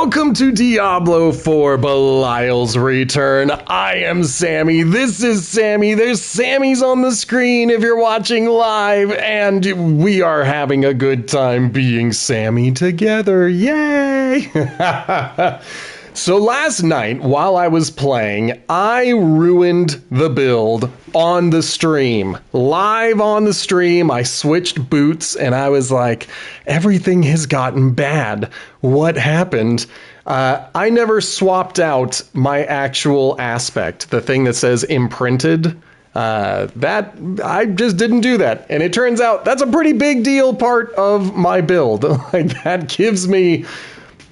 Welcome to Diablo 4 Belial's Return. I am Sammy. This is Sammy. There's Sammys on the screen if you're watching live, and we are having a good time being Sammy together. Yay! So last night, while I was playing, I ruined the build on the stream. Live on the stream, I switched boots and I was like, everything has gotten bad. What happened? I never swapped out my actual aspect, the thing that says imprinted. That I just didn't do that. And it turns out that's a pretty big deal part of my build. Like, that gives me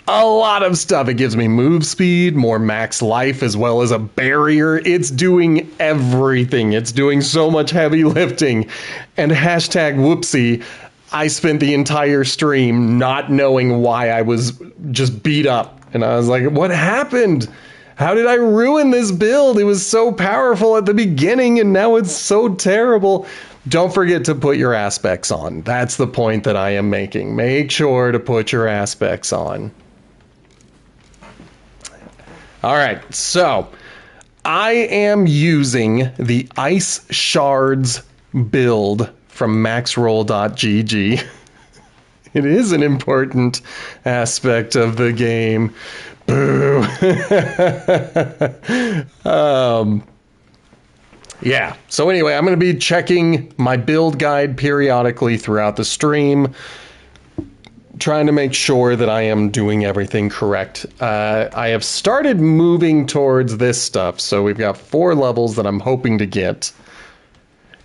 a lot of stuff. It gives me move speed, more max life, as well as a barrier. It's doing everything. It's doing so much heavy lifting. And hashtag whoopsie, I spent the entire stream not knowing why I was just beat up. And I was like, what happened? How did I ruin this build? It was so powerful at the beginning and now it's so terrible. Don't forget to put your aspects on. That's the point that I am making. Make sure to put your aspects on. All right, so I am using the Ice Shards build from maxroll.gg. It is an important aspect of the game. Boo. Yeah, so anyway, I'm going to be checking my build guide periodically throughout the stream, trying to make sure that I am doing everything correct. I have started moving towards this stuff, so we've got 4 levels that I'm hoping to get.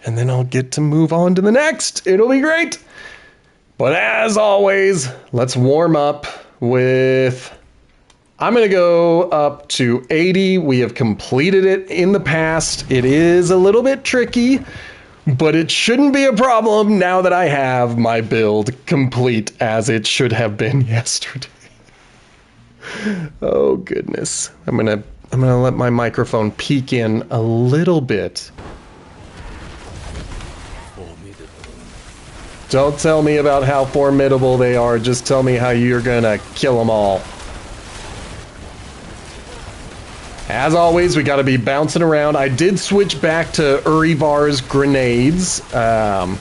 And then I'll get to move on to the next. It'll be great. But as always, let's warm up with... I'm going to go up to 80. We have completed it in the past. It is a little bit tricky, but it shouldn't be a problem now that I have my build complete as it should have been yesterday. Oh goodness. I'm gonna let my microphone peek in a little bit. Don't tell me about how formidable they are, just tell me how you're gonna kill them all. As always, we got to be bouncing around. I did switch back to Urivar's grenades. I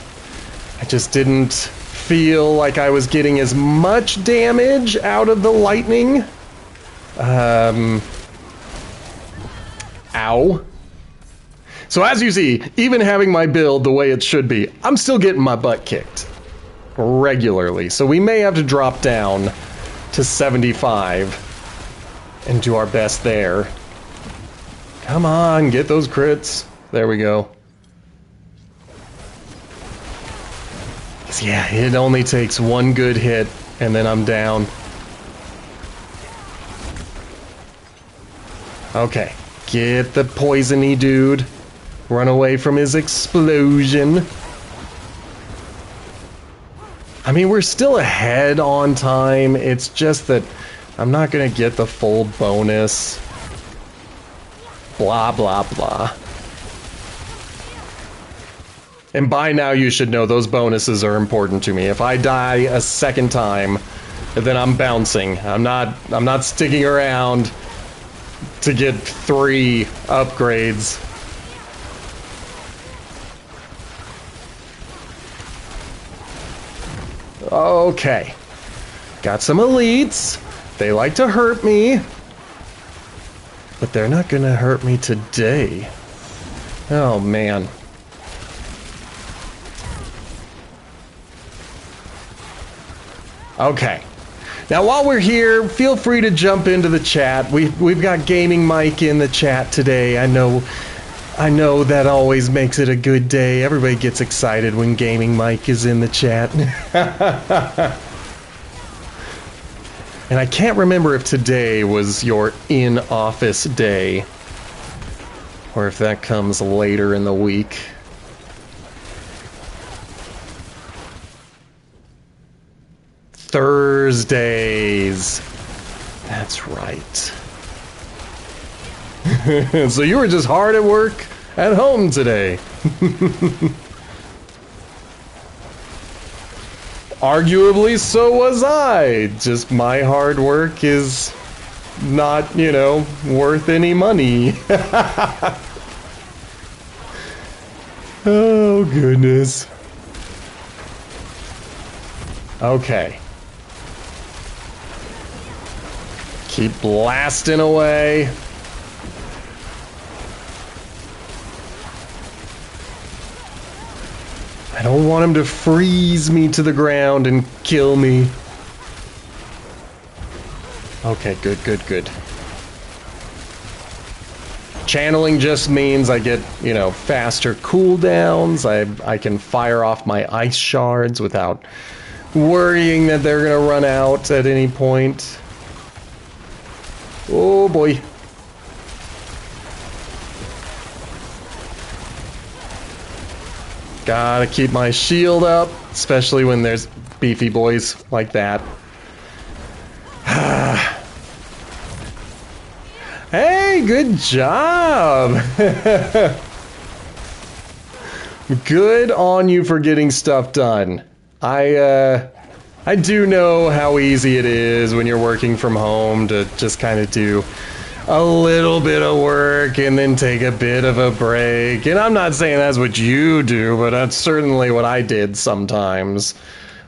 just didn't feel like I was getting as much damage out of the lightning. Ow. So as you see, even having my build the way it should be, I'm still getting my butt kicked regularly. So we may have to drop down to 75 and do our best there. Come on, get those crits. There we go. Yeah, it only takes one good hit, and then I'm down. Okay, get the poisony dude. Run away from his explosion. I mean, we're still ahead on time. It's just that I'm not gonna get the full bonus. Blah, blah, blah. And by now you should know those bonuses are important to me. If I die a second time, then I'm bouncing. I'm not sticking around to get 3 upgrades. Okay. Got some elites. They like to hurt me. But they're not gonna hurt me today. Oh, man. Okay. Now, while we're here, feel free to jump into the chat. We've got Gaming Mike in the chat today. I know that always makes it a good day. Everybody gets excited when Gaming Mike is in the chat. And I can't remember if today was your in-office day, or if that comes later in the week. Thursdays. That's right. So you were just hard at work at home today. arguably, so was I. Just my hard work is not, you know, worth any money. Oh, goodness. Okay. Keep blasting away. I don't want him to freeze me to the ground and kill me. Okay, good, good, good. Channeling just means I get, you know, faster cooldowns. I can fire off my ice shards without worrying that they're gonna run out at any point. Oh boy. Gotta keep my shield up, especially when there's beefy boys like that. Hey, good job! Good on you for getting stuff done. I do know how easy it is when you're working from home to just kind of do a little bit of work and then take a bit of a break. And I'm not saying that's what you do, but that's certainly what I did sometimes.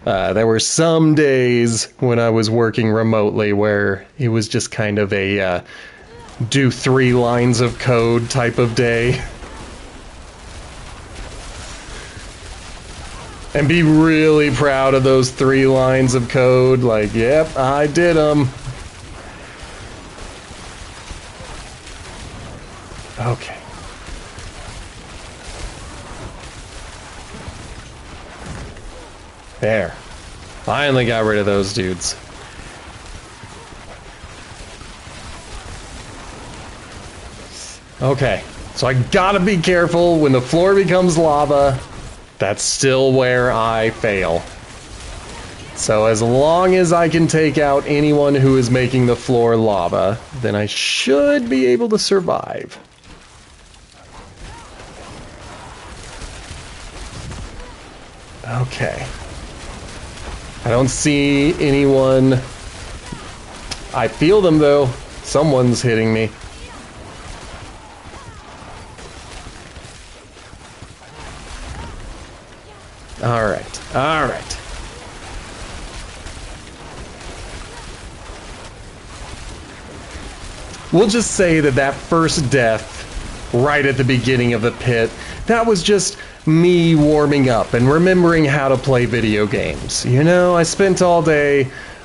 There were some days when I was working remotely where it was just kind of a do 3 lines of code type of day. And be really proud of those 3 lines of code. Like, yep, I did them. Okay. There. Finally got rid of those dudes. Okay. So I gotta be careful when the floor becomes lava. That's still where I fail. So as long as I can take out anyone who is making the floor lava, then I should be able to survive. Okay. I don't see anyone. I feel them though. Someone's hitting me. Alright, alright. We'll just say that that first death, right at the beginning of the pit, that was just me warming up and remembering how to play video games. You know, I spent all day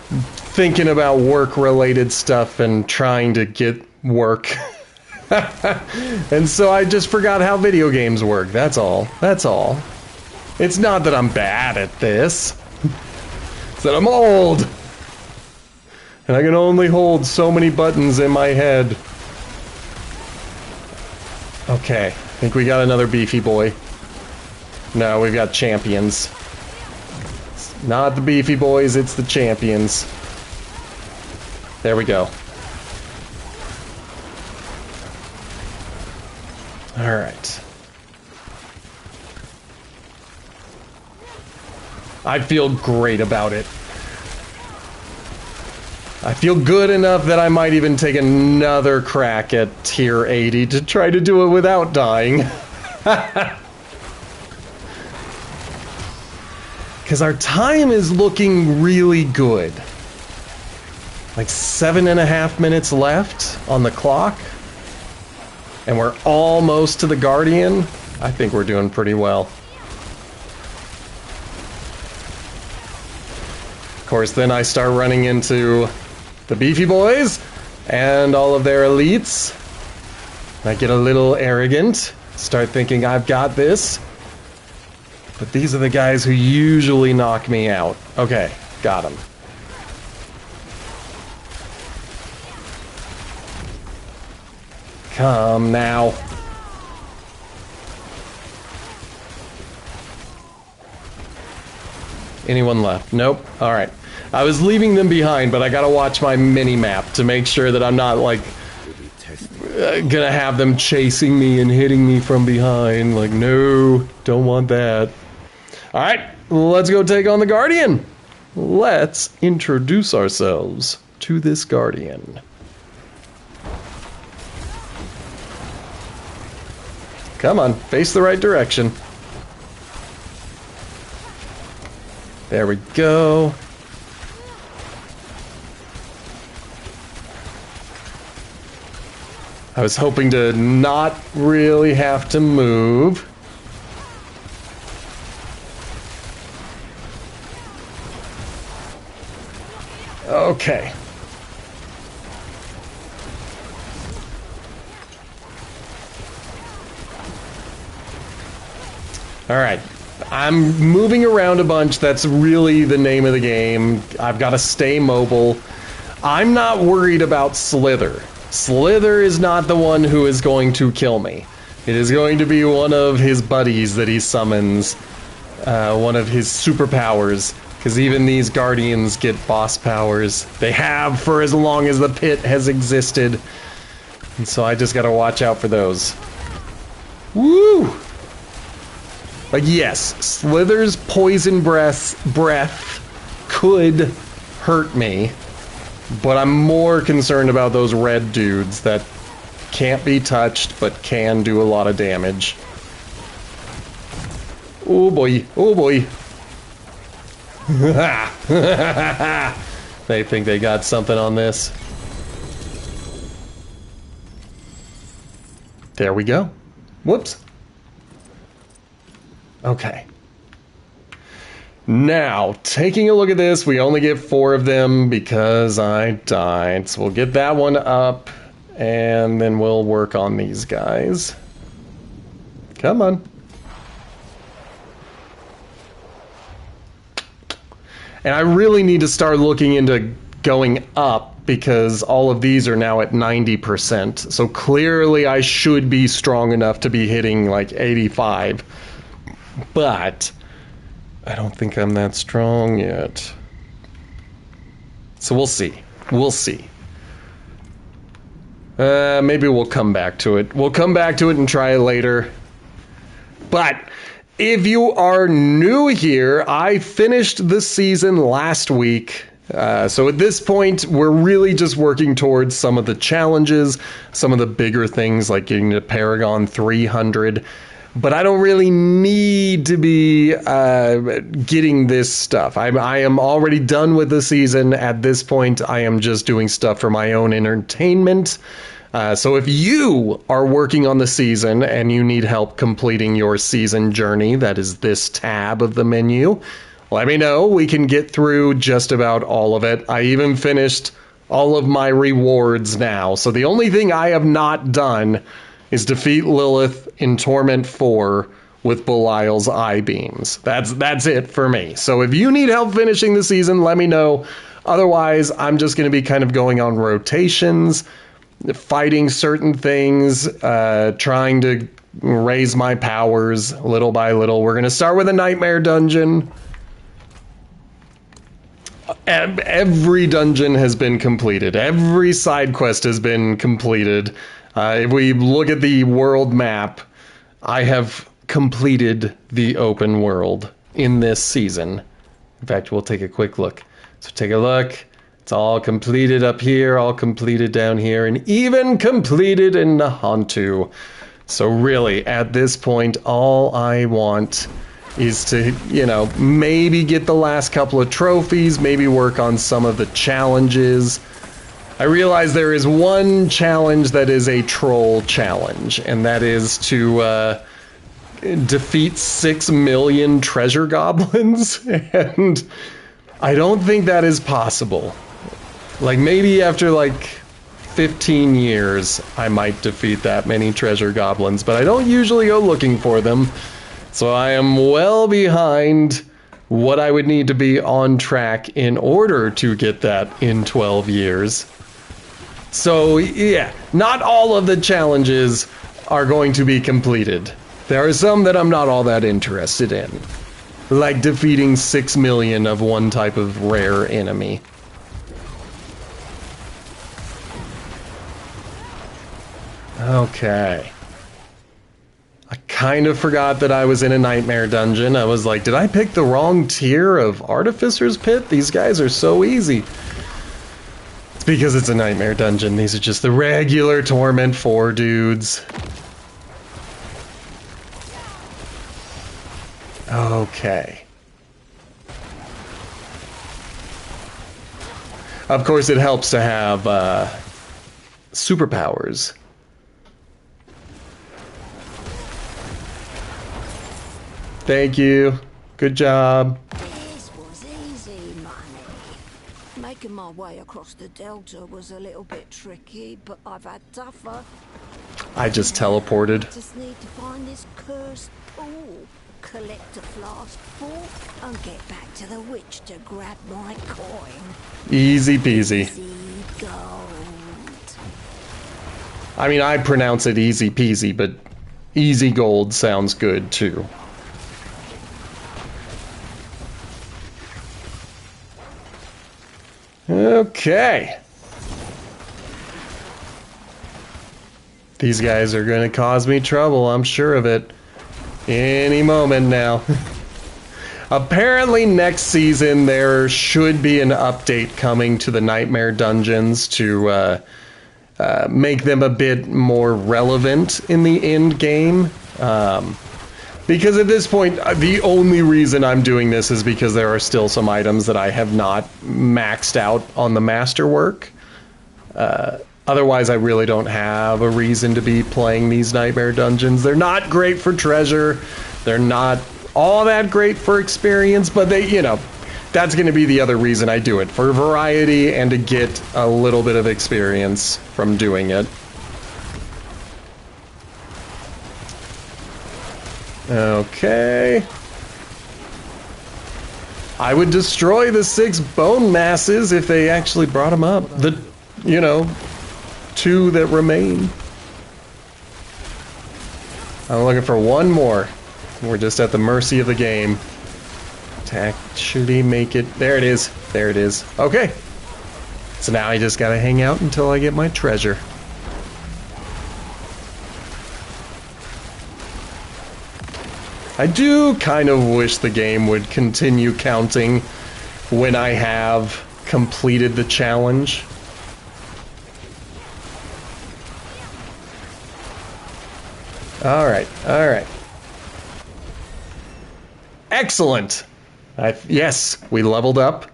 thinking about work-related stuff and trying to get work. And so I just forgot how video games work, that's all. That's all. It's not that I'm bad at this. It's that I'm old. And I can only hold so many buttons in my head. Okay, I think we got another beefy boy. No, we've got champions. It's not the beefy boys, it's the champions. There we go. Alright. I feel great about it. I feel good enough that I might even take another crack at tier 80 to try to do it without dying. Because our time is looking really good. Like 7.5 minutes left on the clock. And we're almost to the Guardian. I think we're doing pretty well. Of course, then I start running into the beefy boys and all of their elites. I get a little arrogant, start thinking I've got this. But these are the guys who usually knock me out. Okay, got him. Come now. Anyone left? Nope. All right. I was leaving them behind, but I gotta watch my mini-map to make sure that I'm not, like, gonna have them chasing me and hitting me from behind. Like, no, don't want that. Alright, let's go take on the Guardian. let's introduce ourselves to this guardian. Come on, face the right direction. There we go. I was hoping to not really have to move. Okay. All right. I'm moving around a bunch. That's really the name of the game. I've got to stay mobile. I'm not worried about Slither. Slither is not the one who is going to kill me. It is going to be one of his buddies that he summons. One of his superpowers. Because even these guardians get boss powers. They have for as long as the pit has existed. And so I just gotta watch out for those. Woo! Like, yes, Slither's poison breath could hurt me. But I'm more concerned about those red dudes that can't be touched but can do a lot of damage. Oh boy, oh boy. They think they got something on this. There we go. Whoops. Okay. Now, taking a look at this, we only get 4 of them because I died. So we'll get that one up, and then we'll work on these guys. Come on. And I really need to start looking into going up because all of these are now at 90%. So clearly I should be strong enough to be hitting like 85. But I don't think I'm that strong yet. So we'll see. We'll see. Maybe we'll come back to it. We'll come back to it and try it later. But if you are new here, I finished the season last week. So at this point, we're really just working towards some of the challenges, some of the bigger things like getting to Paragon 300. But I don't really need to be getting this stuff. I am already done with the season. At this point, I am just doing stuff for my own entertainment. So if you are working on the season and you need help completing your season journey, that is this tab of the menu, let me know. We can get through just about all of it. I even finished all of my rewards now. So the only thing I have not done is defeat Lilith in Torment 4 with Belial's eye beams. That's it for me. So if you need help finishing the season, let me know. Otherwise, I'm just going to be kind of going on rotations, fighting certain things, trying to raise my powers little by little. We're going to start with a Nightmare Dungeon. Every dungeon has been completed. Every side quest has been completed. If we look at the world map, I have completed the open world in this season. In fact, we'll take a quick look. So take a look. It's all completed up here, all completed down here, and even completed in Nahantu. So really, at this point, all I want is to, maybe get the last couple of trophies, maybe work on some of the challenges. I realize there is one challenge that is a troll challenge, and that is to defeat 6 million treasure goblins, and I don't think that is possible. Like, maybe after, 15 years, I might defeat that many treasure goblins, but I don't usually go looking for them, so I am well behind what I would need to be on track in order to get that in 12 years. So, yeah, not all of the challenges are going to be completed. There are some that I'm not all that interested in, like defeating 6 million of one type of rare enemy. Okay. I kind of forgot that I was in a nightmare dungeon. I was like, did I pick the wrong tier of Artificer's Pit? These guys are so easy. It's because it's a nightmare dungeon. These are just the regular Torment 4 dudes. Okay. Of course, it helps to have superpowers. Thank you. Good job. This was easy money. Making my way across the Delta was a little bit tricky, but I've had tougher. I just teleported. I just need to find this cursed pool, collect a flask full, and get back to the witch to grab my coin. Easy peasy. Easy gold. I mean, I pronounce it easy peasy, but easy gold sounds good too. Okay. These guys are going to cause me trouble, I'm sure of it. Any moment now. Apparently next season there should be an update coming to the Nightmare Dungeons to make them a bit more relevant in the end game. Because at this point, the only reason I'm doing this is because there are still some items that I have not maxed out on the masterwork. Otherwise, I really don't have a reason to be playing these Nightmare Dungeons. They're not great for treasure. They're not all that great for experience, but they, you know, that's going to be the other reason I do it, for variety and to get a little bit of experience from doing it. Okay. I would destroy the 6 bone masses if they actually brought them up. The, you know, 2 that remain. I'm looking for one more. We're just at the mercy of the game. Attack, should he make it? There it is. There it is. Okay. So now I just gotta hang out until I get my treasure. I do kind of wish the game would continue counting when I have completed the challenge. Alright, alright. Excellent! Yes, we leveled up.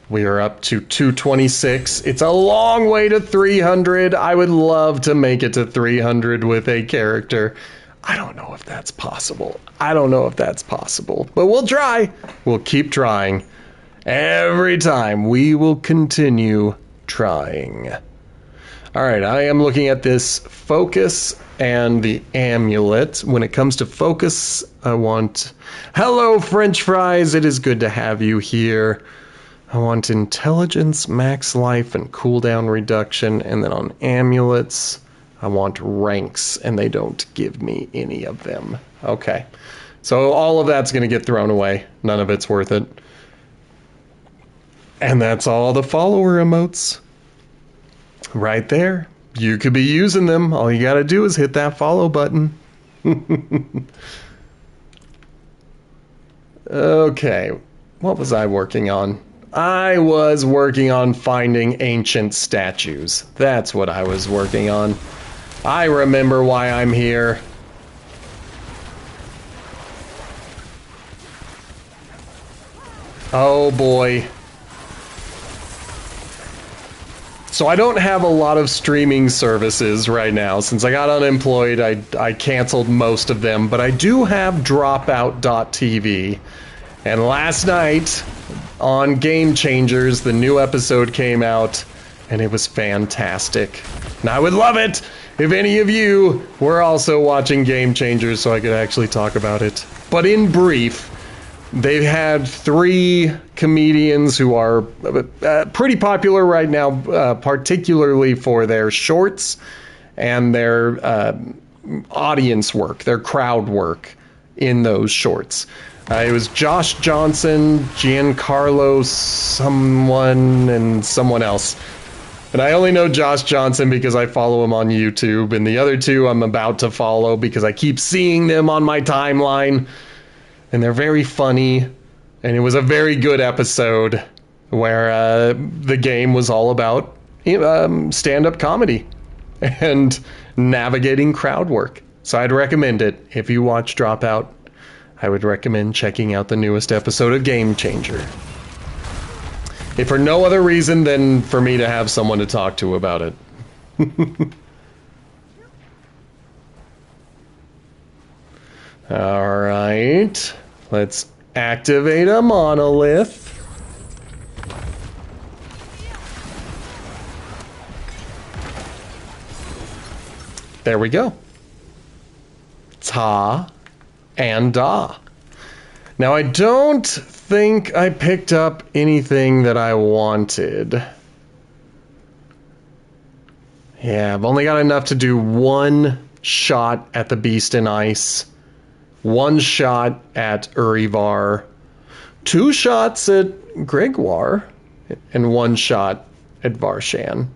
We are up to 226. It's a long way to 300. I would love to make it to 300 with a character. I don't know if that's possible. I don't know if that's possible. But we'll try. We'll keep trying. Every time we will continue trying. Alright, I am looking at this focus and the amulet. When it comes to focus, I want... Hello, French fries. It is good to have you here. I want intelligence, max life, and cooldown reduction. And then on amulets, I want ranks, and they don't give me any of them. Okay. So all of that's going to get thrown away. None of it's worth it. And that's all the follower emotes. Right there. You could be using them. All you got to do is hit that follow button. Okay. What was I working on? I was working on finding ancient statues. That's what I was working on. I remember why I'm here. Oh boy. So I don't have a lot of streaming services right now. Since I got unemployed, I canceled most of them. But I do have Dropout.tv. And last night on Game Changers, the new episode came out. And it was fantastic. And I would love it if any of you were also watching Game Changers so I could actually talk about it. But in brief, they've had 3 comedians who are pretty popular right now, particularly for their shorts and their audience work, their crowd work in those shorts. It was Josh Johnson, Giancarlo someone, and someone else. And I only know Josh Johnson because I follow him on YouTube, and the other two I'm about to follow because I keep seeing them on my timeline. And they're very funny, and it was a very good episode where the game was all about stand-up comedy and navigating crowd work. So I'd recommend it. If you watch Dropout, I would recommend checking out the newest episode of Game Changer. If for no other reason than for me to have someone to talk to about it. All right, let's activate a monolith. There we go. Ta and Da. Now I don't think I picked up anything that I wanted. Yeah, I've only got enough to do one shot at the Beast in Ice, one shot at Urivar, two shots at Gregoire, and one shot at Varshan.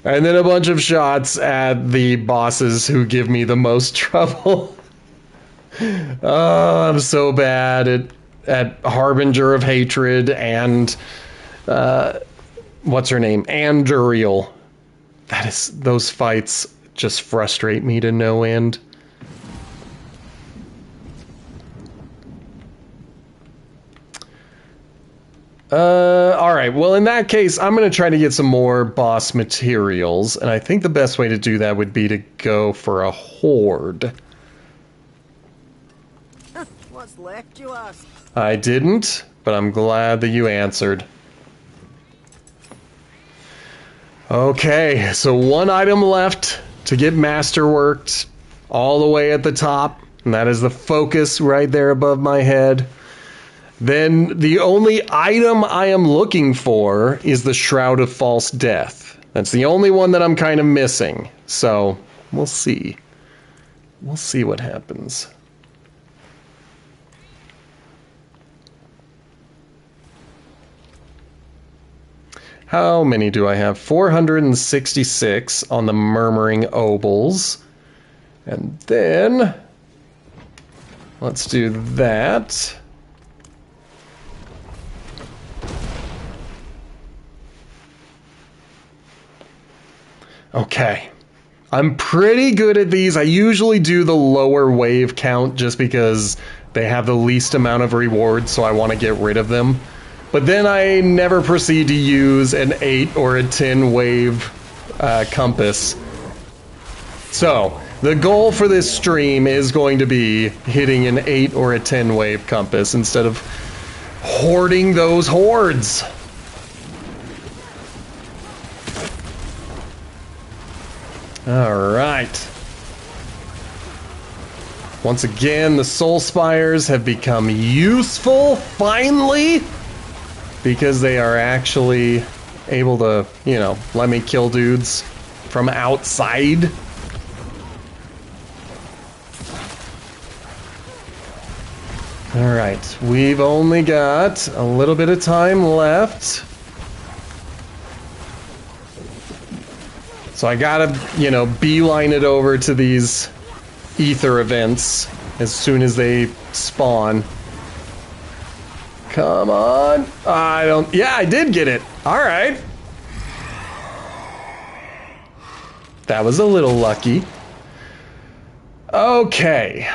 And then a bunch of shots at the bosses who give me the most trouble. Oh, I'm so bad at Harbinger of Hatred and what's her name? Anduriel. Those fights just frustrate me to no end. Alright, well in that case, I'm going to try to get some more boss materials, and I think the best way to do that would be to go for a horde. What's left, you ask? I didn't, but I'm glad that you answered. Okay, so one item left to get masterworked all the way at the top, and that is the focus right there above my head. Then the only item I am looking for is the Shroud of False Death. That's the only one that I'm kind of missing. So, we'll see. We'll see what happens. How many do I have? 466 on the Murmuring Obols. And then, let's do that. Okay. I'm pretty good at these. I usually do the lower wave count just because they have the least amount of rewards, so I want to get rid of them. But then I never proceed to use an 8 or a 10 wave compass. So, the goal for this stream is going to be hitting an 8 or a 10 wave compass instead of hoarding those hordes. All right. Once again, the Soul Spires have become useful, finally, because they are actually able to, you know, let me kill dudes from outside. All right, we've only got a little bit of time left. So I gotta, you know, beeline it over to these ether events as soon as they spawn. Come on. Yeah, I did get it. All right. That was a little lucky. Okay.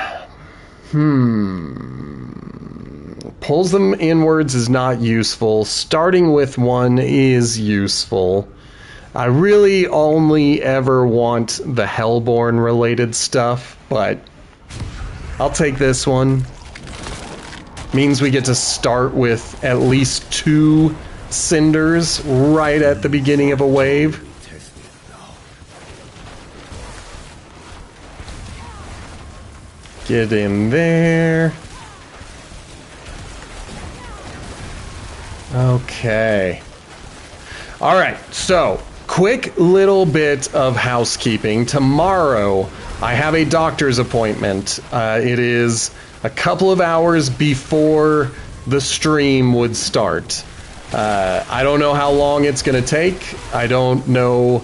Pulls them inwards is not useful. Starting with one is useful. I really only ever want the Hellborn related stuff, but I'll take this one. Means we get to start with at least 2 cinders right at the beginning of a wave. Get in there. Okay. All right, so quick little bit of housekeeping. Tomorrow, I have a doctor's appointment. It is a couple of hours before the stream would start. I don't know how long it's going to take. I don't know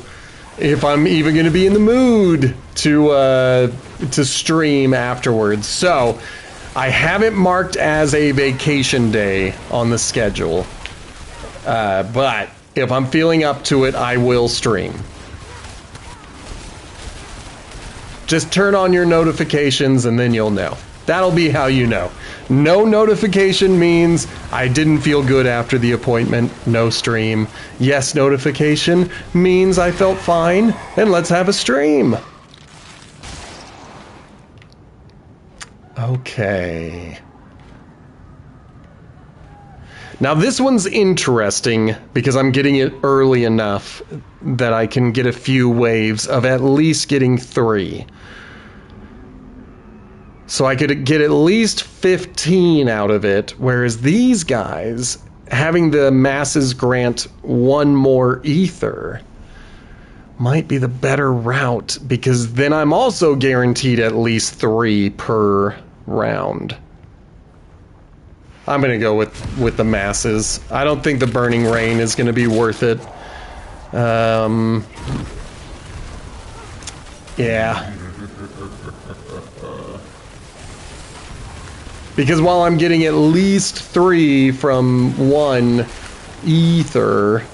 if I'm even going to be in the mood to stream afterwards. So I have it marked as a vacation day on the schedule. But if I'm feeling up to it, I will stream. Just turn on your notifications and then you'll know. That'll be how you know. No notification means I didn't feel good after the appointment, no stream. Yes notification means I felt fine, and let's have a stream. Okay. Now this one's interesting because I'm getting it early enough that I can get a few waves of at least getting 3. So I could get at least 15 out of it, whereas these guys, having the masses grant 1 more ether, might be the better route, because then I'm also guaranteed at least 3 per round. I'm going to go with the masses. I don't think the Burning Rain is going to be worth it. Yeah. Because while I'm getting at least 3 from 1 ether,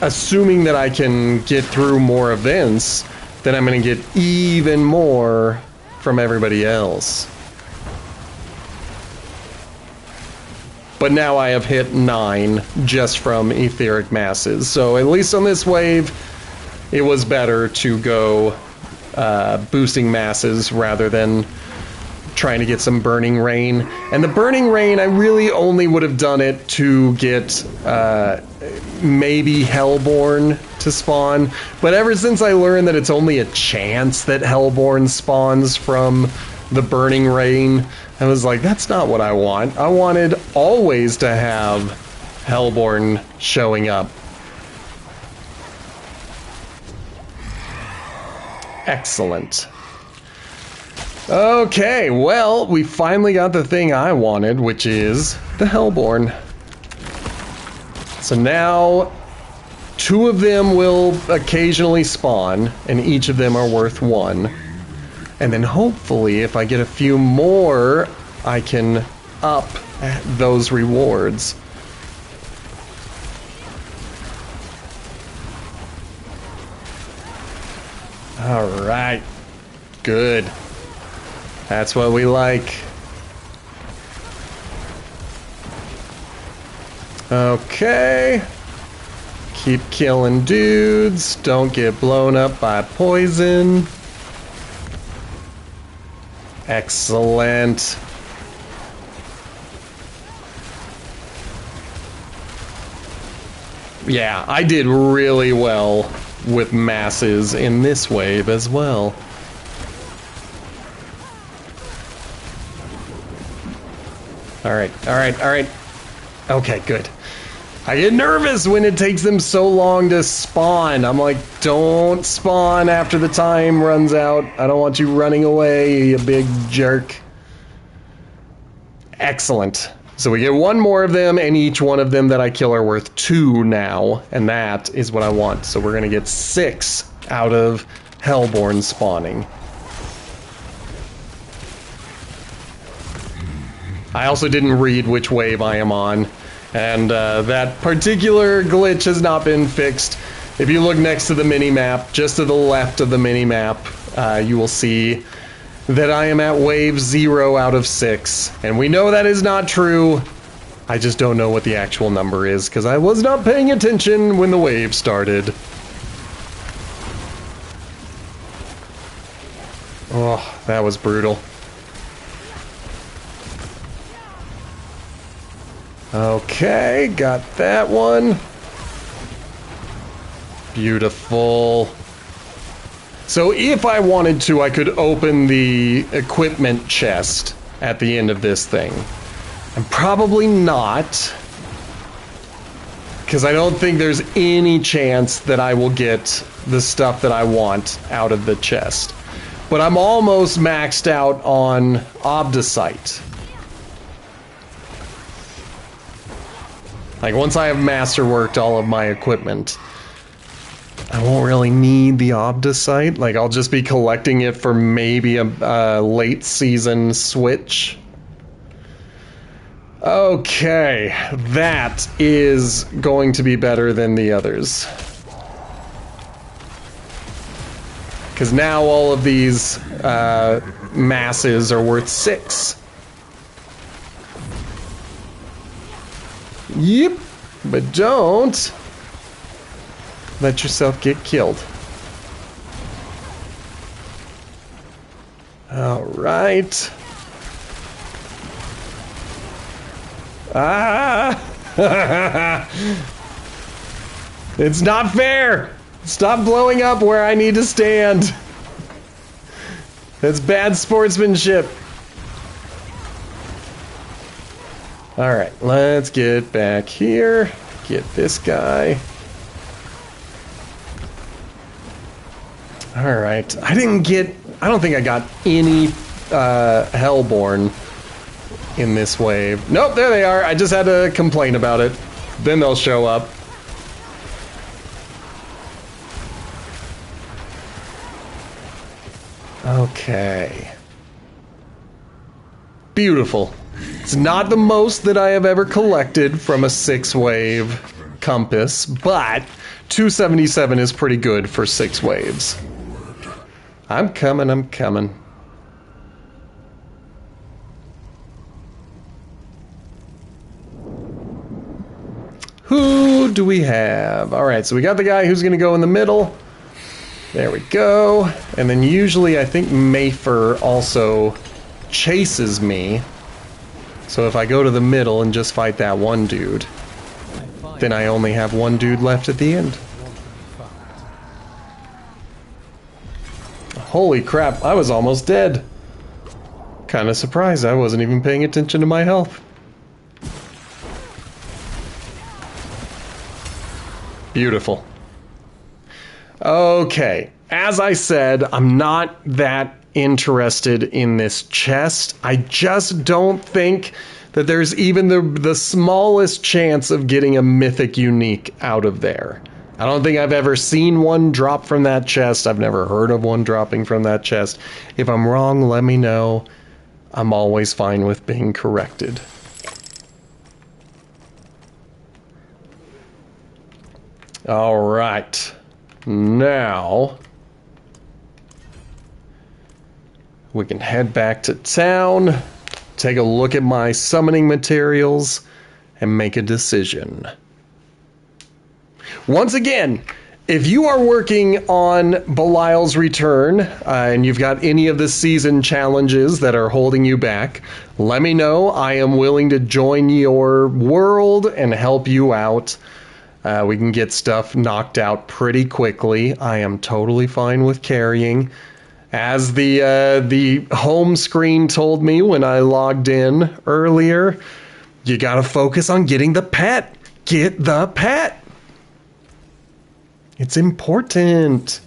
assuming that I can get through more events, then I'm going to get even more from everybody else. But now I have hit 9 just from etheric masses. So at least on this wave, it was better to go boosting masses rather than trying to get some Burning Rain. And the Burning Rain, I really only would have done it to get maybe Hellborn to spawn. But ever since I learned that it's only a chance that Hellborn spawns from the Burning Rain, I was like, that's not what I want. I wanted always to have Hellborn showing up. Excellent. Okay, well, we finally got the thing I wanted, which is the Hellborn. So now 2 of them will occasionally spawn, and each of them are worth 1. And then hopefully, if I get a few more, I can up those rewards. All right, good. That's what we like. Okay. Keep killing dudes. Don't get blown up by poison. Excellent. Yeah, I did really well with masses in this wave as well. Alright. Okay, good. I get nervous when it takes them so long to spawn. I'm like, don't spawn after the time runs out. I don't want you running away, you big jerk. Excellent. So we get 1 more of them, and each one of them that I kill are worth 2 now, and that is what I want. So we're gonna get 6 out of Hellborn spawning. I also didn't read which wave I am on, and that particular glitch has not been fixed. If you look next to the mini-map, just to the left of the mini-map, you will see that I am at wave 0 out of 6. And we know that is not true. I just don't know what the actual number is, because I was not paying attention when the wave started. Oh, that was brutal. Okay, got that one. Beautiful. So if I wanted to, I could open the equipment chest at the end of this thing. And probably not, because I don't think there's any chance that I will get the stuff that I want out of the chest. But I'm almost maxed out on Obdicite. Like, once I have masterworked all of my equipment, I won't really need the Obdusite. Like, I'll just be collecting it for maybe a late season switch. Okay, that is going to be better than the others. Because now all of these masses are worth 6. Yep, but don't let yourself get killed. All right. Ah! It's not fair! Stop blowing up where I need to stand. That's bad sportsmanship. Alright, let's get back here. Get this guy. Alright, I don't think I got any Hellborn in this wave. Nope, there they are. I just had to complain about it. Then they'll show up. Okay. Beautiful. It's not the most that I have ever collected from a 6-wave compass, but 277 is pretty good for 6 waves. I'm coming, I'm coming. Who do we have? Alright, so we got the guy who's going to go in the middle. There we go. And then usually I think Mayfer also chases me. So if I go to the middle and just fight that one dude, then I only have one dude left at the end. Holy crap, I was almost dead. Kinda surprised I wasn't even paying attention to my health. Beautiful. Okay, as I said, I'm not that interested in this chest. I just don't think that there's even the smallest chance of getting a mythic unique out of there. I don't think I've ever seen one drop from that chest. I've never heard of one dropping from that chest. If I'm wrong, let me know. I'm always fine with being corrected. All right. Now we can head back to town, take a look at my summoning materials, and make a decision. Once again, if you are working on Belial's Return and you've got any of the season challenges that are holding you back, let me know. I am willing to join your world and help you out. We can get stuff knocked out pretty quickly. I am totally fine with carrying. As the home screen told me when I logged in earlier, you gotta focus on getting the pet. Get the pet. It's important.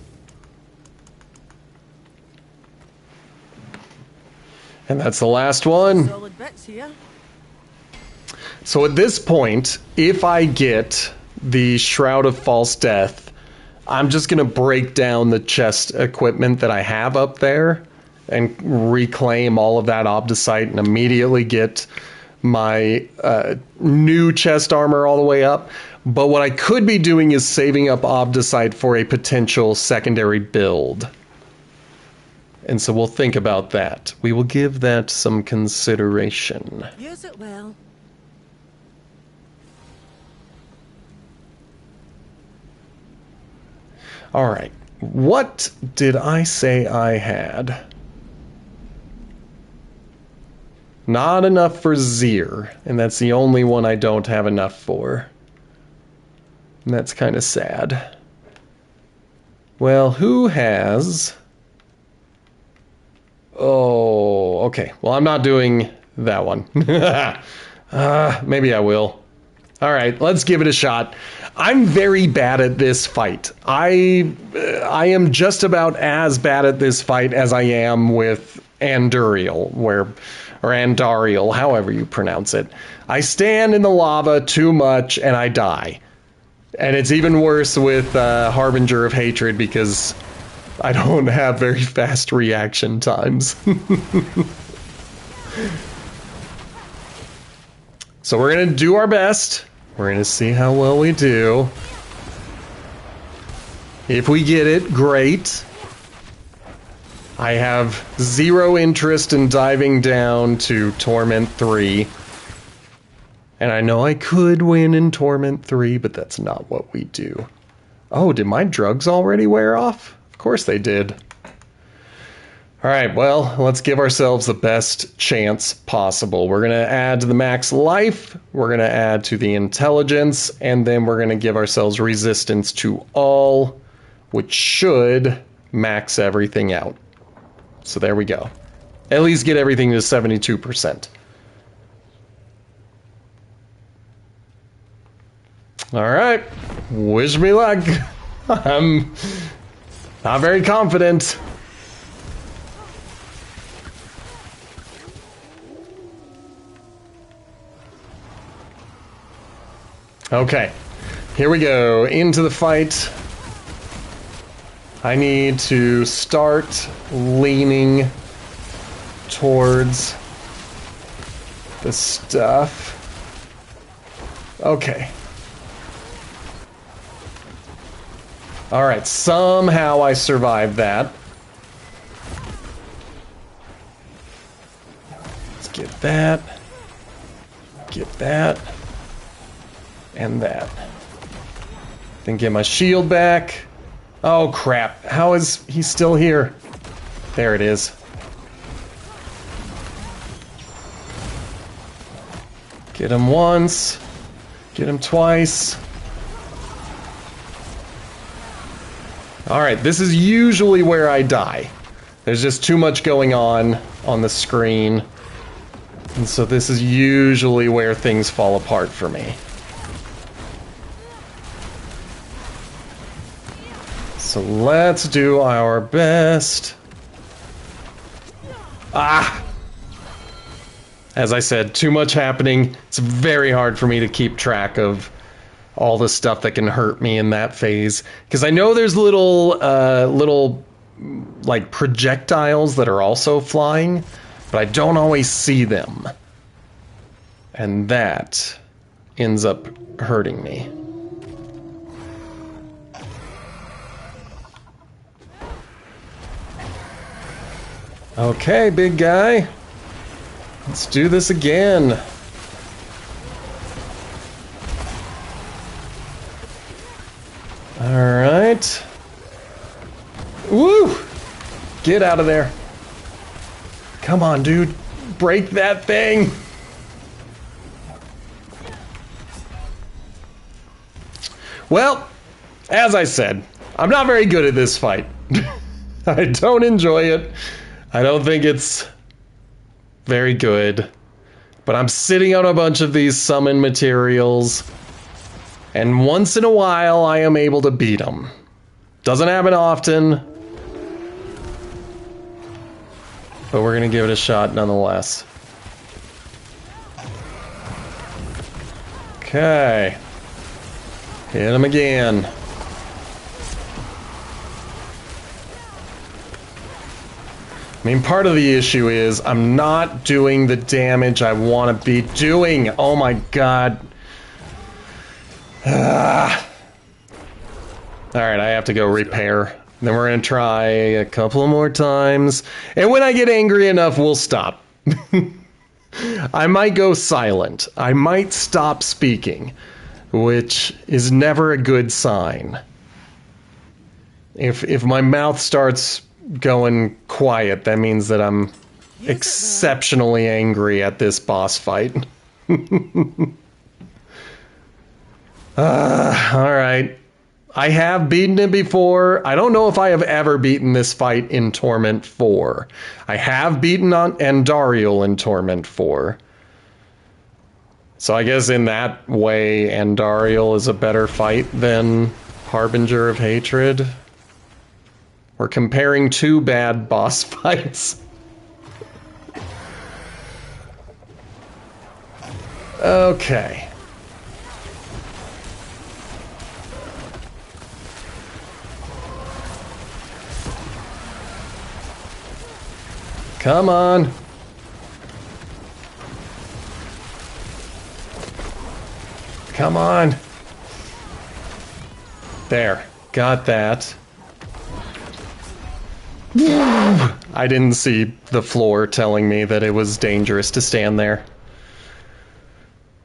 And that's the last one. Solid bets here. So at this point, if I get the Shroud of False Death, I'm just going to break down the chest equipment that I have up there and reclaim all of that Obdusite and immediately get my new chest armor all the way up. But what I could be doing is saving up Obdusite for a potential secondary build. And so we'll think about that. We will give that some consideration. Use it well. All right, what did I say I had? Not enough for Zir, and that's the only one I don't have enough for. And that's kind of sad. Well, who has... Oh, okay. Well, I'm not doing that one. Maybe I will. All right, let's give it a shot. I'm very bad at this fight. I am just about as bad at this fight as I am with Anduriel, or Andariel, however you pronounce it. I stand in the lava too much and I die. And it's even worse with Harbinger of Hatred because I don't have very fast reaction times. So we're going to do our best. We're going to see how well we do. If we get it, great. I have zero interest in diving down to Torment 3. And I know I could win in Torment 3, but that's not what we do. Oh, did my drugs already wear off? Of course they did. Alright, well, let's give ourselves the best chance possible. We're going to add to the max life, we're going to add to the intelligence, and then we're going to give ourselves resistance to all, which should max everything out. So there we go. At least get everything to 72%. Alright, wish me luck. I'm not very confident. Okay, here we go, into the fight. I need to start leaning towards the stuff. Okay. Alright, somehow I survived that. Let's get that. Get that. And that. Then get my shield back. Oh crap, how is he still here? There it is. Get him once. Get him twice. Alright, this is usually where I die. There's just too much going on the screen. And so this is usually where things fall apart for me. So let's do our best. Ah! As I said, too much happening. It's very hard for me to keep track of all the stuff that can hurt me in that phase. Because I know there's little like projectiles that are also flying, but I don't always see them. And that ends up hurting me. Okay, big guy. Let's do this again. Alright. Woo! Get out of there. Come on, dude. Break that thing. Well, as I said, I'm not very good at this fight. I don't enjoy it. I don't think it's very good. But I'm sitting on a bunch of these summon materials. And once in a while, I am able to beat them. Doesn't happen often. But we're going to give it a shot nonetheless. Okay. Hit him again. I mean, part of the issue is I'm not doing the damage I want to be doing. Oh my god. Alright, I have to go repair. Then we're going to try a couple more times. And when I get angry enough, we'll stop. I might go silent. I might stop speaking, which is never a good sign. If my mouth starts going quiet, that means that I'm exceptionally angry at this boss fight. Alright. I have beaten it before. I don't know if I have ever beaten this fight in Torment 4. I have beaten on Andariel in Torment 4. So I guess in that way, Andariel is a better fight than Harbinger of Hatred. We're comparing two bad boss fights. Okay. Come on. Come on. There. Got that. I didn't see the floor telling me that it was dangerous to stand there.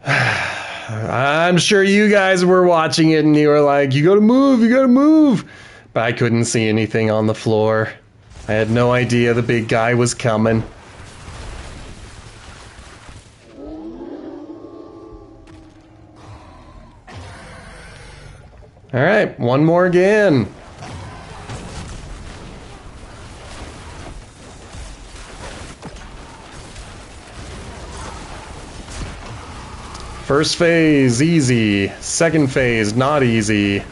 I'm sure you guys were watching it and you were like, you gotta move, you gotta move. But I couldn't see anything on the floor. I had no idea the big guy was coming. Alright, one more again. First phase, easy. Second phase, not easy.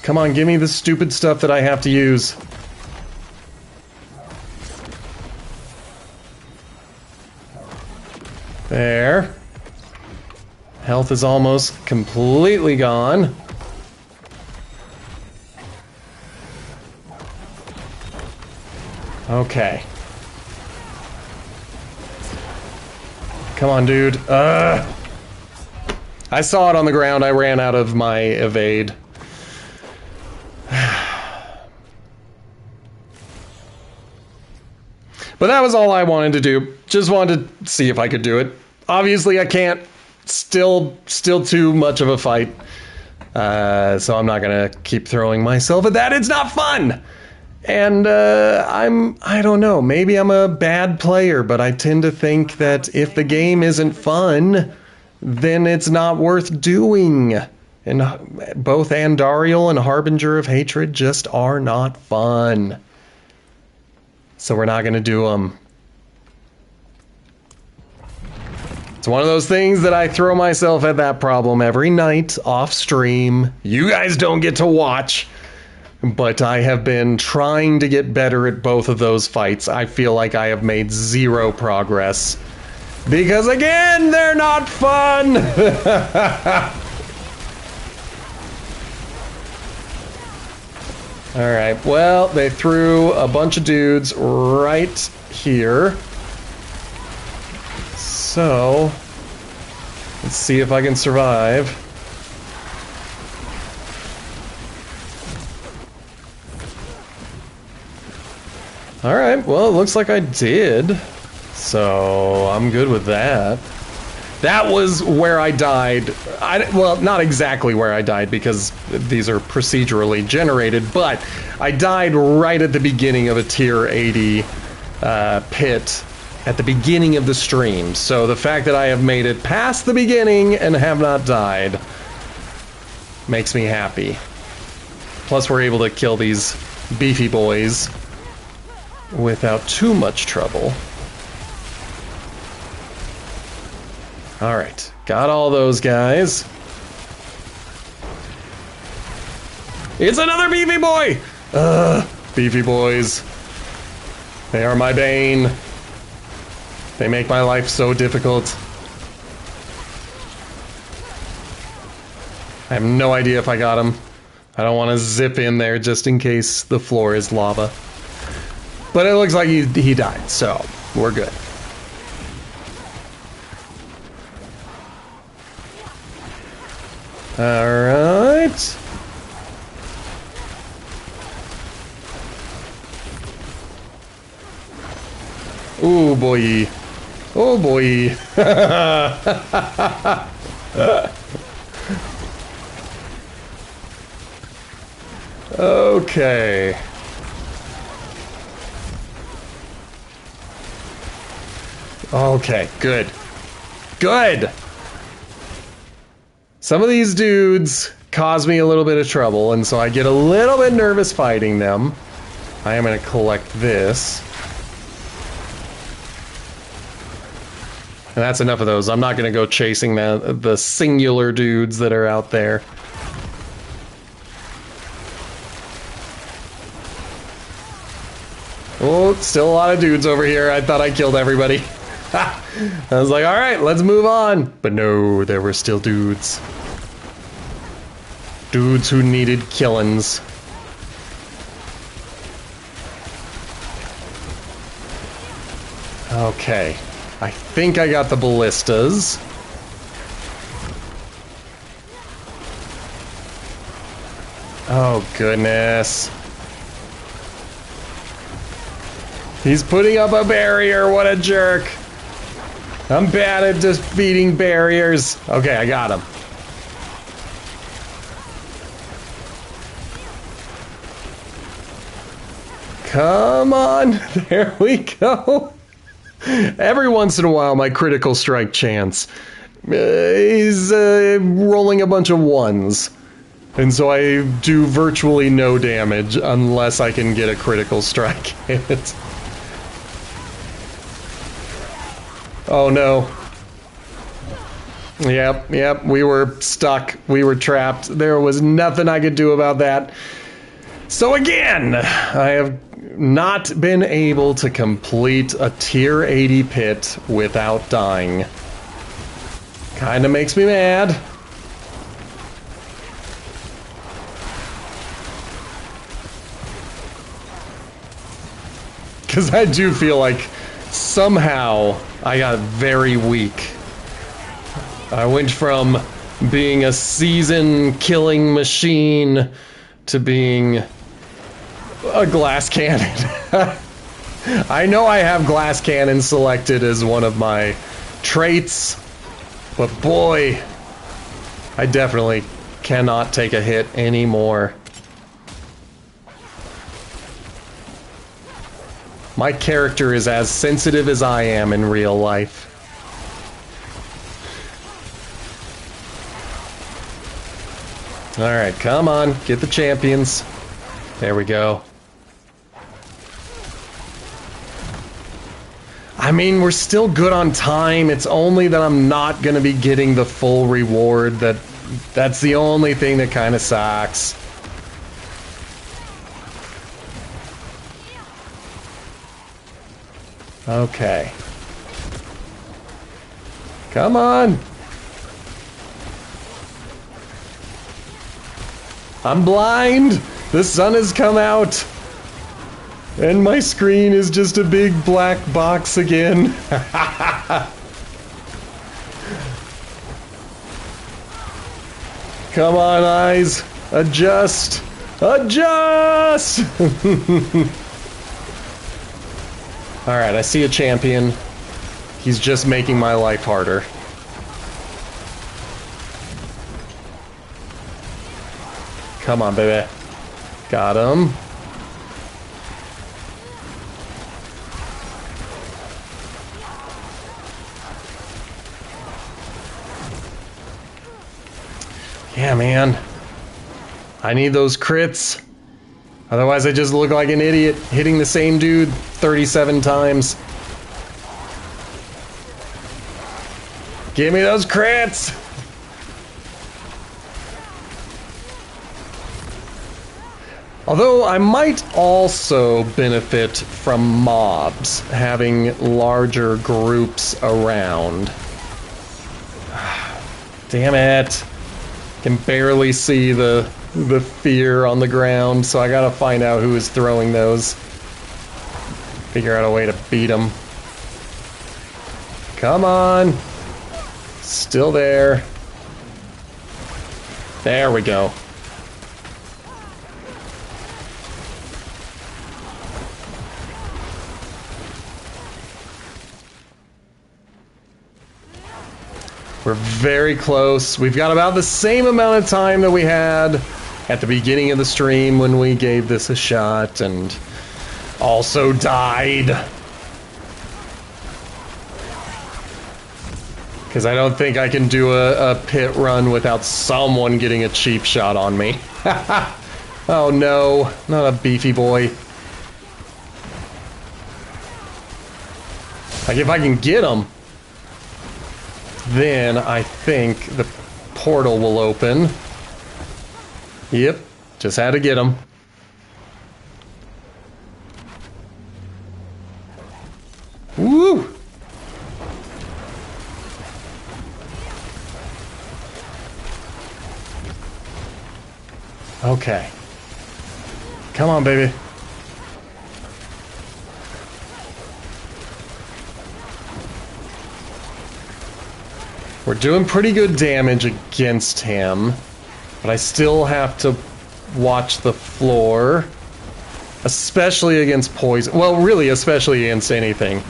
Come on, give me the stupid stuff that I have to use. There. Health is almost completely gone. Okay. Come on, dude. I saw it on the ground. I ran out of my evade. But that was all I wanted to do. Just wanted to see if I could do it. Obviously, I can't. Still too much of a fight. So I'm not gonna keep throwing myself at that. It's not fun! And I don't know, maybe I'm a bad player, but I tend to think that if the game isn't fun, then it's not worth doing. And both Andariel and Harbinger of Hatred just are not fun. So we're not going to do them. It's one of those things that I throw myself at that problem every night off stream. You guys don't get to watch. But I have been trying to get better at both of those fights. I feel like I have made zero progress. Because again, they're not fun! Alright, well, they threw a bunch of dudes right here. So, let's see if I can survive. Alright, well, it looks like I did. So, I'm good with that. That was where I died. Well, not exactly where I died because these are procedurally generated, but I died right at the beginning of a tier 80 pit at the beginning of the stream. So the fact that I have made it past the beginning and have not died makes me happy. Plus we're able to kill these beefy boys without too much trouble. Alright, got all those guys. It's another beefy boy! Beefy boys. They are my bane. They make my life so difficult. I have no idea if I got him. I don't want to zip in there just in case the floor is lava. But it looks like he died, so we're good. Alright. Oh boy. Oh boy. Okay. Okay, good. Good! Some of these dudes cause me a little bit of trouble, and so I get a little bit nervous fighting them. I am going to collect this. And that's enough of those. I'm not going to go chasing the singular dudes that are out there. Oh, still a lot of dudes over here. I thought I killed everybody. I was like, all right, let's move on. But no, there were still dudes. Dudes who needed killings. Okay, I think I got the ballistas. Oh, goodness. He's putting up a barrier, what a jerk. I'm bad at defeating barriers. Okay, I got him. Come on, there we go. Every once in a while, my critical strike chance is rolling a bunch of ones. And so I do virtually no damage unless I can get a critical strike hit. Oh no. Yep, we were stuck. We were trapped. There was nothing I could do about that. So again, I have not been able to complete a tier 80 pit without dying. Kinda makes me mad. Because I do feel like somehow I got very weak. I went from being a seasoned killing machine to being a glass cannon. I know I have glass cannon selected as one of my traits, but boy, I definitely cannot take a hit anymore. My character is as sensitive as I am in real life. Alright, come on, get the champions. There we go. I mean, we're still good on time. It's only that I'm not going to be getting the full reward. That's the only thing that kind of sucks. Okay. Come on. I'm blind. The sun has come out. And my screen is just a big black box again. Come on, eyes. Adjust. Adjust! Alright, I see a champion. He's just making my life harder. Come on, baby. Got him. Yeah, man. I need those crits. Otherwise, I just look like an idiot hitting the same dude 37 times. Give me those crits! Although I might also benefit from mobs having larger groups around. Damn it. Can barely see the fear on the ground, so I gotta find out who is throwing those. Figure out a way to beat them. Come on. Still there. There we go. We're very close. We've got about the same amount of time that we had at the beginning of the stream when we gave this a shot and also died. Because I don't think I can do a pit run without someone getting a cheap shot on me. Oh no, not a beefy boy. Like if I can get him, then I think the portal will open. Yep, just had to get him. Okay. Come on, baby. We're doing pretty good damage against him, but I still have to watch the floor, especially against poison. Well, really, especially against anything.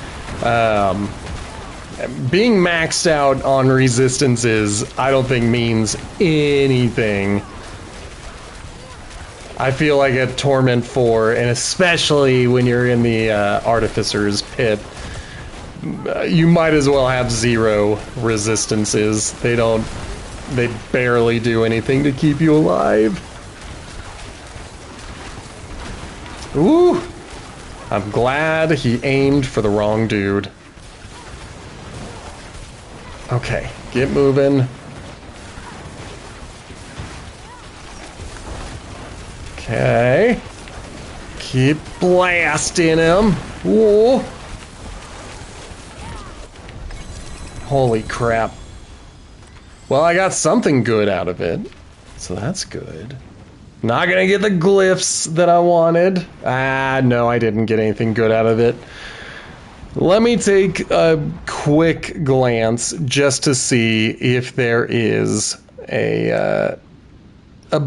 Being maxed out on resistances, I don't think means anything. I feel like at Torment 4, and especially when you're in the Artificer's Pit, you might as well have 0 resistances. They barely do anything to keep you alive. Ooh! I'm glad he aimed for the wrong dude. Okay, get moving. Okay. Keep blasting him. Whoa. Holy crap. Well, I got something good out of it, so that's good. Not gonna get the glyphs that I wanted. No, I didn't get anything good out of it. Let me take a quick glance just to see if there is a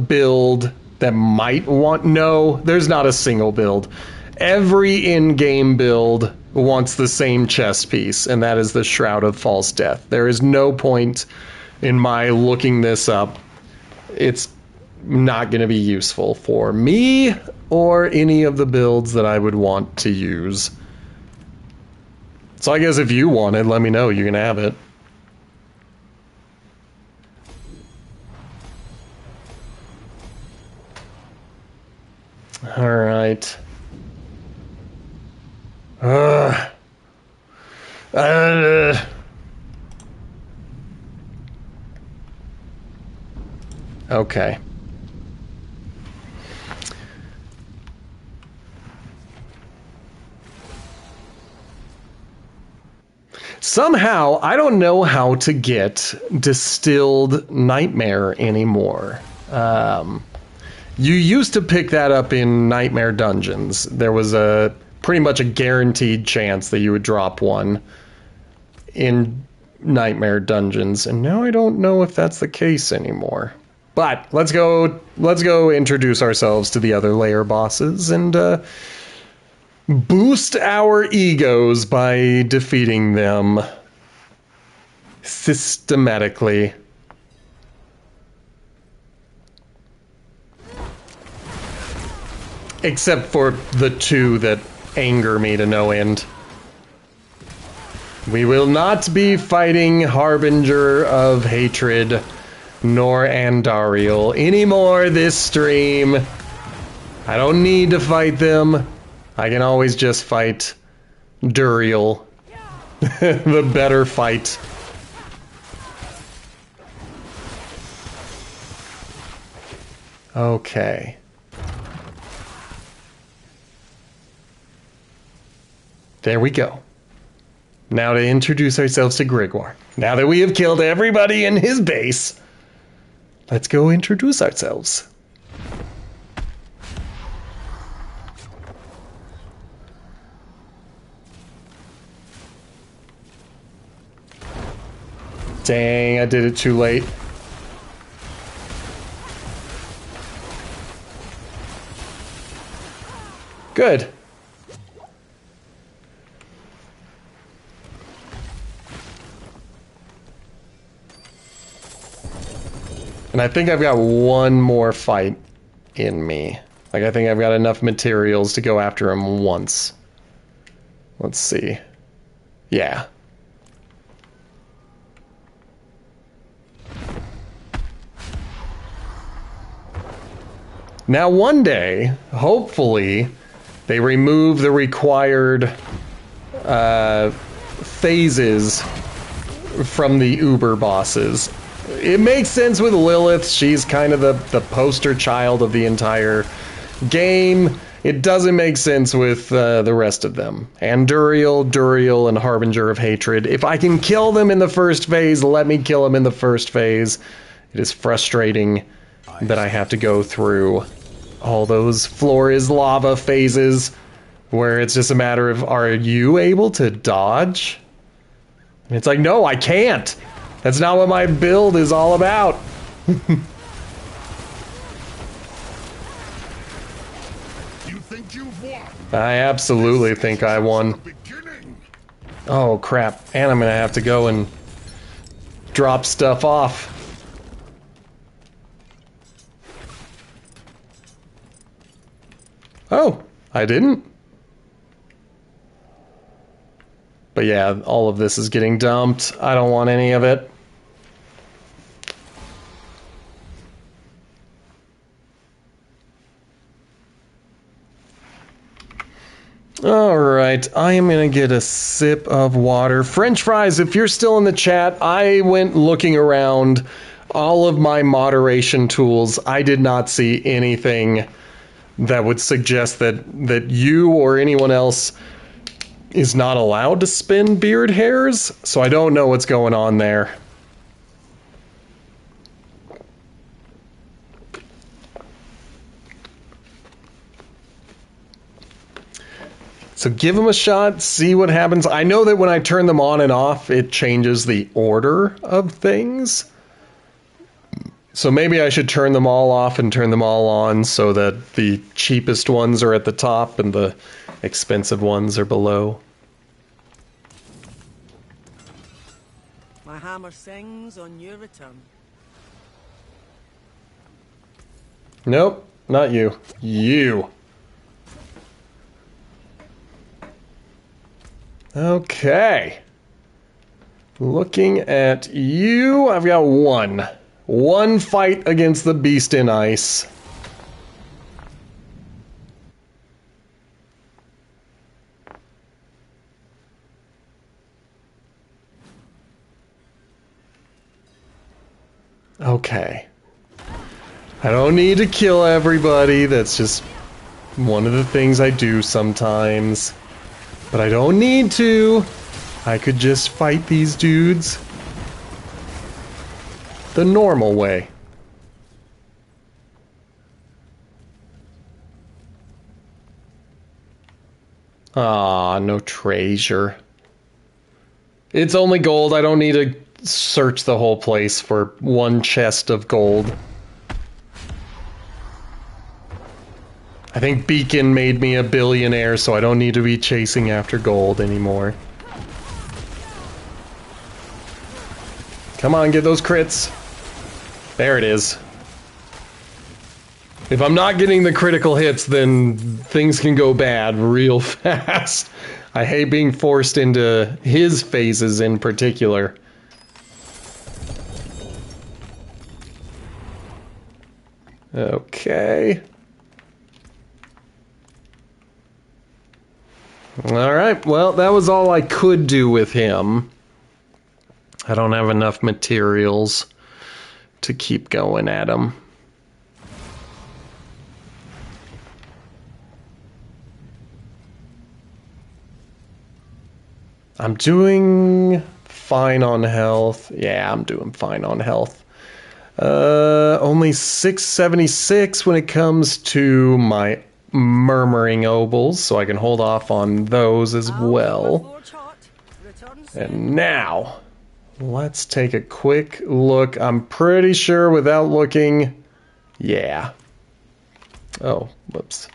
build that might want... No, there's not a single build. Every in-game build wants the same chess piece, and that is the Shroud of False Death. There is no point in my looking this up. It's not going to be useful for me or any of the builds that I would want to use. So I guess if you want it, let me know. You can have it. All right. Okay. Somehow, I don't know how to get Distilled Nightmare anymore. You used to pick that up in Nightmare Dungeons. There was pretty much a guaranteed chance that you would drop one in Nightmare Dungeons, and now I don't know if that's the case anymore. But let's go introduce ourselves to the other layer bosses and boost our egos by defeating them systematically. Except for the 2 that anger me to no end. We will not be fighting Harbinger of Hatred nor Andariel anymore this stream. I don't need to fight them. I can always just fight Duriel. The better fight. Okay. There we go. Now to introduce ourselves to Grigor. Now that we have killed everybody in his base, let's go introduce ourselves. Dang, I did it too late. Good. And I think I've got one more fight in me. Like, I think I've got enough materials to go after him once. Let's see. Yeah. Now, one day, hopefully, they remove the required phases from the Uber bosses. It makes sense with Lilith. She's kind of the poster child of the entire game. It doesn't make sense with the rest of them. And Duriel, and Harbinger of Hatred. If I can kill them in the first phase, let me kill them in the first phase. It is frustrating that I have to go through all those floor is lava phases where it's just a matter of, are you able to dodge? And it's like, no, I can't. That's not what my build is all about. You think you've won? I absolutely think I won. Oh crap, and I'm gonna have to go and drop stuff off. Oh, I didn't. But yeah, all of this is getting dumped. I don't want any of it. Alright, I am gonna get a sip of water. French fries, if you're still in the chat, I went looking around all of my moderation tools. I did not see anything that would suggest that you or anyone else is not allowed to spin beard hairs, so I don't know what's going on there. So give them a shot, see what happens. I know that when I turn them on and off, it changes the order of things. So maybe I should turn them all off and turn them all on so that the cheapest ones are at the top and the expensive ones are below. My hammer sings on your return. Nope, not you. You. Okay. Looking at you, I've got one. One fight against the Beast in Ice. Okay. I don't need to kill everybody. That's just one of the things I do sometimes. But I don't need to. I could just fight these dudes the normal way. Ah, no treasure. It's only gold. I don't need to search the whole place for one chest of gold. I think Beacon made me a billionaire, so I don't need to be chasing after gold anymore. Come on, get those crits. There it is. If I'm not getting the critical hits, then things can go bad real fast. I hate being forced into his phases in particular. Okay. Alright, well, that was all I could do with him. I don't have enough materials to keep going at him. I'm doing fine on health. Yeah, I'm doing fine on health. Only 676 when it comes to my murmuring obols, so I can hold off on those as well. And now, let's take a quick look. I'm pretty sure without looking, yeah. Oh, whoops.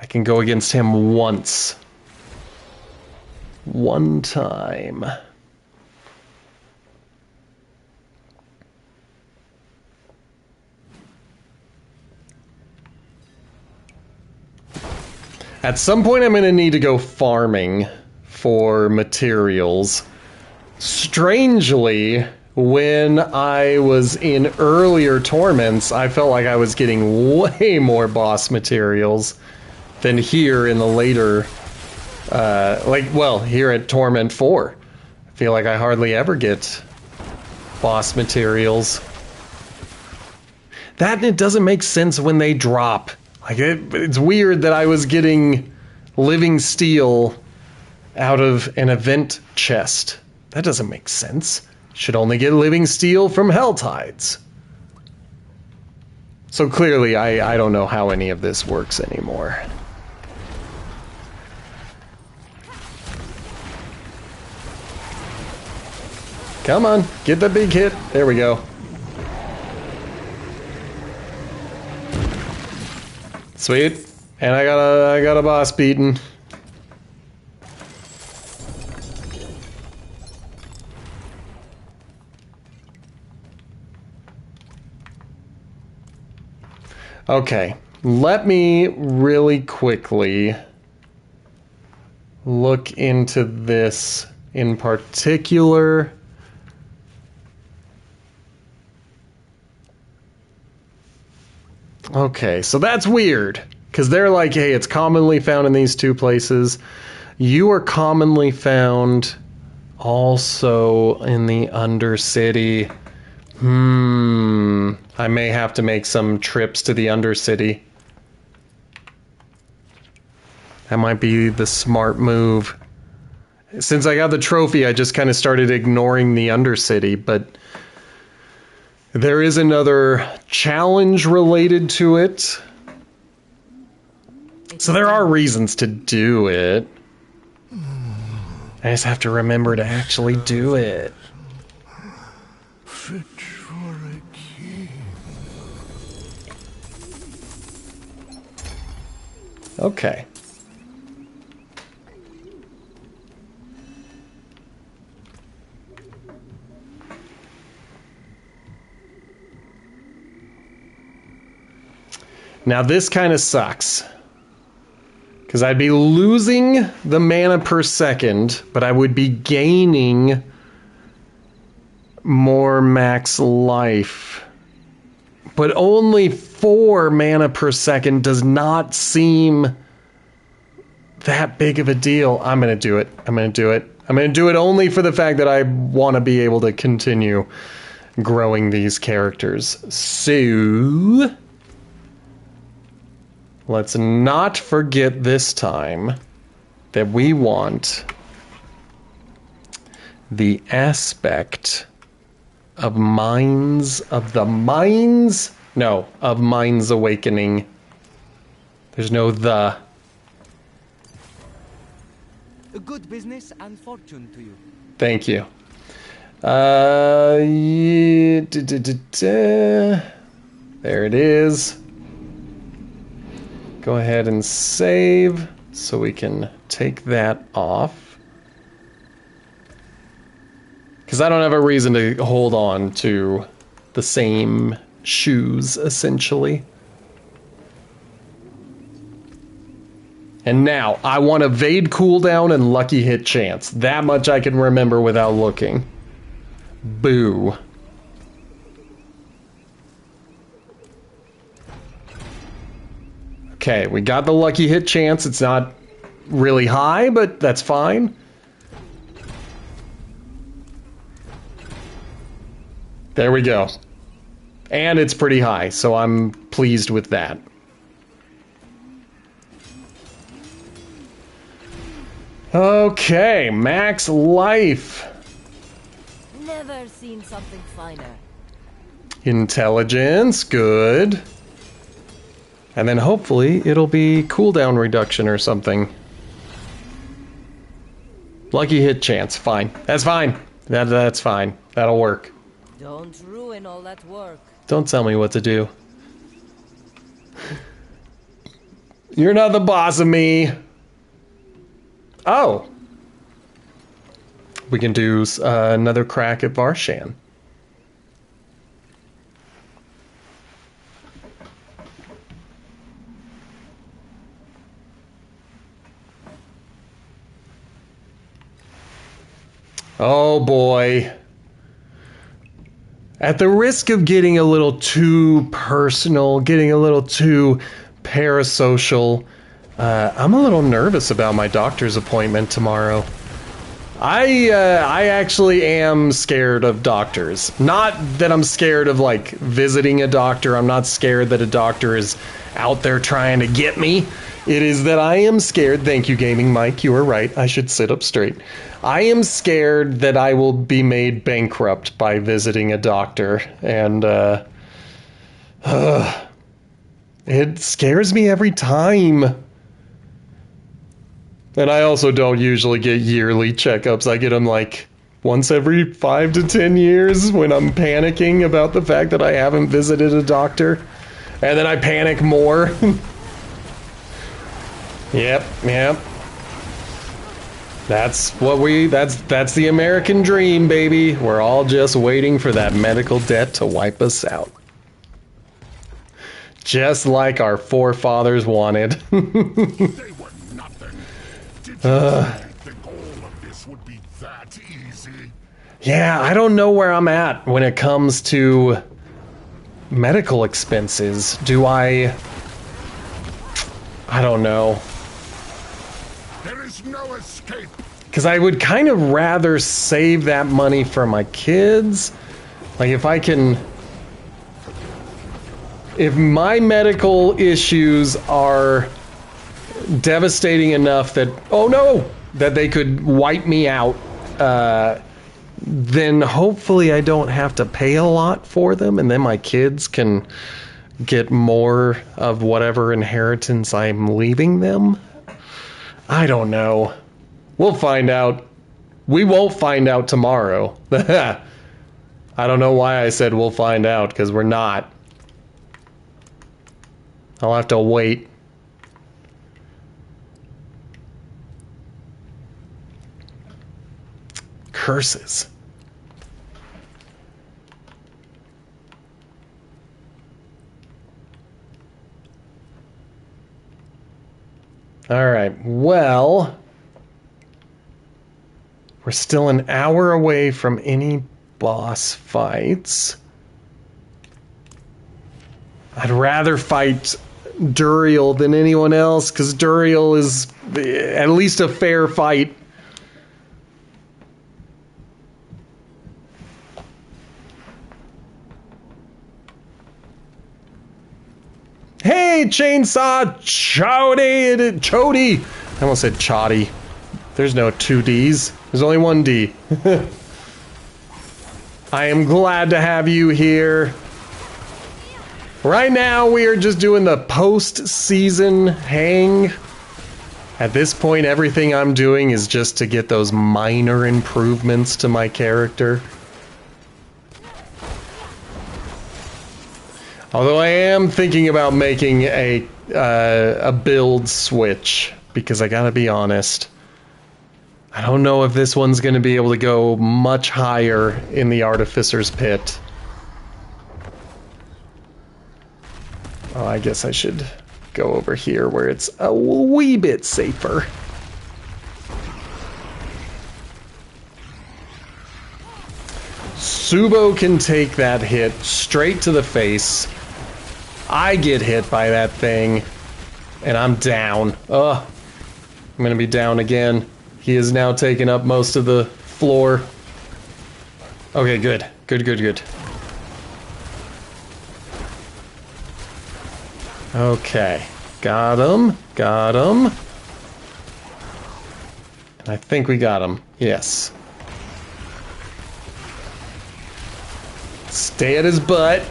I can go against him once. One time. At some point I'm going to need to go farming for materials. Strangely, when I was in earlier torments, I felt like I was getting way more boss materials than here in the later, here at Torment 4. I feel like I hardly ever get boss materials. That and it doesn't make sense when they drop. Like it's weird that I was getting living steel out of an event chest. That doesn't make sense. Should only get living steel from Helltides. So clearly, I don't know how any of this works anymore. Come on, get the big hit. There we go. Sweet. And I got a boss beaten. Okay, let me really quickly look into this in particular. Okay, so that's weird, because they're like, hey, it's commonly found in these two places. You are commonly found also in the Undercity. I may have to make some trips to the Undercity. That might be the smart move. Since I got the trophy, I just kind of started ignoring the Undercity, but there is another challenge related to it. So there are reasons to do it. I just have to remember to actually do it. Fit for a king. Okay. Now this kind of sucks. Because I'd be losing the mana per second, but I would be gaining more max life. But only 4 mana per second does not seem that big of a deal. I'm going to do it. I'm going to do it. I'm going to do it only for the fact that I want to be able to continue growing these characters. So let's not forget this time that we want the aspect of Minds of the Minds? No, of Minds Awakening. There's no the. A good business and fortune to you. Thank you. Yeah, there it is. Go ahead and save so we can take that off. Because I don't have a reason to hold on to the same shoes, essentially. And now, I want Evade cooldown and Lucky Hit chance. That much I can remember without looking. Boo. Okay, we got the Lucky Hit chance. It's not really high, but that's fine. There we go. And it's pretty high, so I'm pleased with that. Okay, max life. Never seen something finer. Intelligence, good. And then hopefully it'll be cooldown reduction or something. Lucky hit chance, fine. That's fine. That's fine. That'll work. Don't ruin all that work. Don't tell me what to do. You're not the boss of me. Oh. We can do another crack at Varshan. Oh boy. At the risk of getting a little too personal, getting a little too parasocial, I'm a little nervous about my doctor's appointment tomorrow. I actually am scared of doctors. Not that I'm scared of, like, visiting a doctor. I'm not scared that a doctor is out there trying to get me. It is that I am scared. Thank you, Gaming Mike. You are right. I should sit up straight. I am scared that I will be made bankrupt by visiting a doctor. And, it scares me every time. And I also don't usually get yearly checkups. I get them like once every 5 to 10 years when I'm panicking about the fact that I haven't visited a doctor. And then I panic more. Yep. That's the American dream, baby. We're all just waiting for that medical debt to wipe us out. Just like our forefathers wanted. They were nothing. Did you think all of this would be that easy? Yeah, I don't know where I'm at when it comes to medical expenses. I don't know. There is no escape. Because I would kind of rather save that money for my kids. Like if my medical issues are devastating enough that, oh no, that they could wipe me out, then hopefully I don't have to pay a lot for them, and then my kids can get more of whatever inheritance I'm leaving them. I don't know. We'll find out. We won't find out tomorrow. I don't know why I said we'll find out, because we're not. I'll have to wait. Curses. All right, well, we're still an hour away from any boss fights. I'd rather fight Duriel than anyone else, because Duriel is at least a fair fight. Hey, Chainsaw Chody! I almost said Chotty. There's no 2 Ds. There's only 1 D. I am glad to have you here. Right now, we are just doing the post-season hang. At this point, everything I'm doing is just to get those minor improvements to my character. Although I am thinking about making a build switch, because I gotta be honest, I don't know if this one's gonna be able to go much higher in the Artificer's Pit. Oh, I guess I should go over here where it's a wee bit safer. Subo can take that hit straight to the face. I get hit by that thing, and I'm down. Ugh. I'm gonna be down again. He has now taken up most of the floor. Okay, good. Good. Okay. Got him. And I think we got him. Yes. Stay at his butt.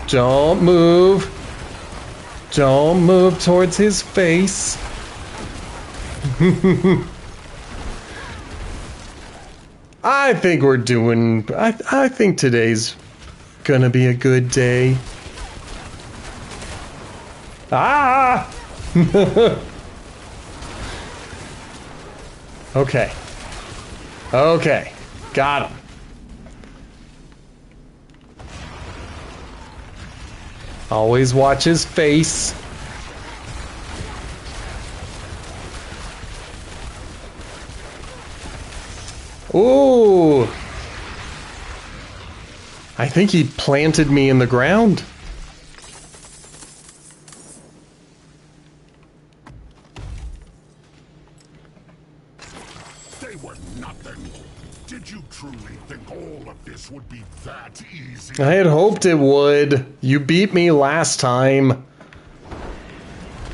Don't move. Don't move towards his face. I think we're doing... I think today's gonna be a good day. Ah! Okay. Got him. Always watch his face. Ooh! I think he planted me in the ground. They were nothing. Did you truly think all of this would be that easy? I had hoped it would. You beat me last time.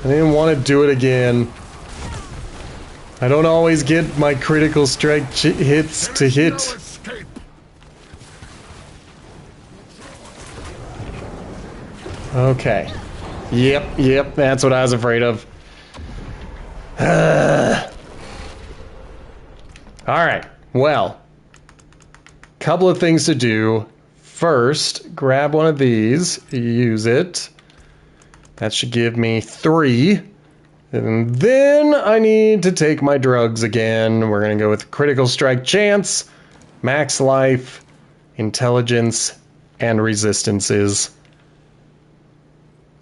I didn't want to do it again. I don't always get my critical strike hits to There's hit. no escape. Okay. Yep, that's what I was afraid of. Alright, well. Couple of things to do. First, grab one of these, use it. That should give me 3. And then I need to take my drugs again. We're going to go with critical strike chance, max life, intelligence, and resistances.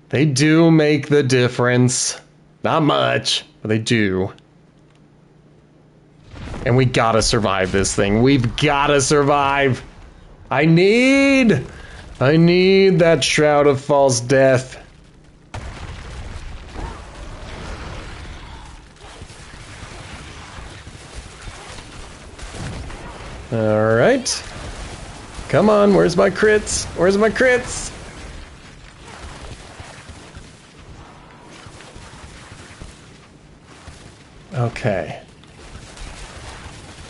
They do make the difference. Not much, but they do. And we gotta survive this thing. We've gotta survive. I need that Shroud of False Death. Alright. Come on, where's my crits? Where's my crits? Okay.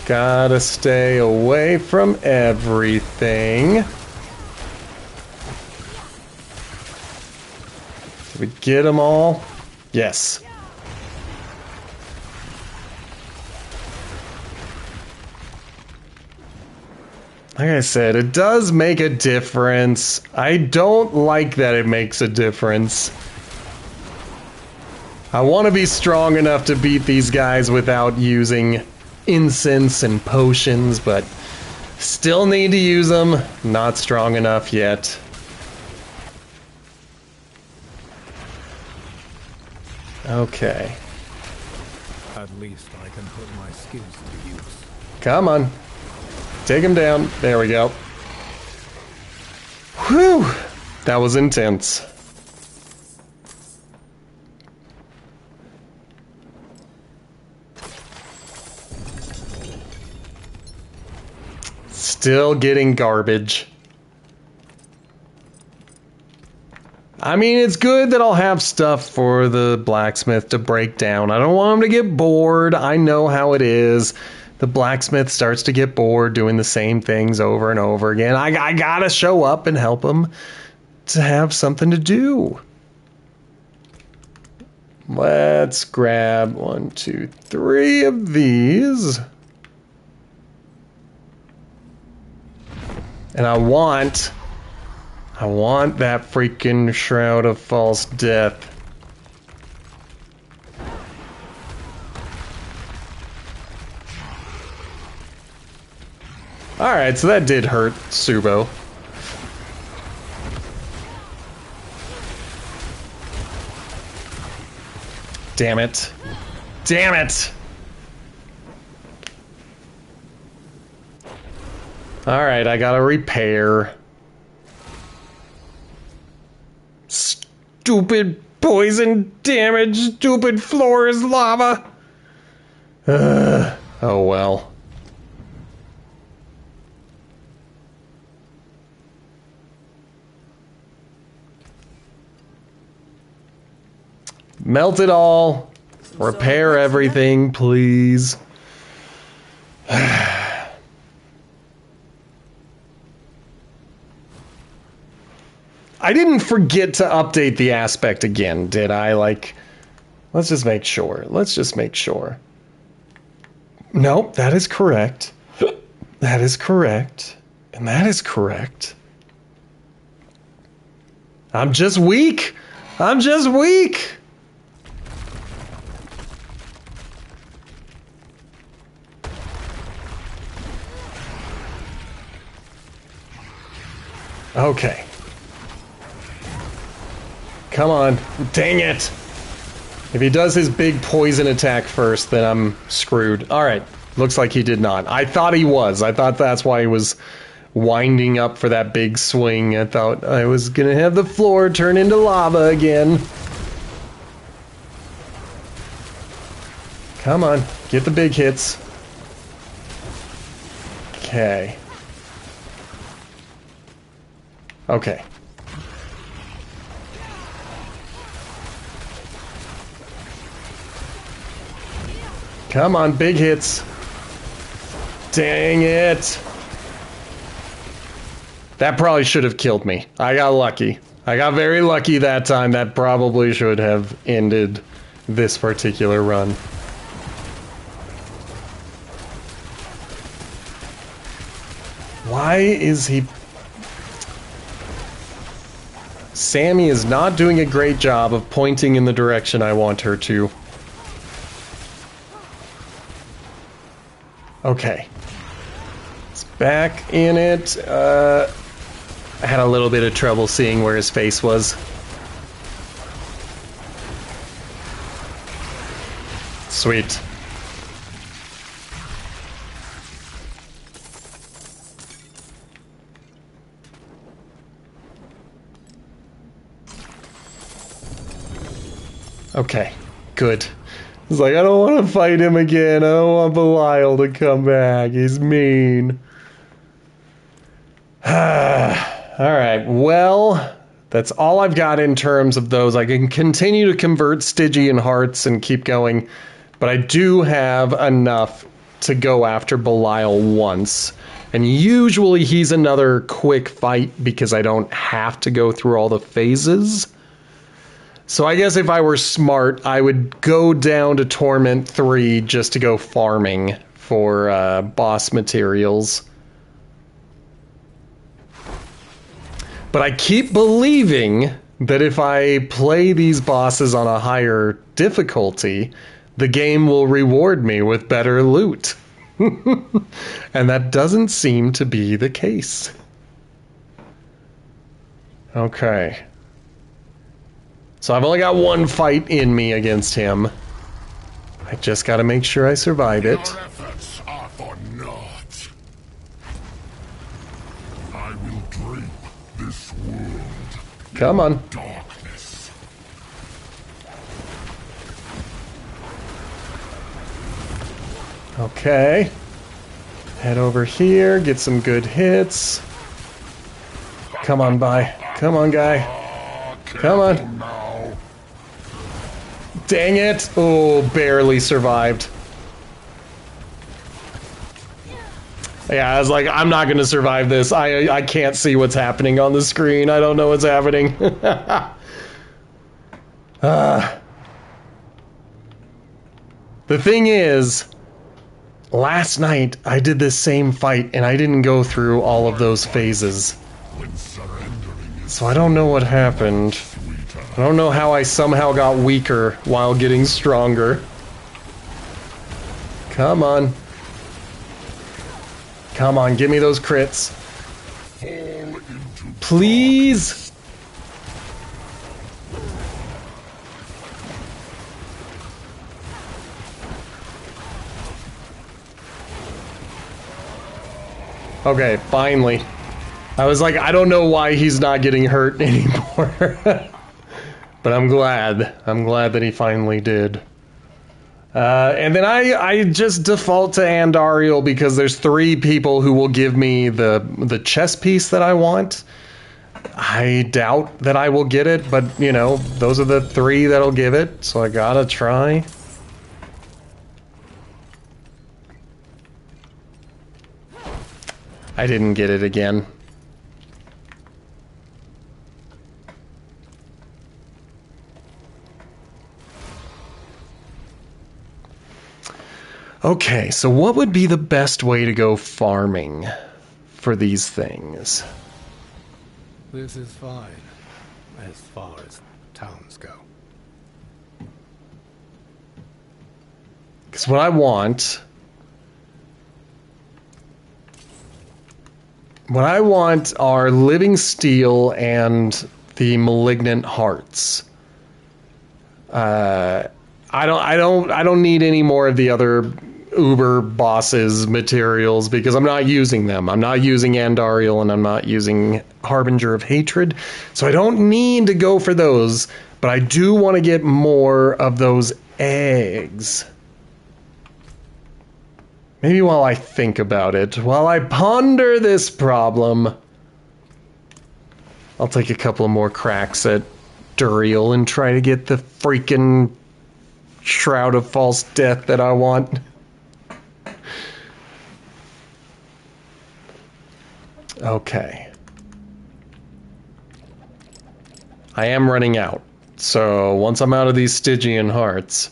Gotta stay away from everything. Did we get them all? Yes. Like I said, it does make a difference. I don't like that it makes a difference. I want to be strong enough to beat these guys without using incense and potions, but still need to use them. Not strong enough yet. Okay. At least I can put my skills to use. Come on. Take him down. There we go. Whew. That was intense. Still getting garbage. I mean, it's good that I'll have stuff for the blacksmith to break down. I don't want him to get bored. I know how it is. The blacksmith starts to get bored doing the same things over and over again. I gotta show up and help him to have something to do. Let's grab 1, 2, 3 of these. And I want that freaking Shroud of False Death. Alright, so that did hurt Subo. Damn it. Damn it! Alright, I gotta repair. Stupid poison damage, stupid floor is lava. Oh well. Melt it all. Repair everything, please. I didn't forget to update the aspect again, did I? Like, let's just make sure. Let's just make sure. Nope, that is correct. That is correct. And that is correct. I'm just weak. I'm just weak. Okay. Come on. Dang it. If he does his big poison attack first, then I'm screwed. Alright. Looks like he did not. I thought he was. I thought that's why he was winding up for that big swing. I thought I was gonna have the floor turn into lava again. Come on. Get the big hits. Okay. Come on, big hits. Dang it. That probably should have killed me. I got lucky. I got very lucky that time. That probably should have ended this particular run. Why is he... Sammy is not doing a great job of pointing in the direction I want her to. Okay. It's back in it. I had a little bit of trouble seeing where his face was. Sweet. Okay, good. It's like, I don't want to fight him again. I don't want Belial to come back. He's mean. Alright, well, that's all I've got in terms of those. I can continue to convert Stygian hearts and keep going, but I do have enough to go after Belial once. And usually he's another quick fight because I don't have to go through all the phases. So I guess if I were smart, I would go down to Torment 3 just to go farming for boss materials. But I keep believing that if I play these bosses on a higher difficulty, the game will reward me with better loot. And that doesn't seem to be the case. Okay. So I've only got one fight in me against him. I just gotta make sure I survive it. Your efforts are for naught. I will drape this world. Come on. Darkness. Okay. Head over here, get some good hits. Come on, bye. Come on, guy. Come on. Now. Dang it. Oh, barely survived. Yeah, I was like, I'm not going to survive this. I can't see what's happening on the screen. I don't know what's happening. The thing is, last night I did this same fight and I didn't go through all of those phases. When surrendering is So I don't know what happened. sweeter. I don't know how I somehow got weaker while getting stronger. Come on. Come on, give me those crits. Fall into Please? Okay, finally. I was like, I don't know why he's not getting hurt anymore. But I'm glad. I'm glad that he finally did. And then I just default to Andariel because there's 3 people who will give me the chess piece that I want. I doubt that I will get it, but, you know, those are the 3 that'll give it, so I gotta try. I didn't get it again. Okay, so what would be the best way to go farming for these things? This is fine, as far as towns go. Because what I want are living steel and the malignant hearts. I don't need any more of the other Uber bosses materials because I'm not using them. I'm not using Andariel and I'm not using Harbinger of Hatred. So I don't need to go for those, but I do want to get more of those eggs. Maybe while I think about it, while I ponder this problem, I'll take a couple of more cracks at Duriel and try to get the freaking Shroud of False Death that I want. Okay. I am running out. So once I'm out of these Stygian hearts,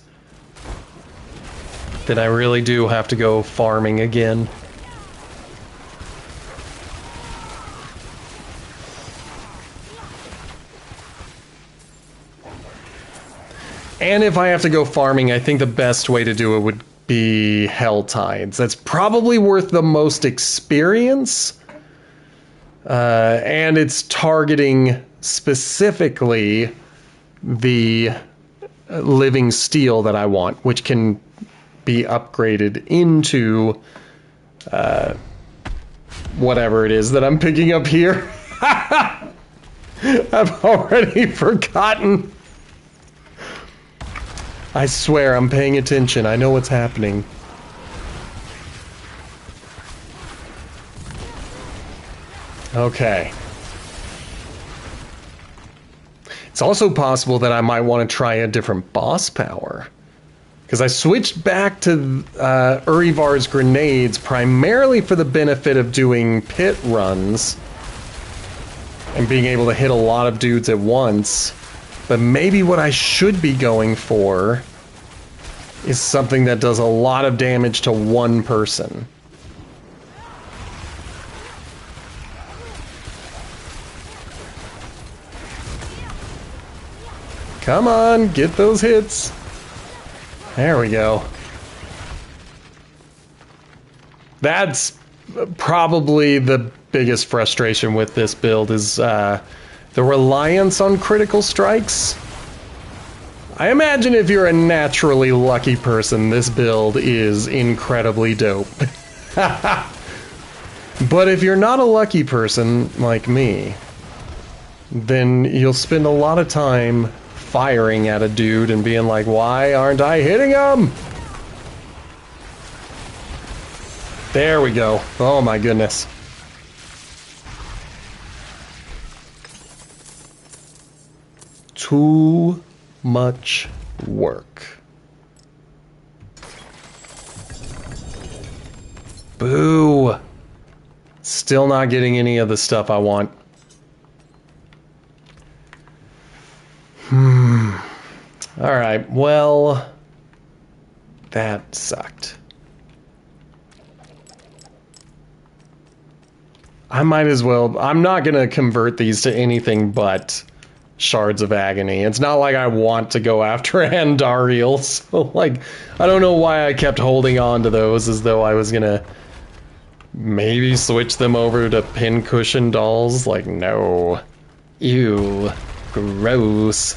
then I really do have to go farming again. And if I have to go farming, I think the best way to do it would be Helltides. That's probably worth the most experience. And it's targeting specifically the living steel that I want, which can be upgraded into whatever it is that I'm picking up here. I've already forgotten. I swear I'm paying attention. I know what's happening. Okay. It's also possible that I might want to try a different boss power. Because I switched back to Urivar's grenades primarily for the benefit of doing pit runs and being able to hit a lot of dudes at once. But maybe what I should be going for is something that does a lot of damage to one person. Come on, get those hits. There we go. That's probably the biggest frustration with this build is the reliance on critical strikes. I imagine if you're a naturally lucky person, this build is incredibly dope. But if you're not a lucky person like me, then you'll spend a lot of time firing at a dude and being like, why aren't I hitting him? There we go. Oh my goodness. Too much work. Boo. Still not getting any of the stuff I want. Alright, well, that sucked. I might as well. I'm not going to convert these to anything but Shards of Agony. It's not like I want to go after Andariel, so, like, I don't know why I kept holding on to those as though I was going to maybe switch them over to pincushion dolls. Like, no. Ew. Gross.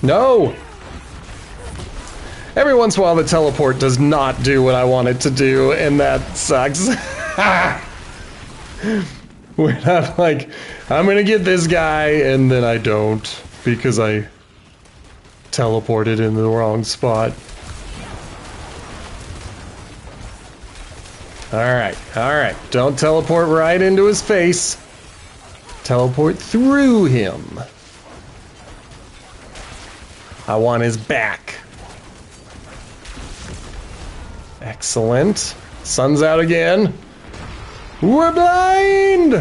No! Every once in a while the teleport does not do what I want it to do, and that sucks. When I'm like, I'm gonna get this guy, and then I don't, because I teleported in the wrong spot. Alright, don't teleport right into his face. Teleport through him. I want his back. Excellent. Sun's out again. We're blind!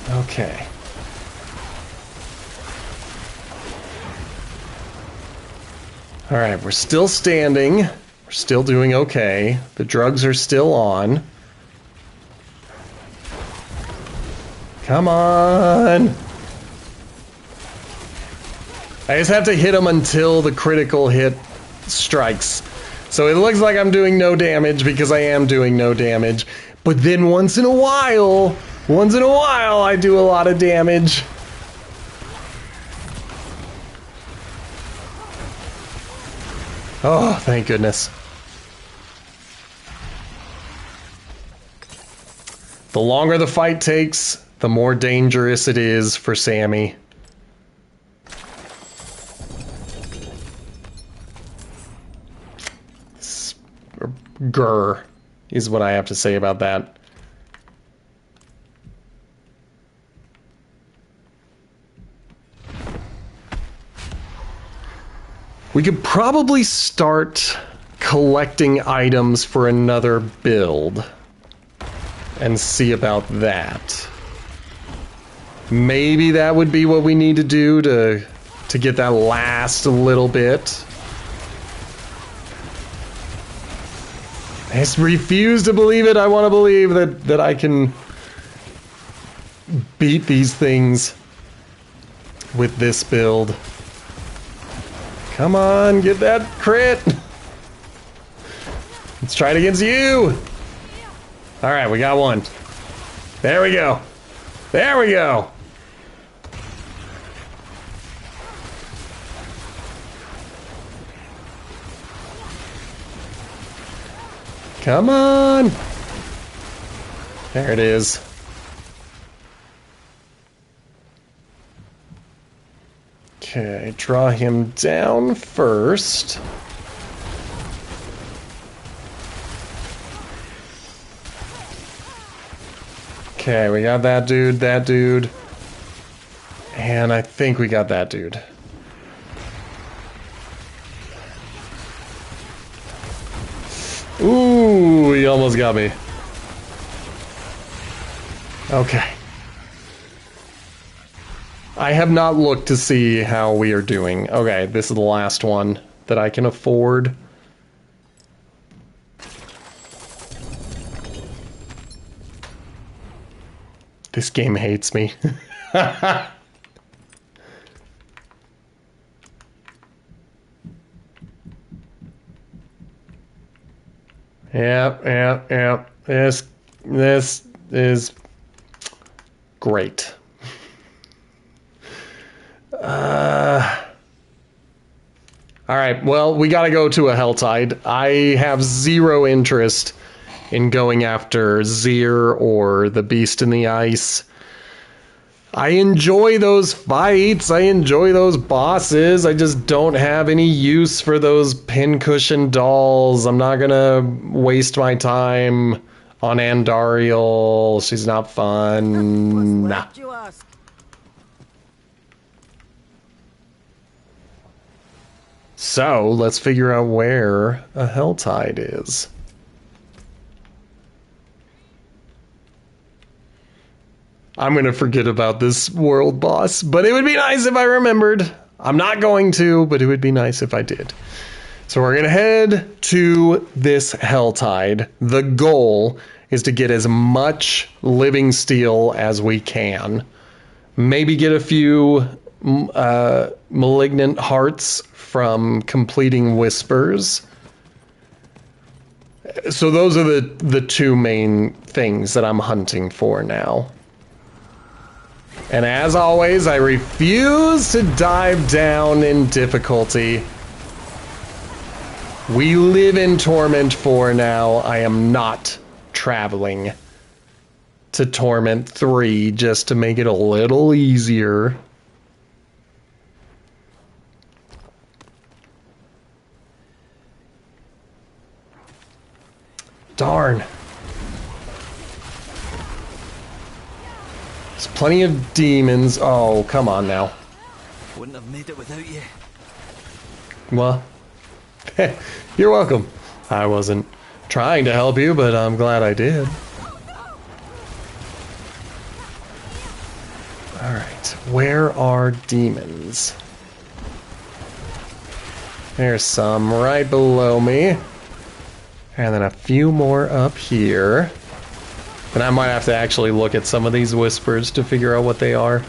Okay. Alright, we're still standing. We're still doing okay. The drugs are still on. Come on! I just have to hit him until the critical hit strikes. So it looks like I'm doing no damage because I am doing no damage. But then once in a while, I do a lot of damage. Oh, thank goodness. The longer the fight takes, the more dangerous it is for Sammy. Grr is what I have to say about that. We could probably start collecting items for another build and see about that. Maybe that would be what we need to do to get that last little bit. I just refuse to believe it. I want to believe that I can beat these things with this build. Come on, get that crit. Let's try it against you. All right, we got one. There we go. There we go. Come on. There it is. Okay, draw him down first. Okay, we got that dude, and I think we got that dude. Ooh, he almost got me. Okay. I have not looked to see how we are doing. Okay, this is the last one that I can afford. This game hates me. Yep. This is great. Alright, well, we gotta go to a Helltide. I have zero interest in going after Zir or the Beast in the Ice. I enjoy those fights, I enjoy those bosses, I just don't have any use for those pincushion dolls. I'm not gonna waste my time on Andariel. She's not fun. Nah. You ask. So, let's figure out where a Helltide is. I'm gonna forget about this world boss, but it would be nice if I remembered. I'm not going to, but it would be nice if I did. So we're gonna head to this Helltide. The goal is to get as much living steel as we can. Maybe get a few malignant hearts from completing whispers. So those are the two main things that I'm hunting for now. And as always, I refuse to dive down in difficulty. We live in Torment 4 now. I am not traveling to Torment 3 just to make it a little easier. Darn. There's plenty of demons. Oh, come on now. Wouldn't have made it without you. Well, you're welcome. I wasn't trying to help you, but I'm glad I did. Alright, where are demons? There's some right below me. And then a few more up here. And I might have to actually look at some of these whispers to figure out what they are.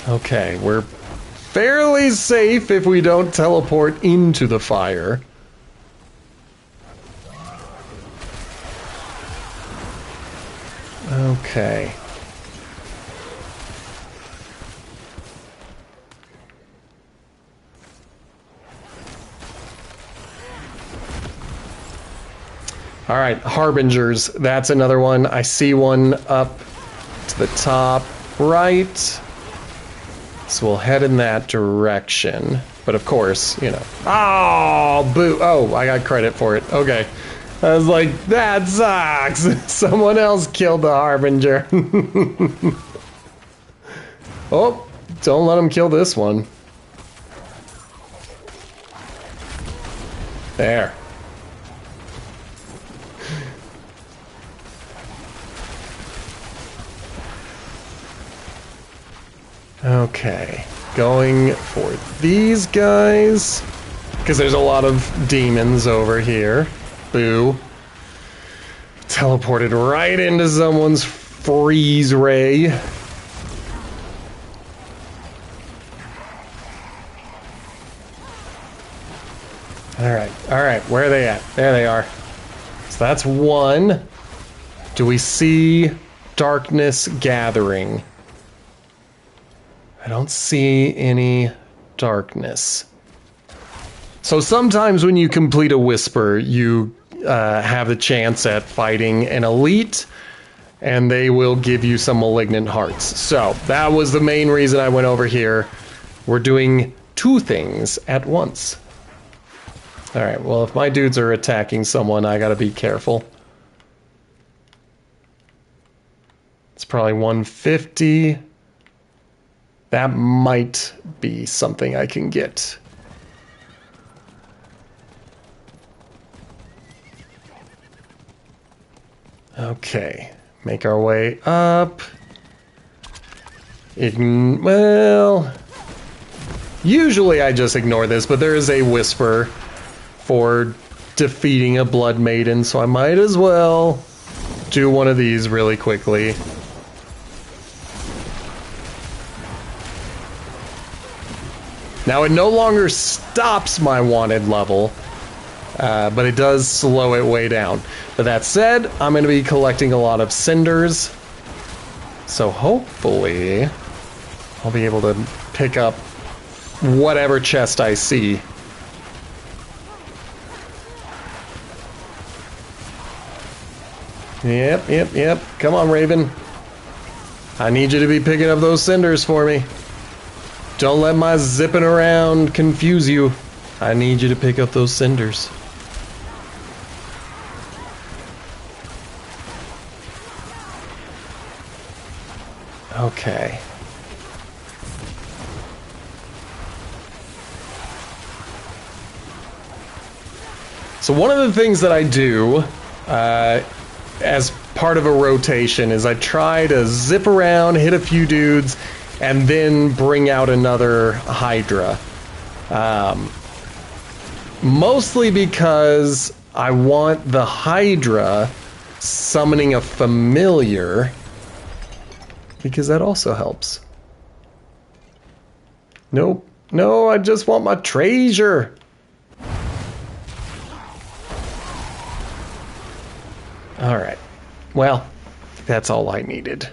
Okay, we're fairly safe if we don't teleport into the fire. Okay. All right, Harbingers, that's another one. I see one up to the top right. So we'll head in that direction. But of course, you know. Oh, boo. Oh, I got credit for it. Okay. I was like, that sucks. Someone else killed the Harbinger. Oh, don't let him kill this one. There. Okay, going for these guys, because there's a lot of demons over here. Boo. Teleported right into someone's freeze ray. Alright, where are they at? There they are. So that's one. Do we see darkness gathering? I don't see any darkness. So sometimes when you complete a whisper, you have the chance at fighting an elite, and they will give you some malignant hearts. So that was the main reason I went over here. We're doing two things at once. Alright, well, if my dudes are attacking someone, I gotta be careful. It's probably 150. That might be something I can get. Okay, make our way up. Well, usually I just ignore this, but there is a whisper for defeating a blood maiden, so I might as well do one of these really quickly. Now, it no longer stops my wanted level, but it does slow it way down. But that said, I'm going to be collecting a lot of cinders, so hopefully I'll be able to pick up whatever chest I see. Yep. Come on, Raven. I need you to be picking up those cinders for me. Don't let my zipping around confuse you. I need you to pick up those cinders. Okay. So one of the things that I do as part of a rotation is I try to zip around, hit a few dudes, and then bring out another Hydra. Mostly because I want the Hydra summoning a familiar, because that also helps. Nope. No, I just want my treasure. Alright. Well, that's all I needed.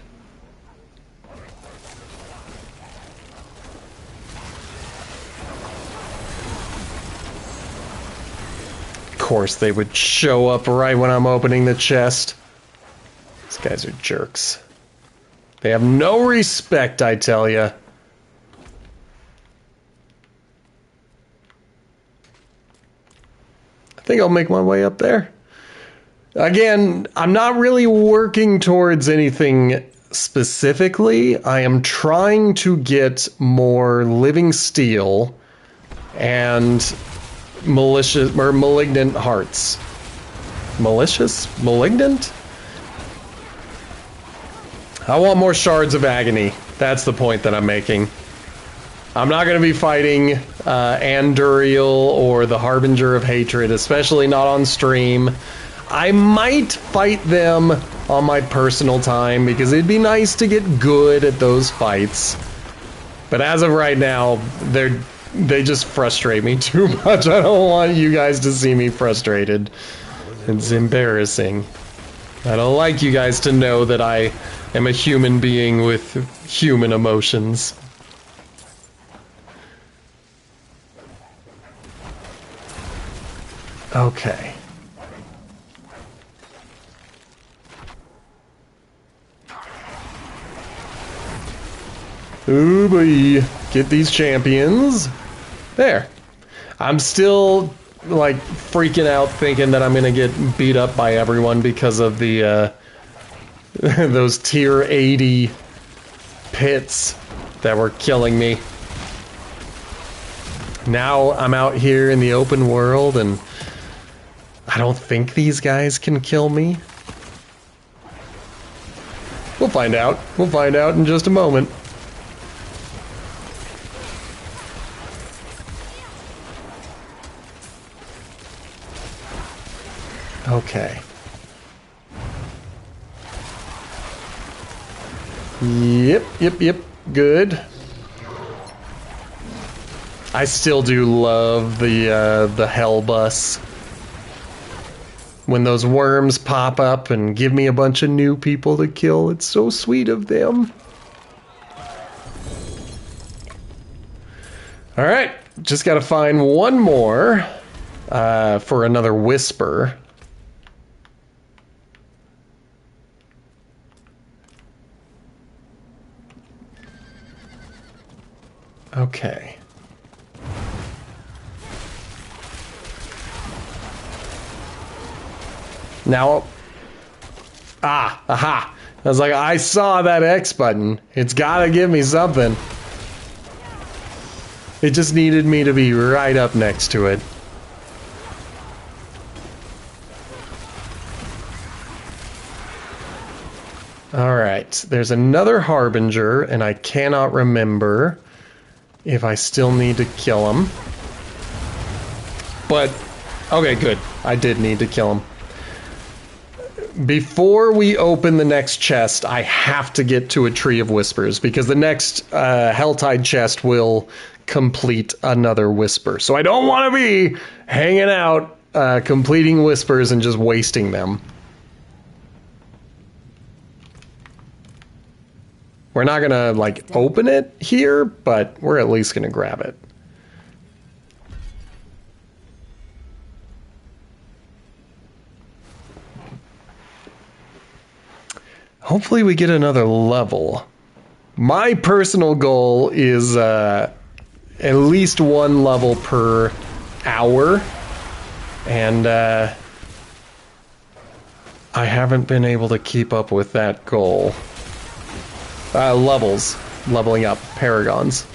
Of course, they would show up right when I'm opening the chest. These guys are jerks. They have no respect, I tell ya. I think I'll make my way up there. Again, I'm not really working towards anything specifically. I am trying to get more living steel and malicious or malignant hearts. Malicious? Malignant? I want more shards of agony. That's the point that I'm making. I'm not going to be fighting Anduriel or the Harbinger of Hatred, especially not on stream. I might fight them on my personal time because it'd be nice to get good at those fights. But as of right now, they just frustrate me too much. I don't want you guys to see me frustrated. It's embarrassing. I don't like you guys to know that I am a human being with human emotions. Okay. Ooh boy. Get these champions. There. I'm still, like, freaking out thinking that I'm gonna get beat up by everyone because of the, those tier 80 pits. that were killing me. Now I'm out here in the open world and I don't think these guys can kill me. We'll find out. We'll find out in just a moment. Okay. Yep. Good. I still do love the hell bus. When those worms pop up and give me a bunch of new people to kill, it's so sweet of them. Alright, just gotta find one more for another whisper. Okay. Now, aha. I was like, I saw that X button. It's gotta give me something. It just needed me to be right up next to it. Alright, there's another Harbinger, and I cannot remember if I still need to kill him. But, okay, good. I did need to kill him. Before we open the next chest, I have to get to a Tree of Whispers, because the next Helltide chest will complete another Whisper. So I don't want to be hanging out, completing Whispers and just wasting them. We're not gonna, like, open it here, but we're at least gonna grab it. Hopefully we get another level. My personal goal is at least one level per hour, and I haven't been able to keep up with that goal. Levels. Leveling up Paragons.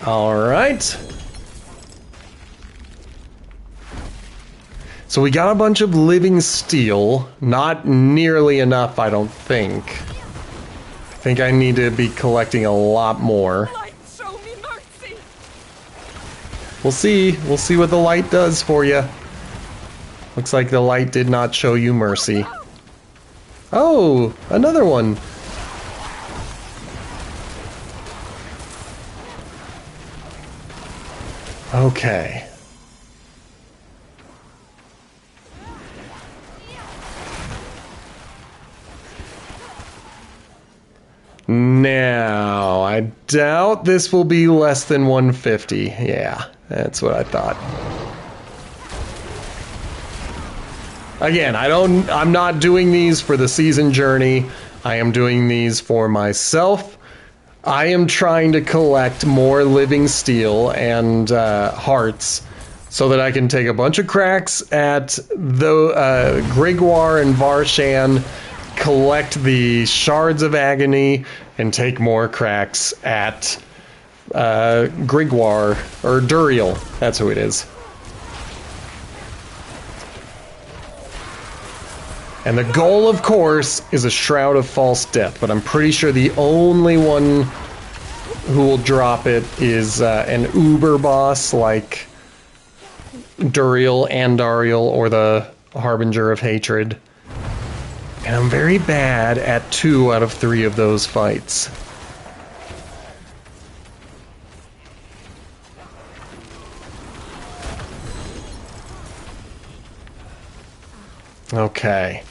Alright. So we got a bunch of living steel. Not nearly enough, I don't think. I think I need to be collecting a lot more. Light, show me mercy. We'll see. We'll see what the light does for you. Looks like the light did not show you mercy. Oh, another one. Okay. Now, I doubt this will be less than 150. Yeah, that's what I thought. Again, I'm not doing these for the season journey. I am doing these for myself. I am trying to collect more living steel and hearts so that I can take a bunch of cracks at the Grigwar and Varshan, collect the Shards of Agony, and take more cracks at Grigwar, or Duriel. That's who it is. And the goal, of course, is a Shroud of False Death, but I'm pretty sure the only one who will drop it is an Uber boss like Duriel, Andariel, or the Harbinger of Hatred. And I'm very bad at 2 out of 3 of those fights. Okay.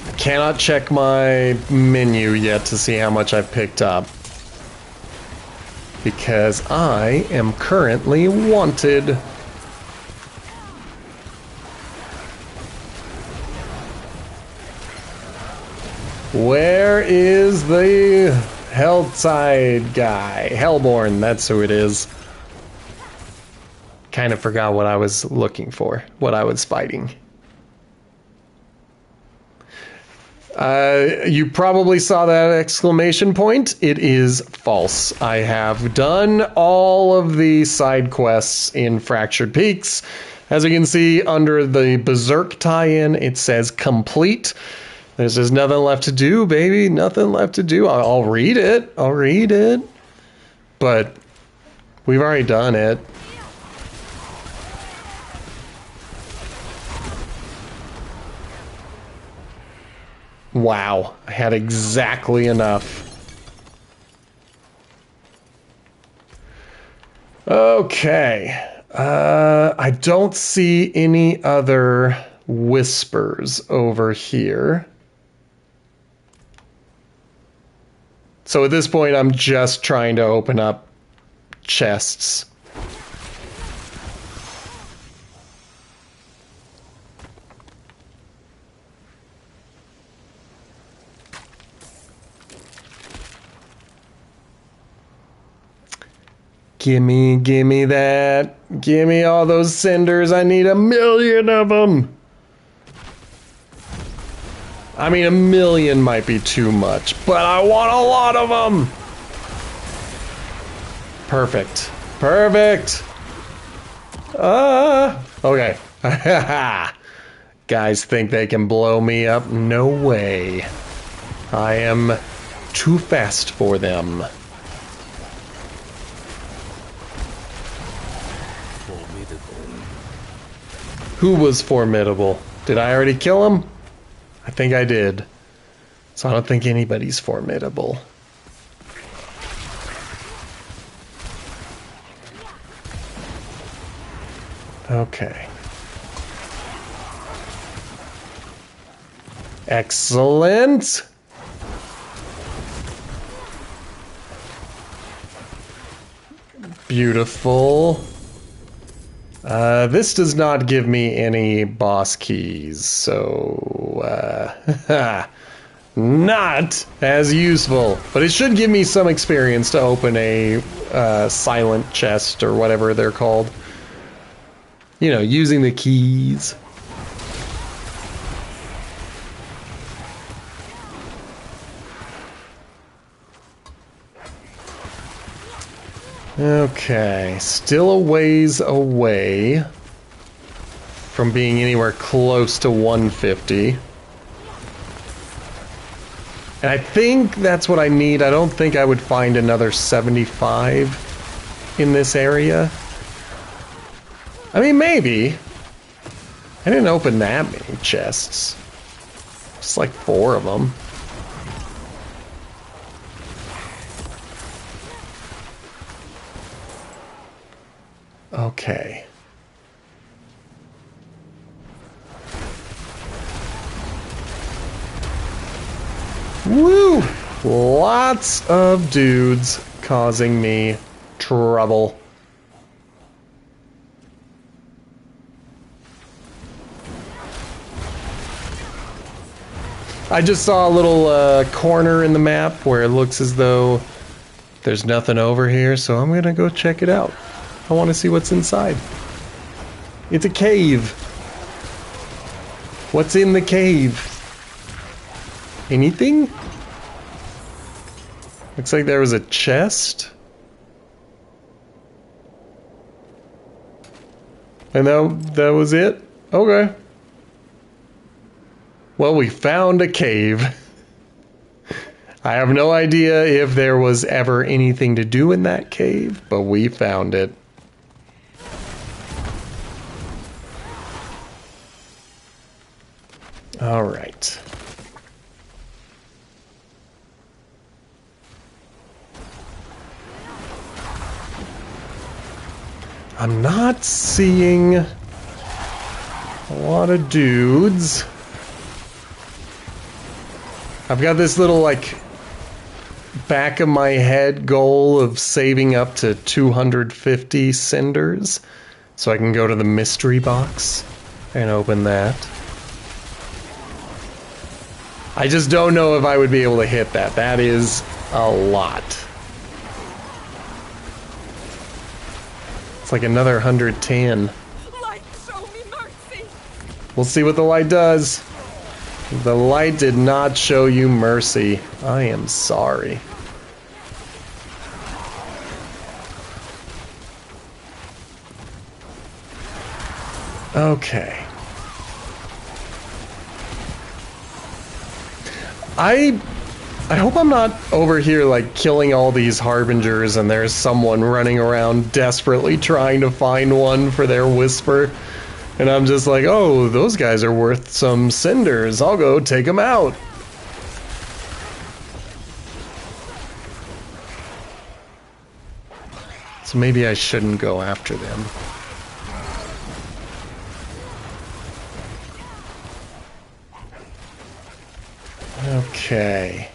I cannot check my menu yet to see how much I've picked up, because I am currently wanted. Where is the Helltide guy? Hellborn, that's who it is. Kind of forgot what I was looking for, what I was fighting. You probably saw that exclamation point. It is false. I have done all of the side quests in Fractured Peaks. As you can see, under the Berserk tie-in, it says complete. There's just nothing left to do, baby. Nothing left to do. I'll read it. I'll read it. But we've already done it. Wow, I had exactly enough. Okay. I don't see any other whispers over here. So at this point, I'm just trying to open up chests. Gimme that. Gimme all those cinders. I need 1,000,000 of them. I mean, 1,000,000 might be too much, but I want a lot of them. Perfect. Perfect. Okay. Guys think they can blow me up? No way. I am too fast for them. Who was formidable? Did I already kill him? I think I did. So I don't think anybody's formidable. Okay. Excellent. Beautiful. This does not give me any boss keys, so not as useful. But it should give me some experience to open a silent chest or whatever they're called. You know, using the keys. Okay, still a ways away from being anywhere close to 150. And I think that's what I need. I don't think I would find another 75 in this area. I mean, maybe. I didn't open that many chests. Just like 4 of them. Okay. Woo! Lots of dudes causing me trouble. I just saw a little corner in the map where it looks as though there's nothing over here, so I'm gonna go check it out. I want to see what's inside. It's a cave. What's in the cave? Anything? Looks like there was a chest. And that was it? Okay. Well, we found a cave. I have no idea if there was ever anything to do in that cave, but we found it. All right. I'm not seeing a lot of dudes. I've got this little, like, back of my head goal of saving up to 250 cinders so I can go to the mystery box and open that. I just don't know if I would be able to hit that. That is a lot. It's like another 110. Light, show me mercy. We'll see what the light does. The light did not show you mercy. I am sorry. Okay. I hope I'm not over here like killing all these harbingers and there's someone running around desperately trying to find one for their whisper. And I'm just like, oh, those guys are worth some cinders. I'll go take them out. So maybe I shouldn't go after them. Okay.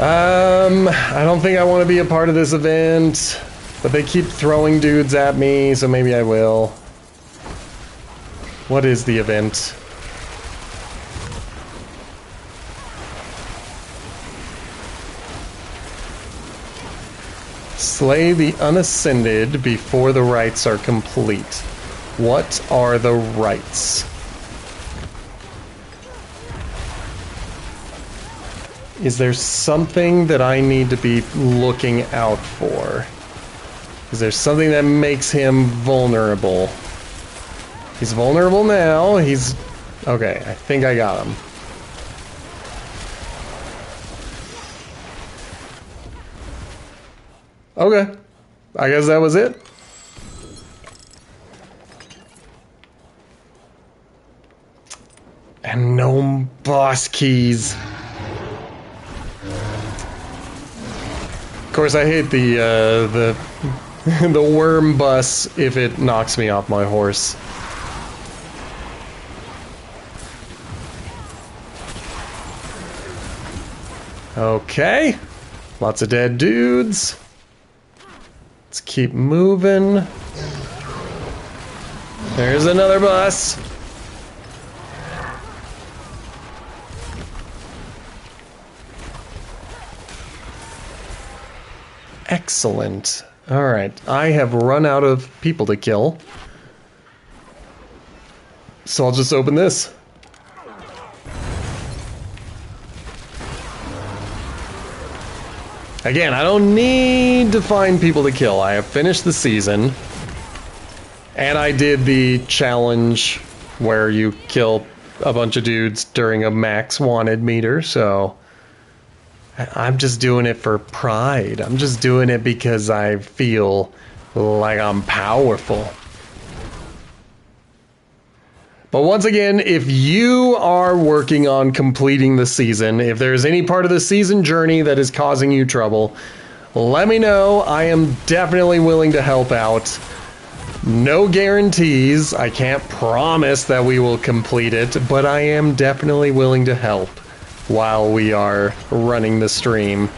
I don't think I want to be a part of this event, but they keep throwing dudes at me, so maybe I will. What is the event? Slay the unascended before the rites are complete. What are the rites? Is there something that I need to be looking out for? Is there something that makes him vulnerable? He's vulnerable now. He's... Okay, I think I got him. Okay. I guess that was it. And no boss keys. Of course, I hate the the worm bus if it knocks me off my horse. Okay, lots of dead dudes. Let's keep moving. There's another bus. Excellent. Alright, I have run out of people to kill. So I'll just open this. Again, I don't need to find people to kill. I have finished the season. And I did the challenge where you kill a bunch of dudes during a max wanted meter, so... I'm just doing it for pride. I'm just doing it because I feel like I'm powerful. But once again, if you are working on completing the season, if there's any part of the season journey that is causing you trouble, let me know. I am definitely willing to help out. No guarantees. I can't promise that we will complete it, but I am definitely willing to help while we are running the stream.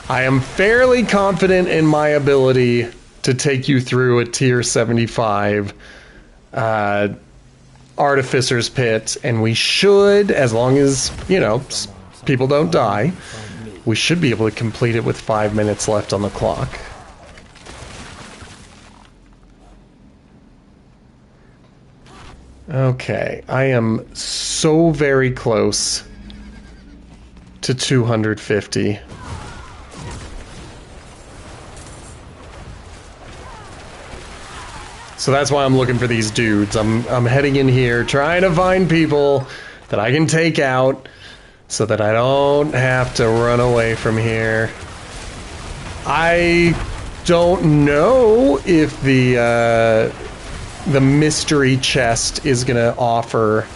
I am fairly confident in my ability to take you through a tier 75 Artificer's Pit, and we should, as long as, you know, people don't die, we should be able to complete it with 5 minutes left on the clock. Okay, I am so very close to 250. So that's why I'm looking for these dudes. I'm heading in here, trying to find people that I can take out so that I don't have to run away from here. I don't know if the mystery chest is going to offer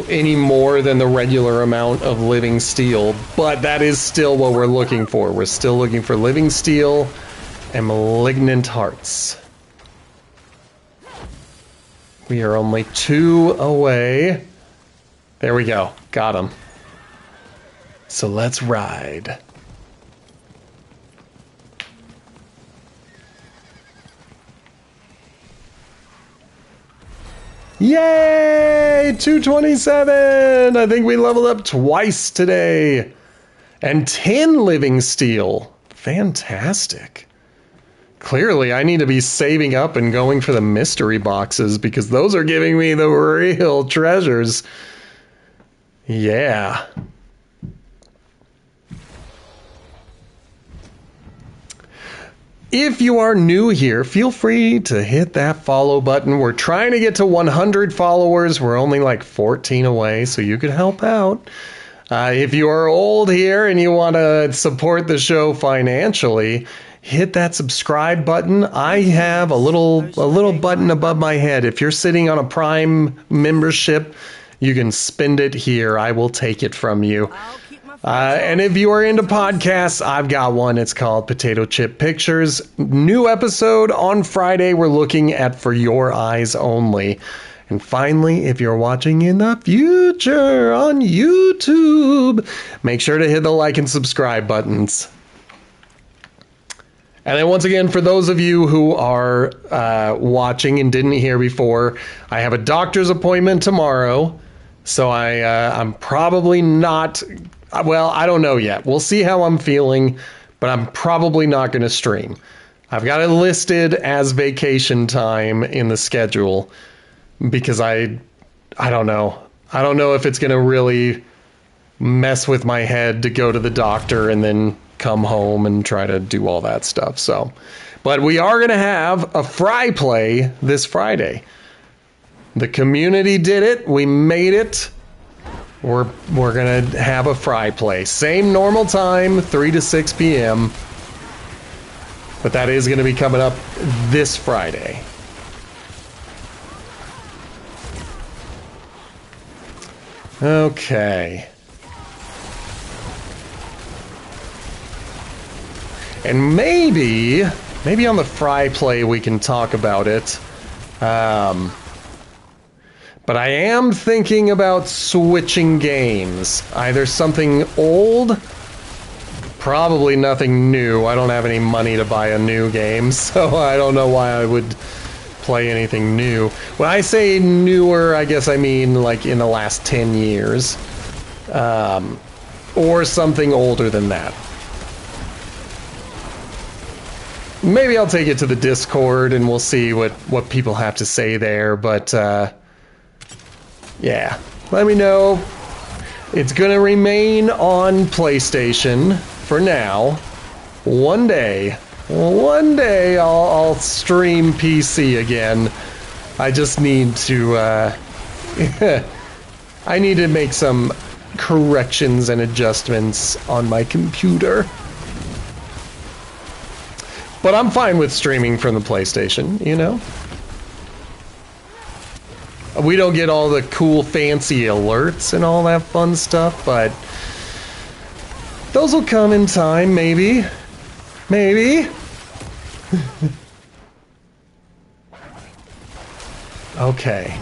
any more than the regular amount of living steel, but that is still what we're looking for. We're still looking for living steel and malignant hearts. We are only 2 away. There we go. Got him. So let's ride. Yay! 227! I think we leveled up twice today. And 10 living steel. Fantastic. Clearly, I need to be saving up and going for the mystery boxes because those are giving me the real treasures. Yeah. If you are new here, feel free to hit that follow button. We're trying to get to 100 followers. We're only like 14 away, so you could help out. If you are old here and you want to support the show financially, hit that subscribe button. I have a little button above my head. If you're sitting on a Prime membership, you can spend it here. I will take it from you. And if you are into podcasts, I've got one. It's called Potato Chip Pictures. New episode on Friday. We're looking at For Your Eyes Only. And finally, if you're watching in the future on YouTube, make sure to hit the like and subscribe buttons. And then once again, for those of you who are watching and didn't hear before, I have a doctor's appointment tomorrow. So I'm probably not... Well, I don't know yet. We'll see how I'm feeling, but I'm probably not going to stream. I've got it listed as vacation time in the schedule because I don't know. I don't know if it's going to really mess with my head to go to the doctor and then come home and try to do all that stuff. So, but we are going to have a fry play this Friday. The community did it. We made it. We're going to have a fry play. Same normal time, 3 to 6 p.m. But that is going to be coming up this Friday. Okay. And maybe on the fry play we can talk about it. But I am thinking about switching games. Either something old, probably nothing new. I don't have any money to buy a new game, so I don't know why I would play anything new. When I say newer, I guess I mean like in the last 10 years. Or something older than that. Maybe I'll take it to the Discord and we'll see what people have to say there, but... yeah, let me know. It's gonna remain on PlayStation for now. One day I'll stream PC again. I just need to, I need to make some corrections and adjustments on my computer. But I'm fine with streaming from the PlayStation, you know? We don't get all the cool fancy alerts and all that fun stuff, but those will come in time, maybe. Maybe. Okay.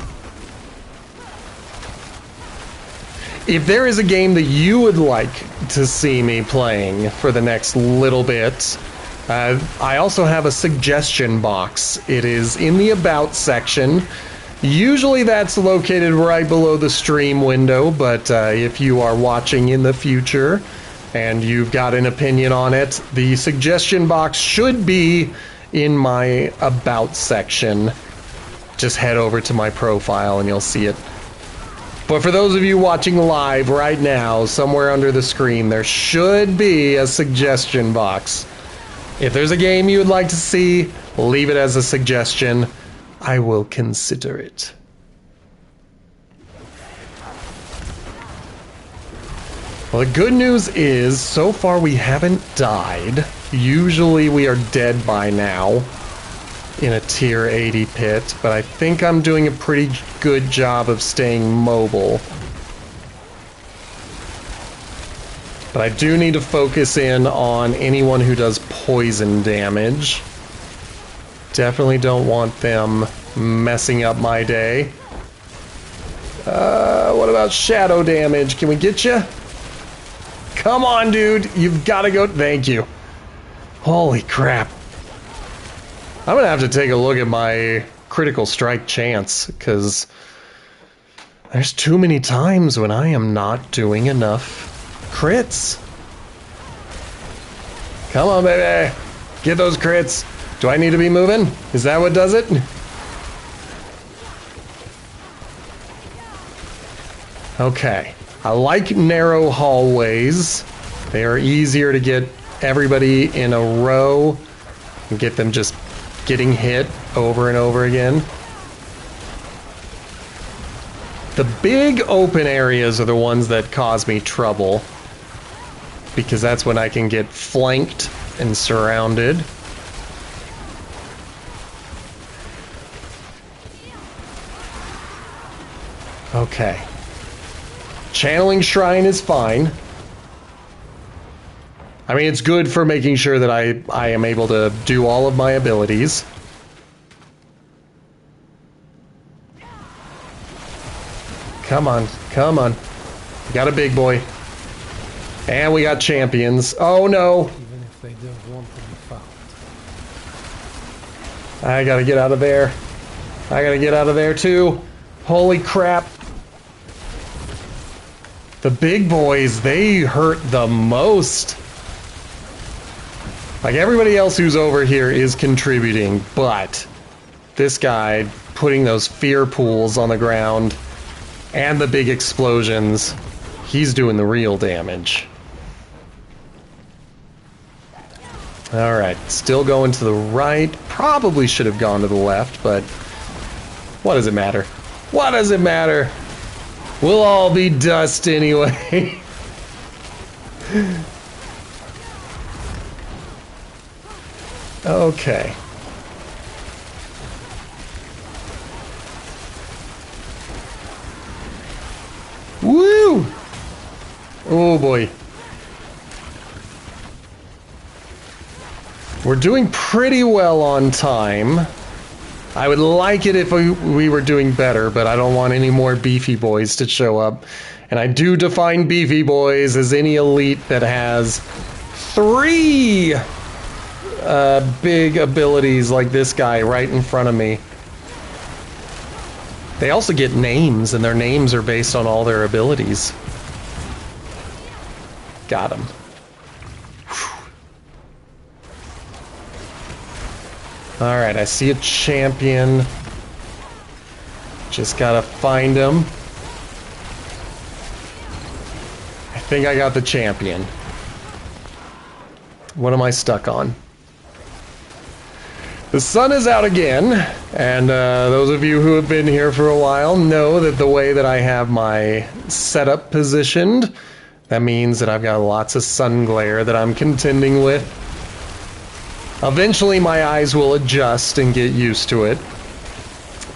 If there is a game that you would like to see me playing for the next little bit, I also have a suggestion box. It is in the About section. Usually that's located right below the stream window, but if you are watching in the future and you've got an opinion on it, the suggestion box should be in my About section. Just head over to my profile and you'll see it. But for those of you watching live right now, somewhere under the screen, there should be a suggestion box. If there's a game you would like to see, leave it as a suggestion. I will consider it. Well, the good news is, so far we haven't died. Usually we are dead by now in a tier 80 pit, but I think I'm doing a pretty good job of staying mobile. But I do need to focus in on anyone who does poison damage. Definitely don't want them messing up my day. What about shadow damage? Can we get you? Come on, dude. You've got to go. Thank you. Holy crap. I'm going to have to take a look at my critical strike chance, because there's too many times when I am not doing enough crits. Come on, baby. Get those crits. Do I need to be moving? Is that what does it? Okay. I like narrow hallways. They are easier to get everybody in a row and get them just getting hit over and over again. The big open areas are the ones that cause me trouble, because that's when I can get flanked and surrounded. Okay. Channeling Shrine is fine. I mean, it's good for making sure that I am able to do all of my abilities. Come on, come on. We got a big boy. And we got champions. Oh no! Even if they don't want to be found. I gotta get out of there. I gotta get out of there too. Holy crap. The big boys, they hurt the most. Like, everybody else who's over here is contributing, but this guy putting those fear pools on the ground and the big explosions, he's doing the real damage. Alright, still going to the right. Probably should have gone to the left, but what does it matter? What does it matter? We'll all be dust anyway. Okay. Woo! Oh boy. We're doing pretty well on time. I would like it if we were doing better, but I don't want any more beefy boys to show up. And I do define beefy boys as any elite that has 3 big abilities like this guy right in front of me. They also get names, and their names are based on all their abilities. Got him. Alright, I see a champion. Just gotta find him. I think I got the champion. What am I stuck on? The sun is out again, and those of you who have been here for a while know that the way that I have my setup positioned, that means that I've got lots of sun glare that I'm contending with. Eventually my eyes will adjust and get used to it,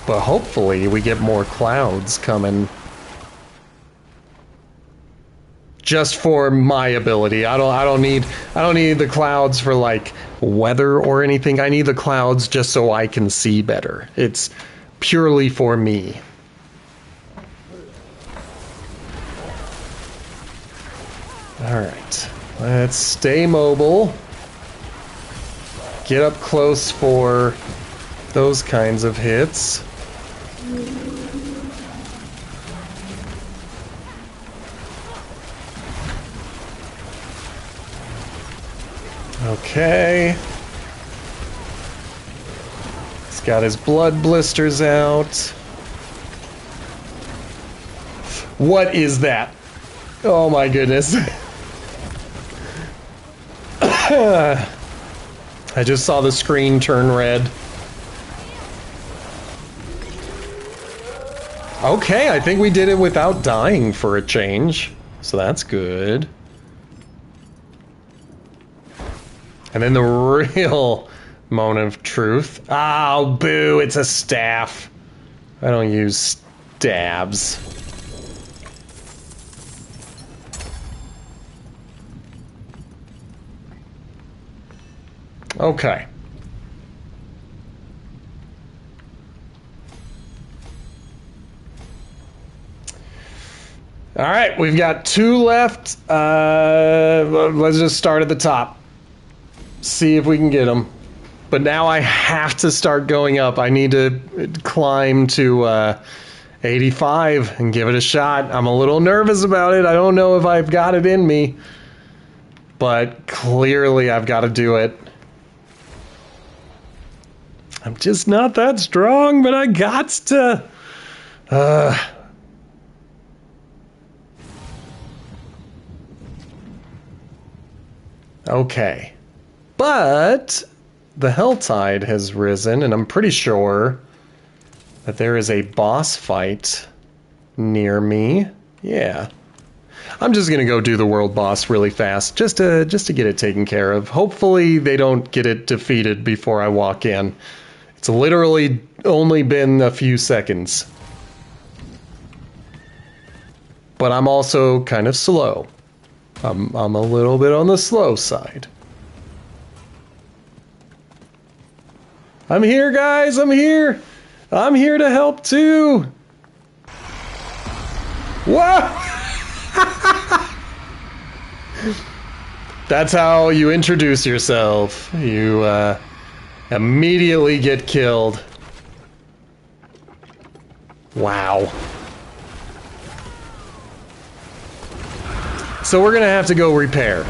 but hopefully we get more clouds coming. Just for my ability. I don't need the clouds for like weather or anything. I need the clouds just so I can see better. It's purely for me. All right. Let's stay mobile. Get up close for those kinds of hits. Okay. He's got his blood blisters out. What is that? Oh my goodness. I just saw the screen turn red. Okay, I think we did it without dying for a change. So that's good. And then the real moment of truth. Oh, boo, it's a staff. I don't use stabs. Okay. All right, we've got 2 left. Let's just start at the top. See if we can get them. But now I have to start going up. I need to climb to 85 and give it a shot. I'm a little nervous about it. I don't know if I've got it in me. but clearly I've got to do it. I'm just not that strong, but I got to. Okay. But the Helltide has risen, and I'm pretty sure that there is a boss fight near me. Yeah. I'm just gonna go do the world boss really fast, just to get it taken care of. Hopefully they don't get it defeated before I walk in. It's literally only been a few seconds. But I'm also kind of slow. I'm a little bit on the slow side. I'm here, guys, I'm here! I'm here to help too! Whoa! That's how you introduce yourself. You immediately get killed. Wow. So we're gonna have to go repair.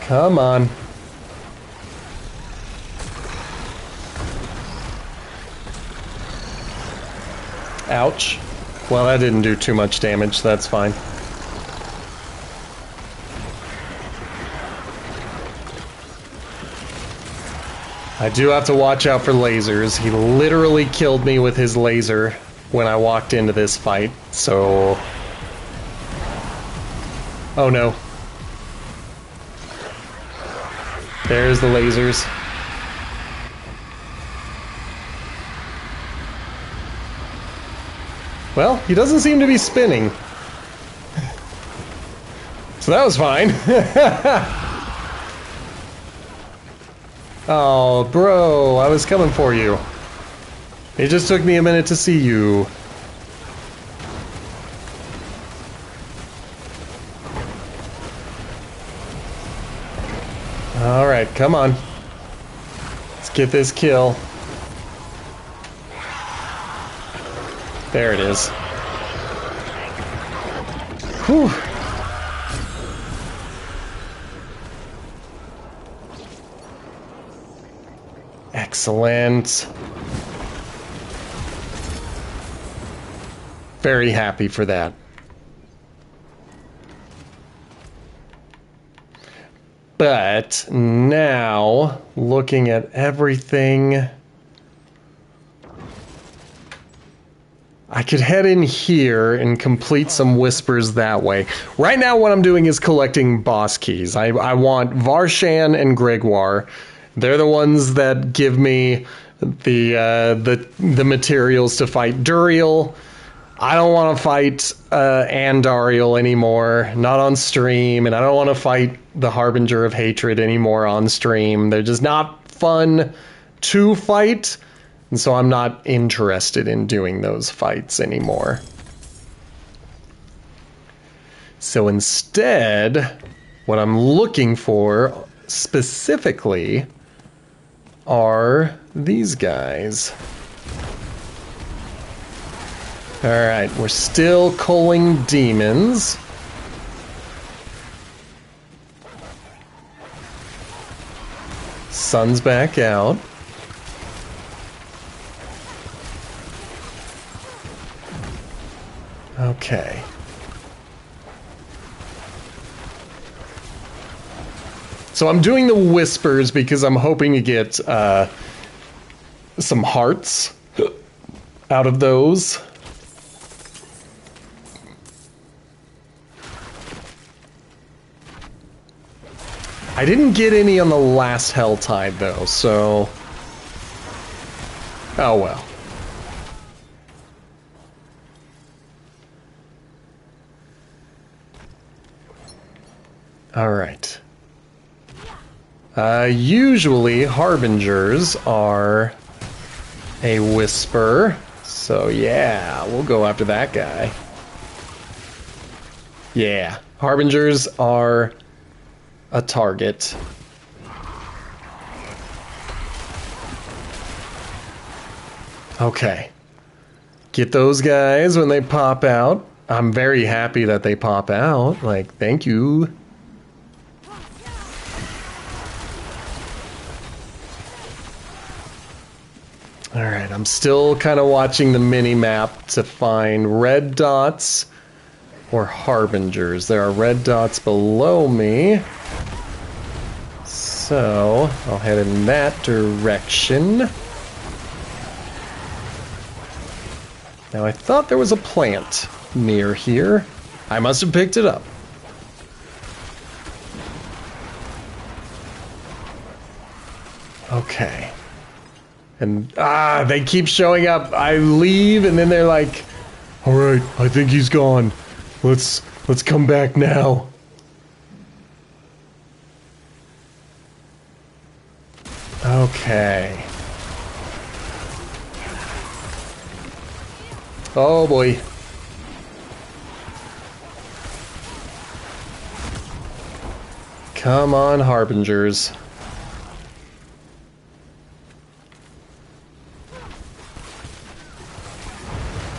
Come on. Ouch. Well, that didn't do too much damage. That's fine. I do have to watch out for lasers. He literally killed me with his laser when I walked into this fight, so... Oh no. There's the lasers. Well, he doesn't seem to be spinning. So that was fine. Oh, bro, I was coming for you. It just took me a minute to see you. Alright, come on. Let's get this kill. There it is. Whew. Excellent. Very happy for that. But now, looking at everything, I could head in here and complete some whispers that way. Right now what I'm doing is collecting boss keys. I want Varshan and Gregoire. They're the ones that give me the materials to fight Duriel. I don't want to fight Andariel anymore, not on stream, and I don't want to fight the Harbinger of Hatred anymore on stream. They're just not fun to fight, and so I'm not interested in doing those fights anymore. So instead, what I'm looking for specifically are these guys. Alright, we're still culling demons. Sun's back out. Okay. So I'm doing the whispers because I'm hoping to get some hearts out of those. I didn't get any on the last Helltide though, so... Oh well. Alright. Usually Harbingers are a whisper, so yeah, we'll go after that guy. Yeah, Harbingers are a target. Okay. Get those guys when they pop out. I'm very happy that they pop out. Like, thank you. Alright, I'm still kind of watching the mini-map to find red dots or harbingers. There are red dots below me. So, I'll head in that direction. Now, I thought there was a plant near here. I must have picked it up. Okay. And, they keep showing up. I leave, and then they're like, alright, I think he's gone. Let's come back now. Okay. Oh boy. Come on, harbingers.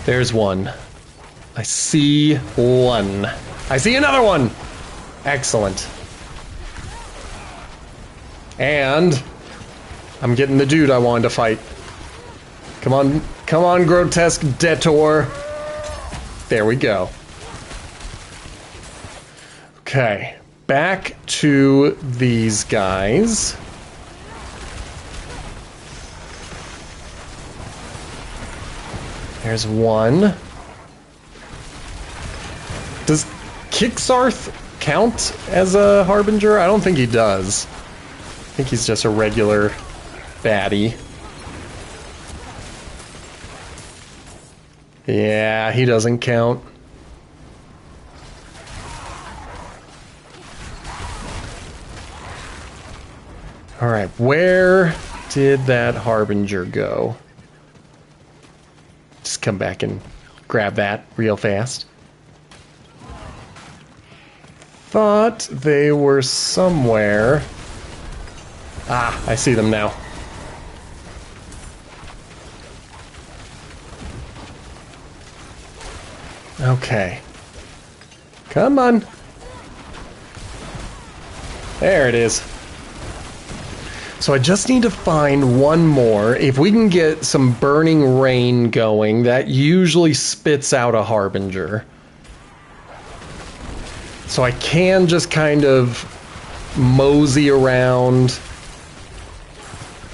There's one. I see one. I see another one! Excellent. And I'm getting the dude I wanted to fight. Come on, grotesque detour. There we go. Okay, back to these guys. There's one. Does Kixarth count as a harbinger? I don't think he does. I think he's just a regular baddie. Yeah, he doesn't count. Alright, where did that harbinger go? Just come back and grab that real fast. Thought they were somewhere. Ah, I see them now. Okay. Come on. There it is. So I just need to find one more. If we can get some burning rain going, that usually spits out a harbinger. So I can just kind of mosey around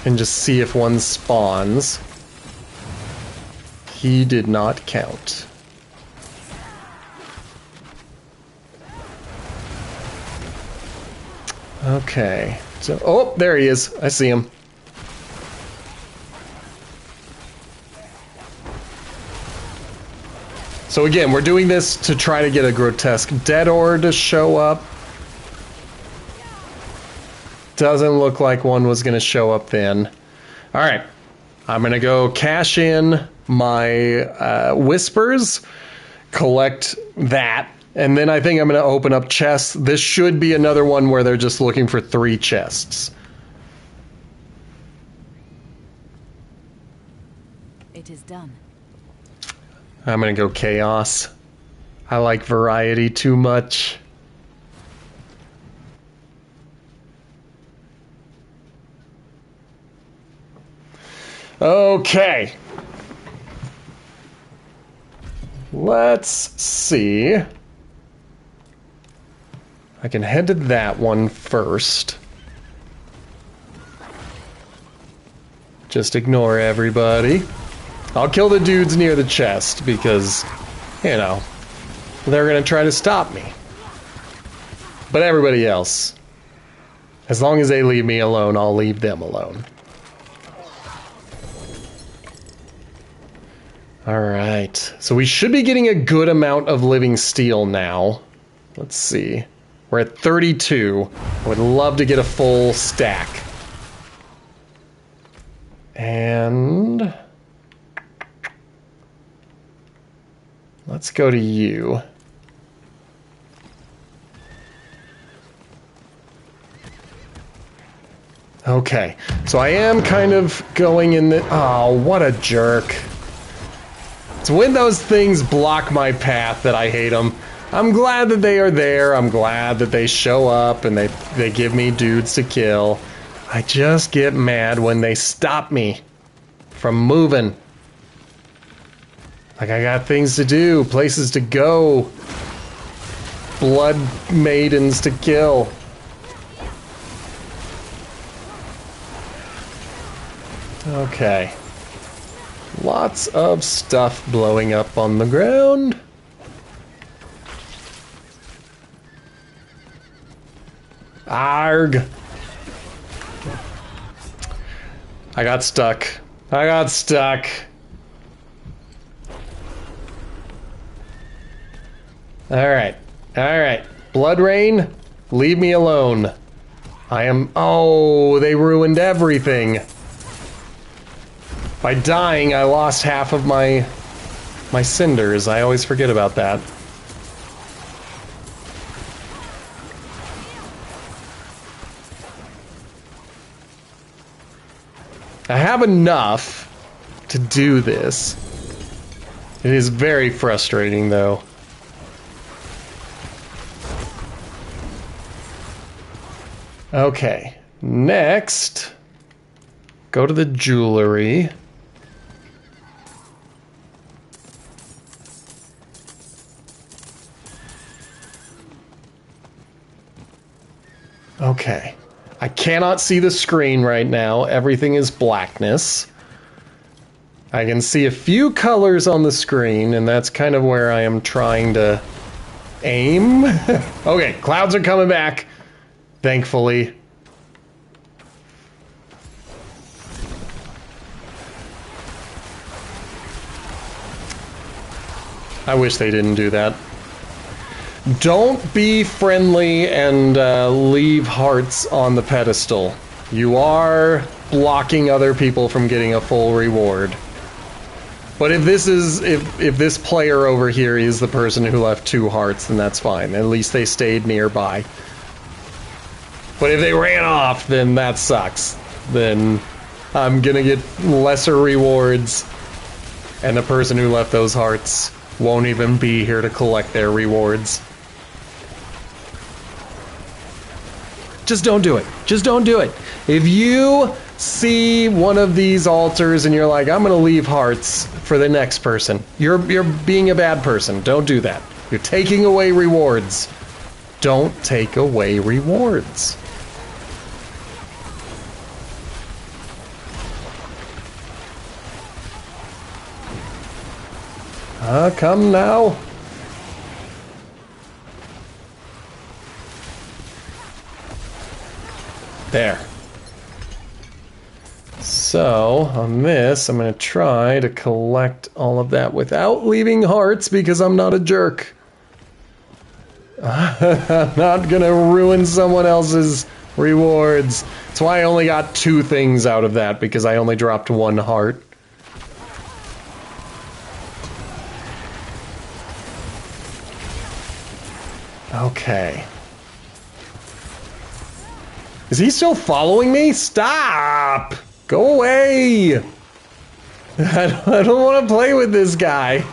and just see if one spawns. He did not count. Okay. So, oh, there he is. I see him. So again, we're doing this to try to get a grotesque detour to show up. Doesn't look like one was going to show up then. All right. I'm going to go cash in my whispers, collect that, and then I think I'm going to open up chests. This should be another one where they're just looking for 3 chests. It is done. I'm going to go chaos. I like variety too much. Okay. Let's see. I can head to that one first. Just ignore everybody. I'll kill the dudes near the chest because, you know, they're gonna try to stop me. But everybody else, as long as they leave me alone, I'll leave them alone. Alright, so we should be getting a good amount of living steel now. Let's see. We're at 32. I would love to get a full stack. And let's go to you. Okay, so I am kind of going in the... Oh, what a jerk. It's when those things block my path that I hate them. I'm glad that they are there. I'm glad that they show up and they give me dudes to kill. I just get mad when they stop me from moving. Like, I got things to do, places to go, blood maidens to kill. Okay. Lots of stuff blowing up on the ground. Arg. I got stuck. I got stuck. Alright. Alright. Blood Rain, leave me alone. I am... Oh, they ruined everything. By dying, I lost half of my cinders. I always forget about that. I have enough to do this. It is very frustrating, though. Okay, next, go to the jewelry. Okay. I cannot see the screen right now. Everything is blackness. I can see a few colors on the screen, and that's kind of where I am trying to aim. Okay, clouds are coming back, thankfully. I wish they didn't do that. Don't be friendly and leave hearts on the pedestal. You are blocking other people from getting a full reward. But if this is if this player over here is the person who left 2 hearts, then that's fine. At least they stayed nearby. But if they ran off, then that sucks. Then I'm gonna get lesser rewards, and the person who left those hearts won't even be here to collect their rewards. Just don't do it. Just don't do it. If you see one of these altars and you're like, I'm gonna leave hearts for the next person, you're being a bad person. Don't do that. You're taking away rewards. Don't take away rewards. Come now. There. So, on this, I'm going to try to collect all of that without leaving hearts because I'm not a jerk. I'm not going to ruin someone else's rewards. That's why I only got 2 things out of that, because I only dropped 1 heart. Okay. Is he still following me? Stop! Go away! I don't want to play with this guy.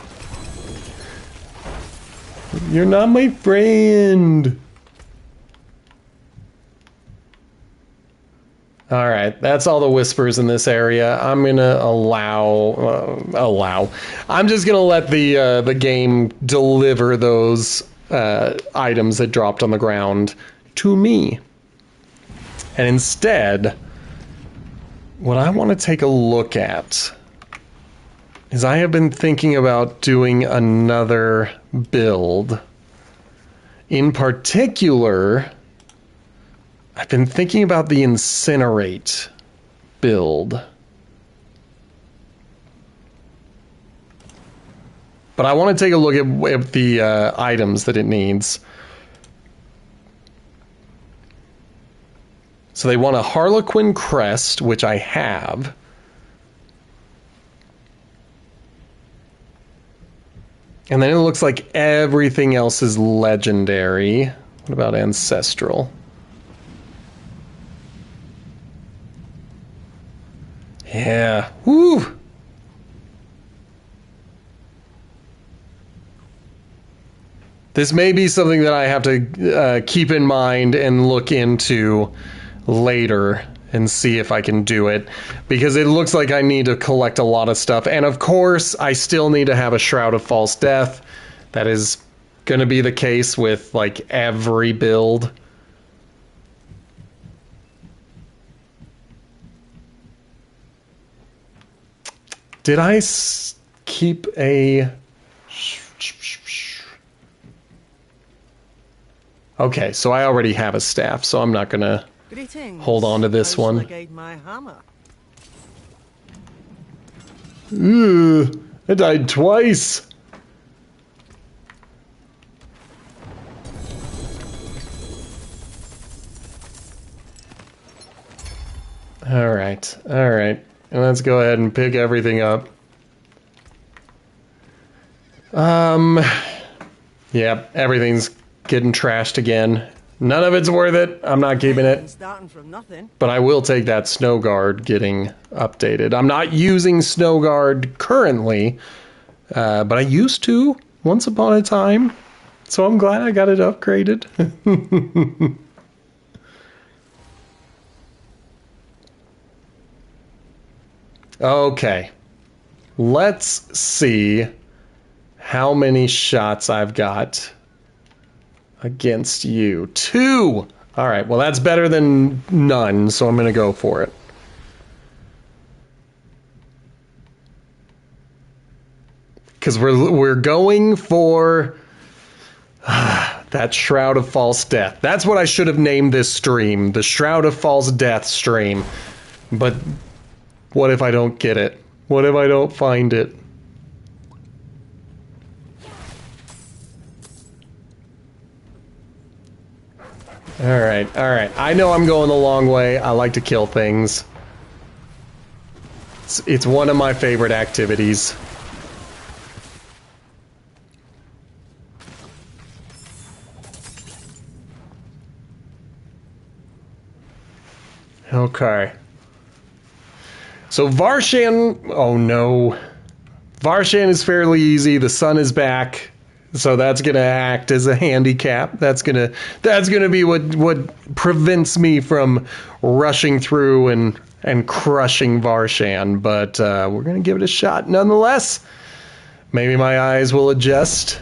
You're not my friend. Alright, that's all the whispers in this area. I'm gonna allow. I'm just gonna let the game deliver those items that dropped on the ground to me. And instead, what I want to take a look at is I have been thinking about doing another build. In particular, I've been thinking about the Incinerate build. But I want to take a look at the items that it needs. So they want a Harlequin crest, which I have. And then it looks like everything else is legendary. What about ancestral? Yeah. Woo! This may be something that I have to keep in mind and look into later and see if I can do it, because it looks like I need to collect a lot of stuff. And of course, I still need to have a Shroud of False Death. That is going to be the case with like every build. Did I keep a... Okay, so I already have a staff, so I'm not gonna hold on to this one. My hammer? Ooh, I died twice. All right. And let's go ahead and pick everything up. Yep, everything's getting trashed again. None of it's worth it. I'm not keeping it. Starting from nothing. But I will take that Snow Guard getting updated. I'm not using Snow Guard currently, but I used to once upon a time. So I'm glad I got it upgraded. Okay. Let's see how many shots I've got against you. 2! Alright, well that's better than none, so I'm going to go for it. Because we're going for that Shroud of False Death. That's what I should have named this stream. The Shroud of False Death stream. But what if I don't get it? What if I don't find it? Alright. I know I'm going the long way. I like to kill things. It's one of my favorite activities. Okay. So Varshan, oh no. Varshan is fairly easy. The sun is back. So that's going to act as a handicap. That's going to be what prevents me from rushing through and crushing Varshan, but we're going to give it a shot nonetheless. Maybe my eyes will adjust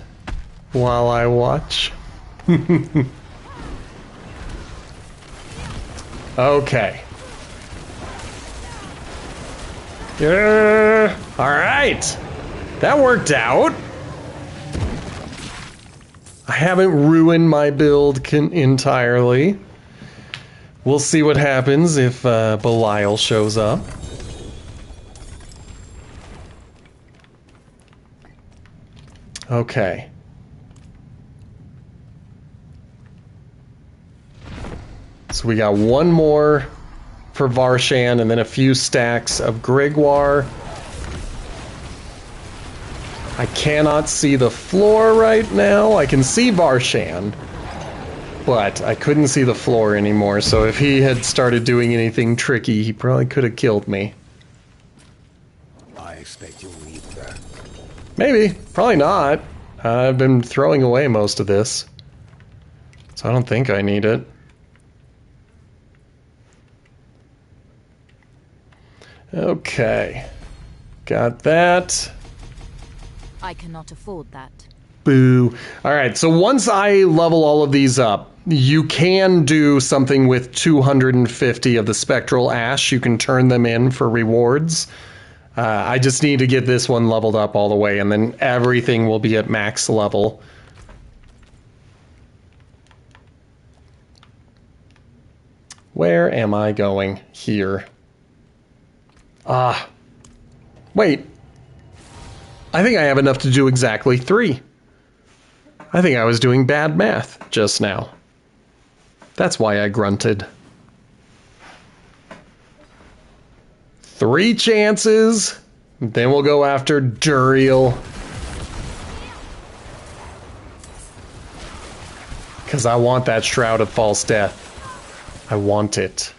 while I watch. Okay. All right. That worked out. I haven't ruined my build entirely. We'll see what happens if Belial shows up. Okay. So we got one more for Varshan and then a few stacks of Grigwar. I cannot see the floor right now. I can see Varshan, but I couldn't see the floor anymore, so if he had started doing anything tricky, he probably could have killed me. I expect you'll eat that. Maybe. Probably not. I've been throwing away most of this, so I don't think I need it. Okay. Got that. I cannot afford that. Boo. Alright, so once I level all of these up, you can do something with 250 of the Spectral Ash. You can turn them in for rewards. I just need to get this one leveled up all the way, and then everything will be at max level. Where am I going? Here. Wait. I think I have enough to do exactly 3. I think I was doing bad math just now. That's why I grunted. 3 chances. Then we'll go after Duriel. Because I want that Shroud of False Death. I want it.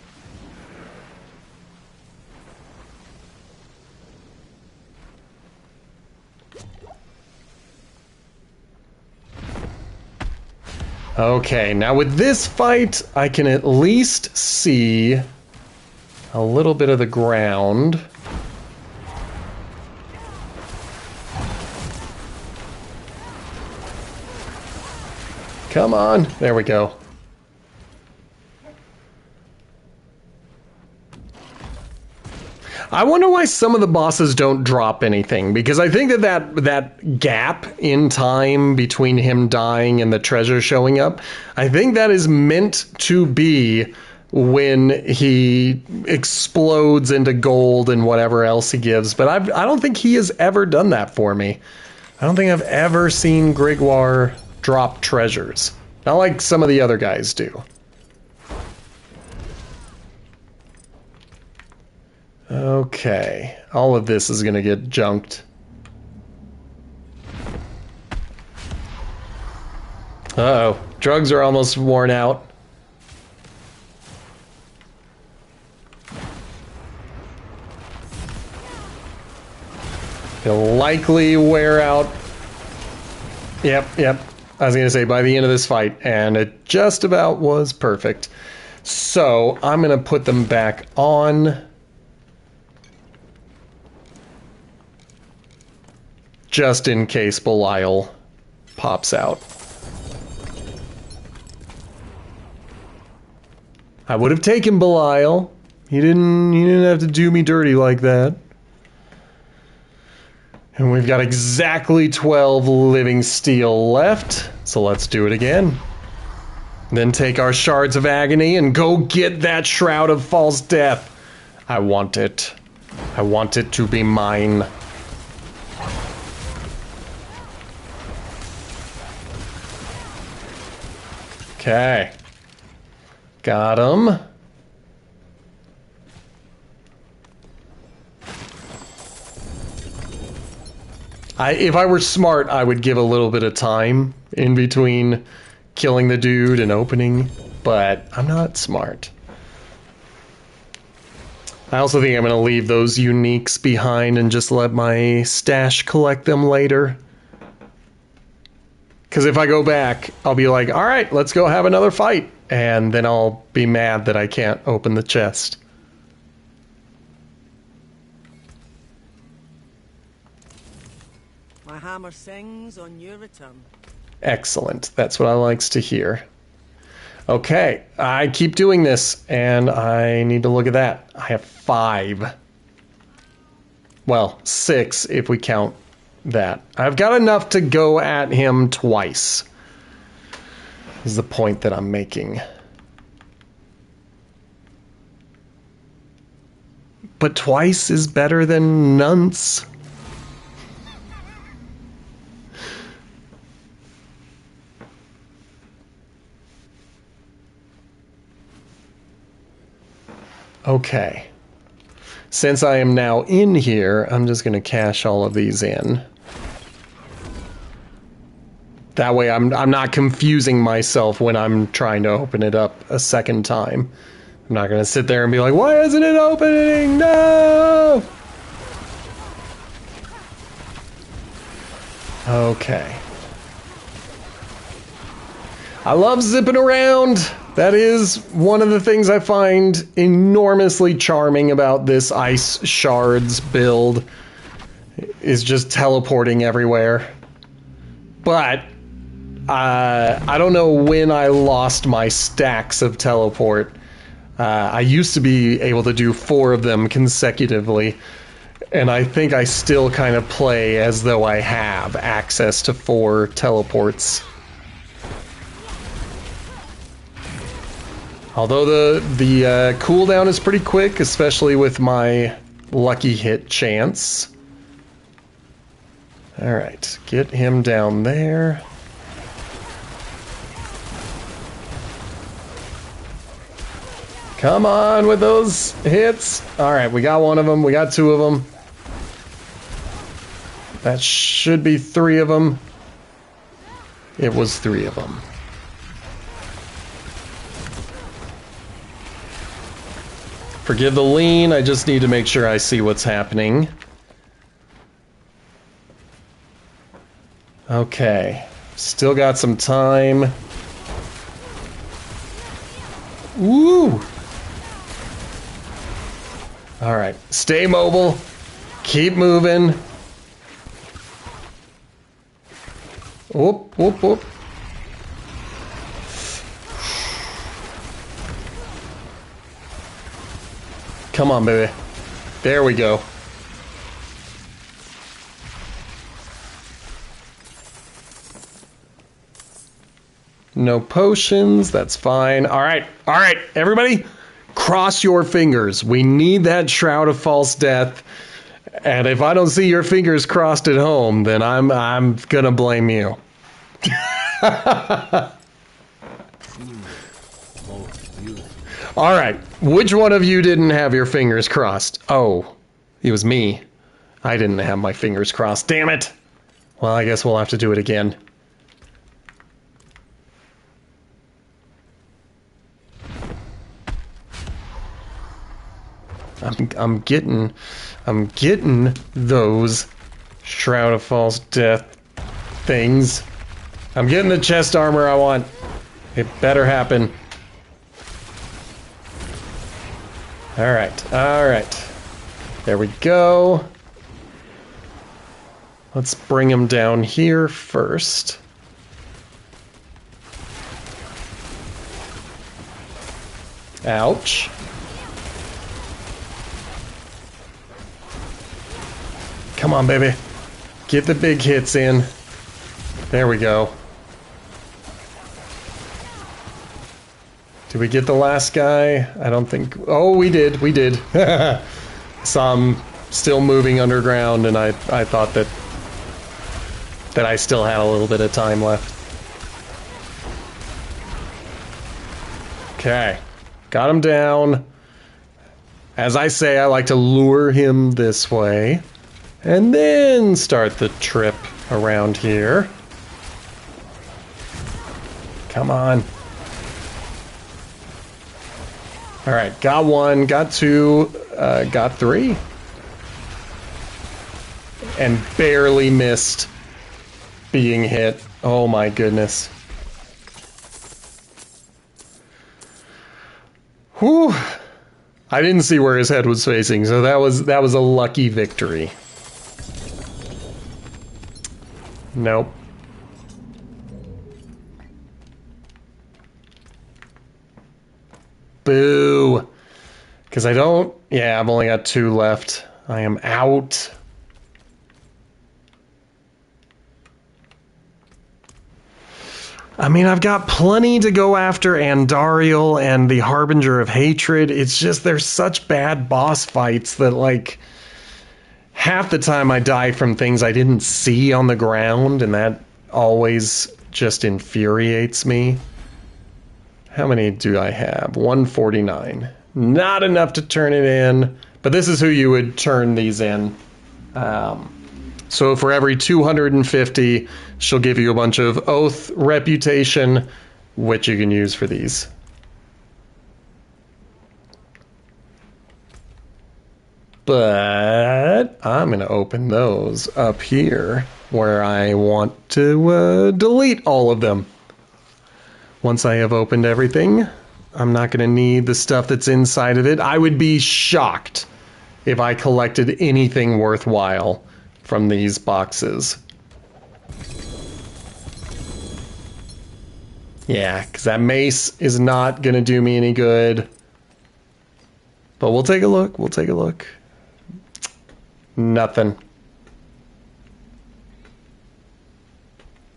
Okay, now with this fight, I can at least see a little bit of the ground. Come on, there we go. I wonder why some of the bosses don't drop anything, because I think that gap in time between him dying and the treasure showing up, I think that is meant to be when he explodes into gold and whatever else he gives, but I don't think he has ever done that for me. I don't think I've ever seen Grigwar drop treasures. Not like some of the other guys do. Okay, all of this is gonna get junked. Uh-oh, drugs are almost worn out. It'll likely wear out. Yep. I was gonna say by the end of this fight, and it just about was perfect. So I'm gonna put them back on. Just in case Belial pops out. I would have taken Belial. He didn't have to do me dirty like that. And we've got exactly 12 living steel left, so let's do it again. Then take our Shards of Agony and go get that Shroud of False Death. I want it. I want it to be mine. Okay. Got him. If I were smart, I would give a little bit of time in between killing the dude and opening, but I'm not smart. I also think I'm going to leave those uniques behind and just let my stash collect them later. Because if I go back, I'll be like, all right, let's go have another fight. And then I'll be mad that I can't open the chest. My hammer sings on your return. Excellent. That's what I likes to hear. Okay, I keep doing this, and I need to look at that. I have 5. Well, 6 if we count that. I've got enough to go at him twice. Is the point that I'm making. But twice is better than nonce. Okay. Since I am now in here, I'm just going to cash all of these in. That way I'm not confusing myself when I'm trying to open it up a second time. I'm not going to sit there and be like, why isn't it opening? No! Okay. I love zipping around. That is one of the things I find enormously charming about this Ice Shards build, is just teleporting everywhere. But I don't know when I lost my stacks of teleport. I used to be able to do 4 of them consecutively, and I think I still kind of play as though I have access to 4 teleports. Although the cooldown is pretty quick, especially with my lucky hit chance. Alright, get him down there. Come on with those hits. Alright, we got one of them, we got 2 of them. That should be 3 of them. It was 3 of them. Forgive the lean, I just need to make sure I see what's happening. Okay, still got some time. Woo! Alright, stay mobile. Keep moving. Whoop, whoop, whoop. Come on, baby. There we go. No potions, that's fine. All right, everybody, cross your fingers. We need that Shroud of False Death. And if I don't see your fingers crossed at home, then I'm gonna blame you. All right, which one of you didn't have your fingers crossed? Oh, it was me. I didn't have my fingers crossed. Damn it. Well, I guess we'll have to do it again. I'm getting those Shroud of False Death things. I'm getting the chest armor I want. It better happen. All right. There we go. Let's bring him down here first. Ouch. Come on, baby. Get the big hits in. There we go. Did we get the last guy? I don't think... Oh, we did. Saw him still moving underground, and I thought that I still had a little bit of time left. Okay. Got him down. As I say, I like to lure him this way. And then start the trip around here. Come on. Alright, got one, got two, got three. And barely missed being hit. Oh my goodness. Whew. I didn't see where his head was facing, so that was a lucky victory. Nope. Boo. Because I don't... Yeah, I've only got 2 left. I am out. I mean, I've got plenty to go after Andariel and the Harbinger of Hatred. It's just there's such bad boss fights that, like... Half the time I die from things I didn't see on the ground, and that always just infuriates me. How many do I have? 149. Not enough to turn it in, but this is who you would turn these in. So for every 250, she'll give you a bunch of Oath Reputation, which you can use for these. But I'm going to open those up here where I want to delete all of them. Once I have opened everything, I'm not going to need the stuff that's inside of it. I would be shocked if I collected anything worthwhile from these boxes. Yeah, because that mace is not going to do me any good. But we'll take a look. We'll take a look. Nothing.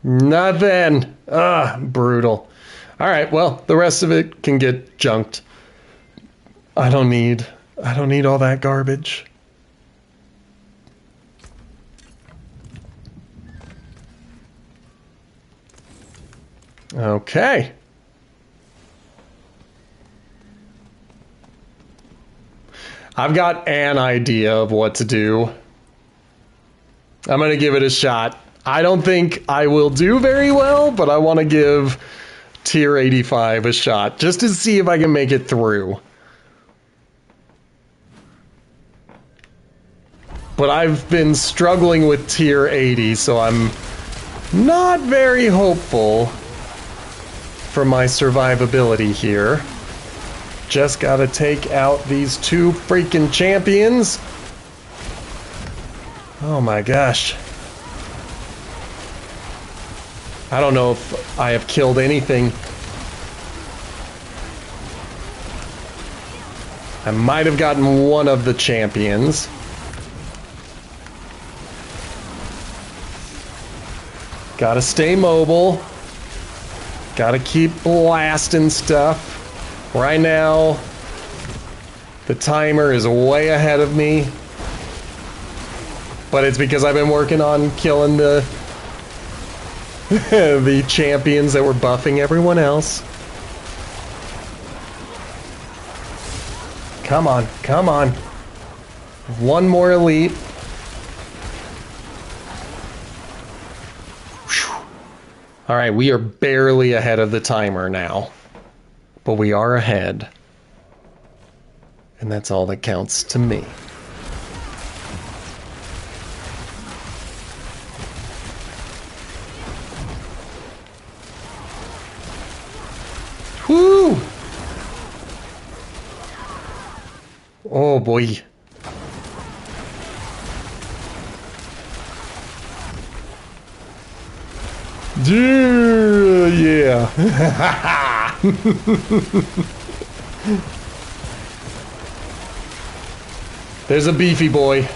Nothing. Brutal. All right, well, the rest of it can get junked. I don't need all that garbage. Okay. I've got an idea of what to do. I'm going to give it a shot. I don't think I will do very well, but I want to give tier 85 a shot just to see if I can make it through. But I've been struggling with tier 80, so I'm not very hopeful for my survivability here. Just gotta take out these two freaking champions. Oh my gosh. I don't know if I have killed anything. I might have gotten one of the champions. Gotta stay mobile. Gotta keep blasting stuff. Right now, the timer is way ahead of me. But it's because I've been working on killing the the champions that were buffing everyone else. Come on, come on. One more elite. All right, we are barely ahead of the timer now, but we are ahead. And that's all that counts to me. Woo! Oh boy. Yeah. There's a beefy boy.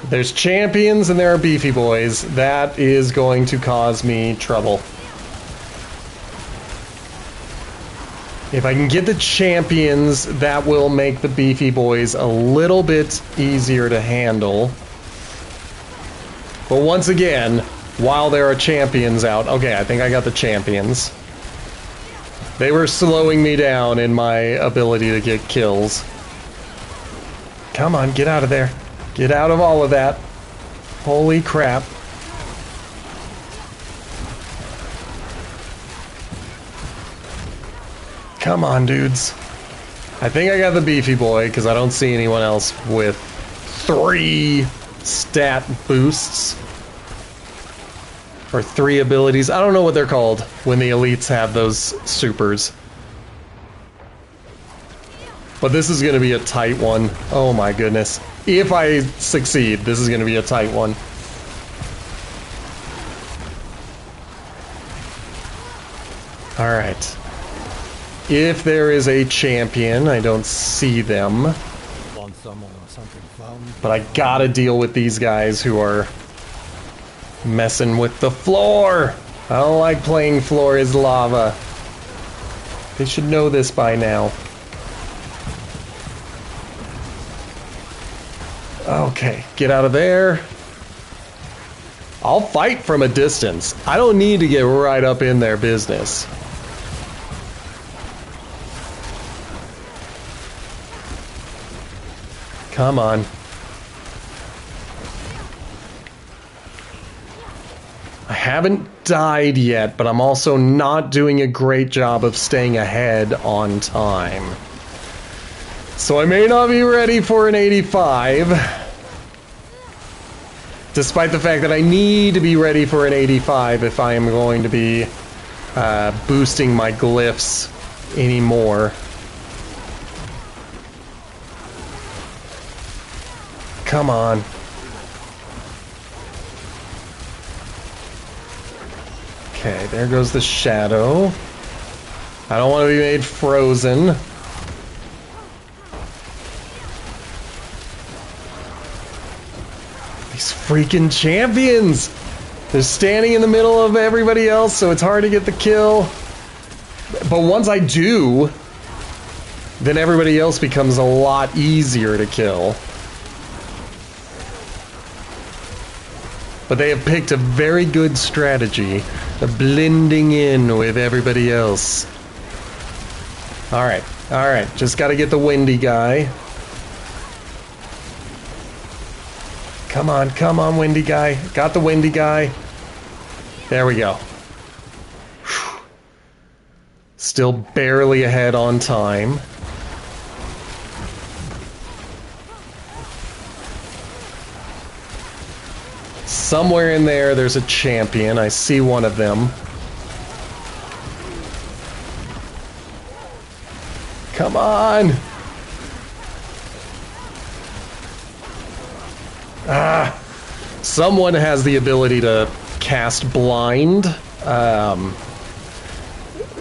There's champions and there are beefy boys. That is going to cause me trouble. If I can get the champions, that will make the beefy boys a little bit easier to handle. But once again, while there are champions out... Okay, I think I got the champions. They were slowing me down in my ability to get kills. Come on, get out of there. Get out of all of that. Holy crap. Come on, dudes. I think I got the beefy boy, because I don't see anyone else with 3 stat boosts. Or 3 abilities. I don't know what they're called when the elites have those supers. But this is going to be a tight one. Oh my goodness. If I succeed, this is going to be a tight one. Alright. If there is a champion, I don't see them. Want someone or something fun? But I gotta deal with these guys who are messing with the floor. I don't like playing floor is lava. They should know this by now. Okay, get out of there. I'll fight from a distance. I don't need to get right up in their business. Come on. I haven't died yet, but I'm also not doing a great job of staying ahead on time. So I may not be ready for an 85. Despite the fact that I need to be ready for an 85 if I am going to be boosting my glyphs anymore. Come on. Okay, there goes the shadow. I don't want to be made frozen. These freaking champions! They're standing in the middle of everybody else, so it's hard to get the kill. But once I do, then everybody else becomes a lot easier to kill. But they have picked a very good strategy of blending in with everybody else. Alright, just gotta get the windy guy. Come on, windy guy. Got the windy guy. There we go. Whew. Still barely ahead on time. Somewhere in there, there's a champion. I see one of them. Come on! Ah! Someone has the ability to cast blind,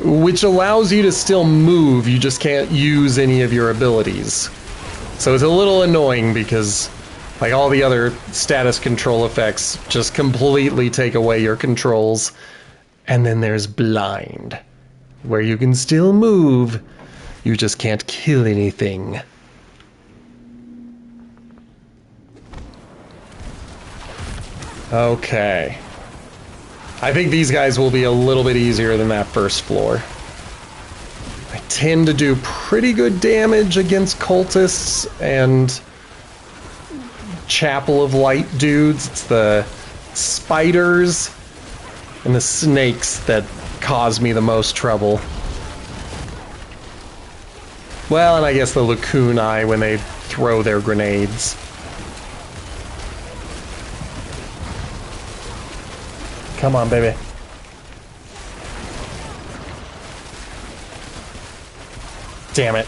which allows you to still move, you just can't use any of your abilities. So it's a little annoying because, like, all the other status control effects just completely take away your controls. And then there's blind, where you can still move, you just can't kill anything. Okay. I think these guys will be a little bit easier than that first floor. I tend to do pretty good damage against cultists and Chapel of Light dudes. It's the spiders and the snakes that cause me the most trouble. Well, and I guess the lacunae when they throw their grenades. Come on, baby. Damn it.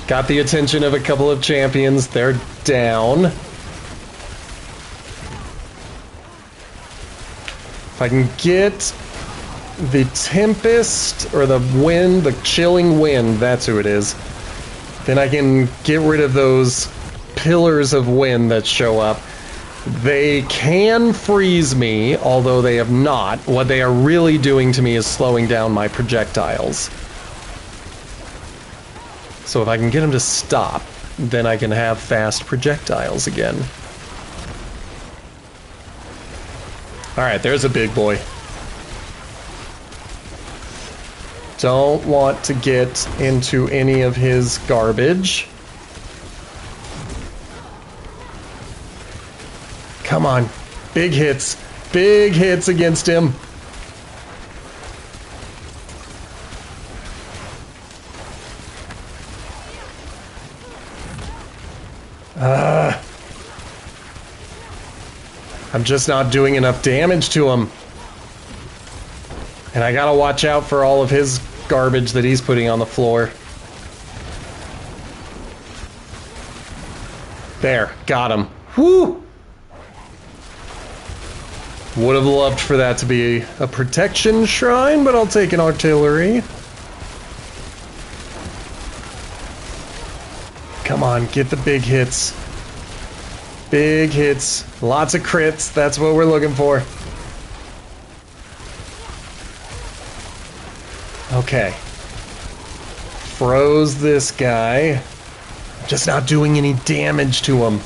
Got the attention of a couple of champions. They're down. If I can get the Tempest, or the Wind, the Chilling Wind, that's who it is, then I can get rid of those pillars of wind that show up. They can freeze me, although they have not. What they are really doing to me is slowing down my projectiles. So if I can get them to stop, then I can have fast projectiles again. Alright, there's a big boy. Don't want to get into any of his garbage. Come on. Big hits. Big hits against him. I'm just not doing enough damage to him. And I gotta watch out for all of his garbage that he's putting on the floor. There, got him. Woo! Would have loved for that to be a protection shrine, but I'll take an artillery. Come on, get the big hits. Big hits. Lots of crits. That's what we're looking for. Okay. Froze this guy. Just not doing any damage to him.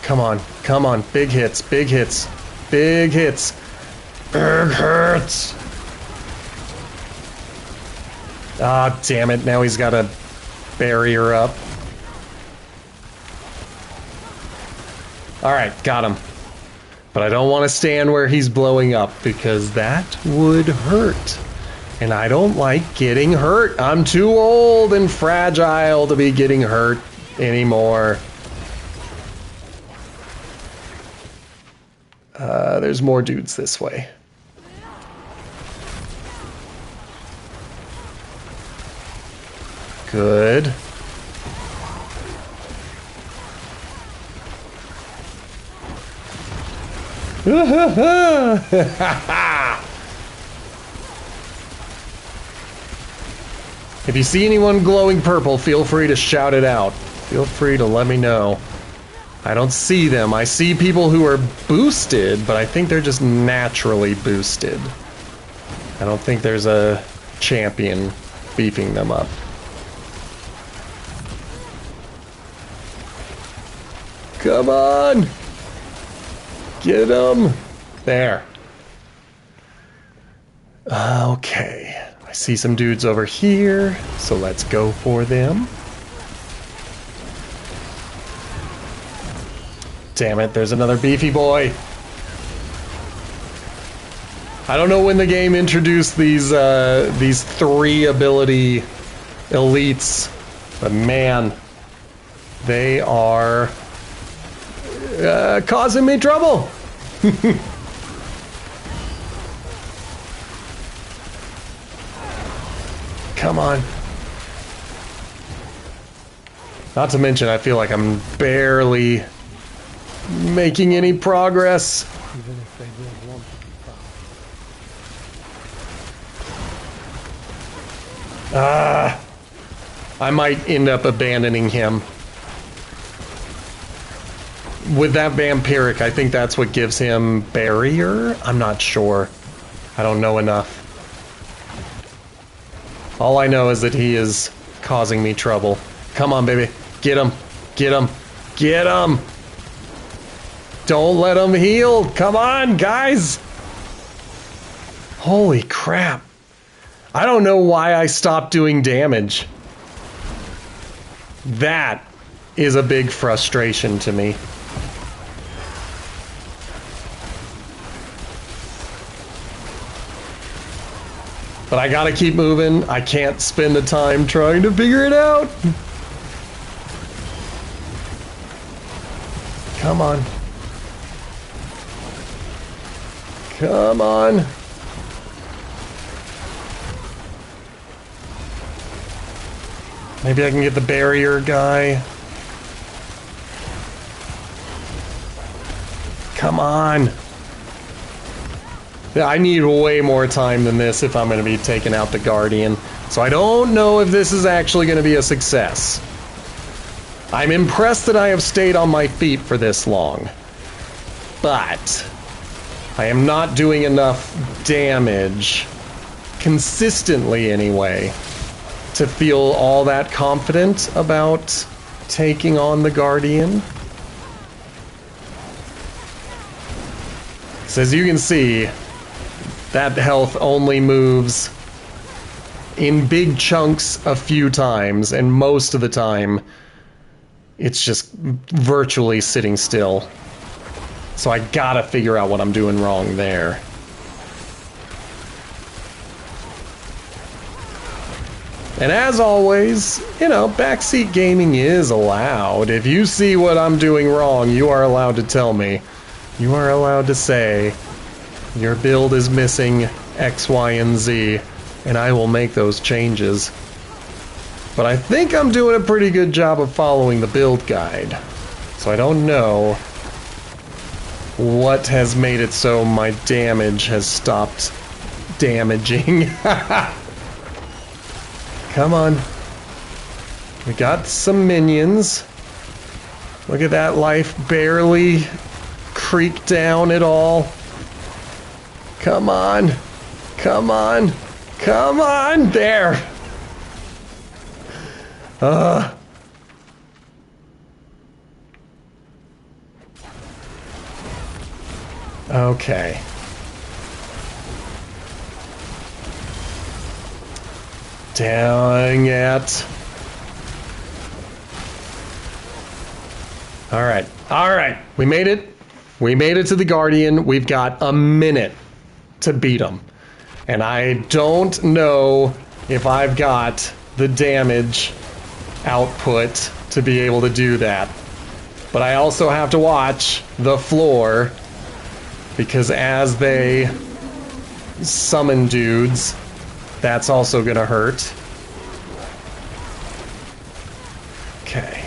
Come on. Come on. Big hits. Big hits. Big hits. Big hits. Ah, damn it. Now he's got a barrier up. Alright, got him. But I don't want to stand where he's blowing up, because that would hurt. And I don't like getting hurt. I'm too old and fragile to be getting hurt anymore. There's more dudes this way. Good. If you see anyone glowing purple, feel free to shout it out. Feel free to let me know. I don't see them. I see people who are boosted, but I think they're just naturally boosted. I don't think there's a champion beefing them up. Come on! Get him! There. Okay. I see some dudes over here, so let's go for them. Damn it, there's another beefy boy. I don't know when the game introduced these 3 ability elites, but man, they are causing me trouble. Come on. Not to mention, I feel like I'm barely making any progress. Even if they don't want to be found. I might end up abandoning him. With that vampiric, I think that's what gives him barrier? I'm not sure. I don't know enough. All I know is that he is causing me trouble. Come on, baby. Get him. Get him. Get him. Don't let him heal. Come on, guys. Holy crap. I don't know why I stopped doing damage. That is a big frustration to me. But I gotta keep moving. I can't spend the time trying to figure it out. Come on. Come on. Maybe I can get the barrier guy. Come on. Yeah, I need way more time than this if I'm going to be taking out the Guardian. So I don't know if this is actually going to be a success. I'm impressed that I have stayed on my feet for this long. But I am not doing enough damage, consistently anyway, to feel all that confident about taking on the Guardian. So as you can see, that health only moves in big chunks a few times, and most of the time, it's just virtually sitting still. So I gotta figure out what I'm doing wrong there. And as always, you know, backseat gaming is allowed. If you see what I'm doing wrong, you are allowed to tell me. You are allowed to say, your build is missing X, Y, and Z, and I will make those changes. But I think I'm doing a pretty good job of following the build guide. So I don't know what has made it so my damage has stopped damaging. Come on. We got some minions. Look at that life barely creak down at all. Come on. Come on. Come on. There. Okay. Dang it. Alright. Alright. We made it. We made it to the Guardian. We've got a minute to beat him. And I don't know if I've got the damage output to be able to do that. But I also have to watch the floor, because as they summon dudes, that's also gonna hurt. Okay.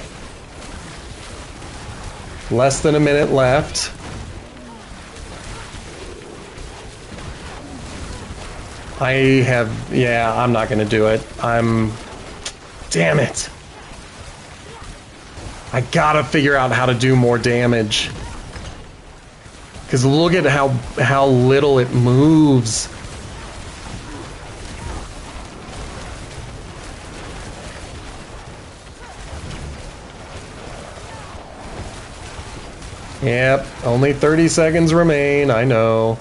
Less than a minute left. Yeah, I'm not gonna do it. Damn it. I gotta figure out how to do more damage. Because look at how little it moves. Yep, only 30 seconds remain, I know.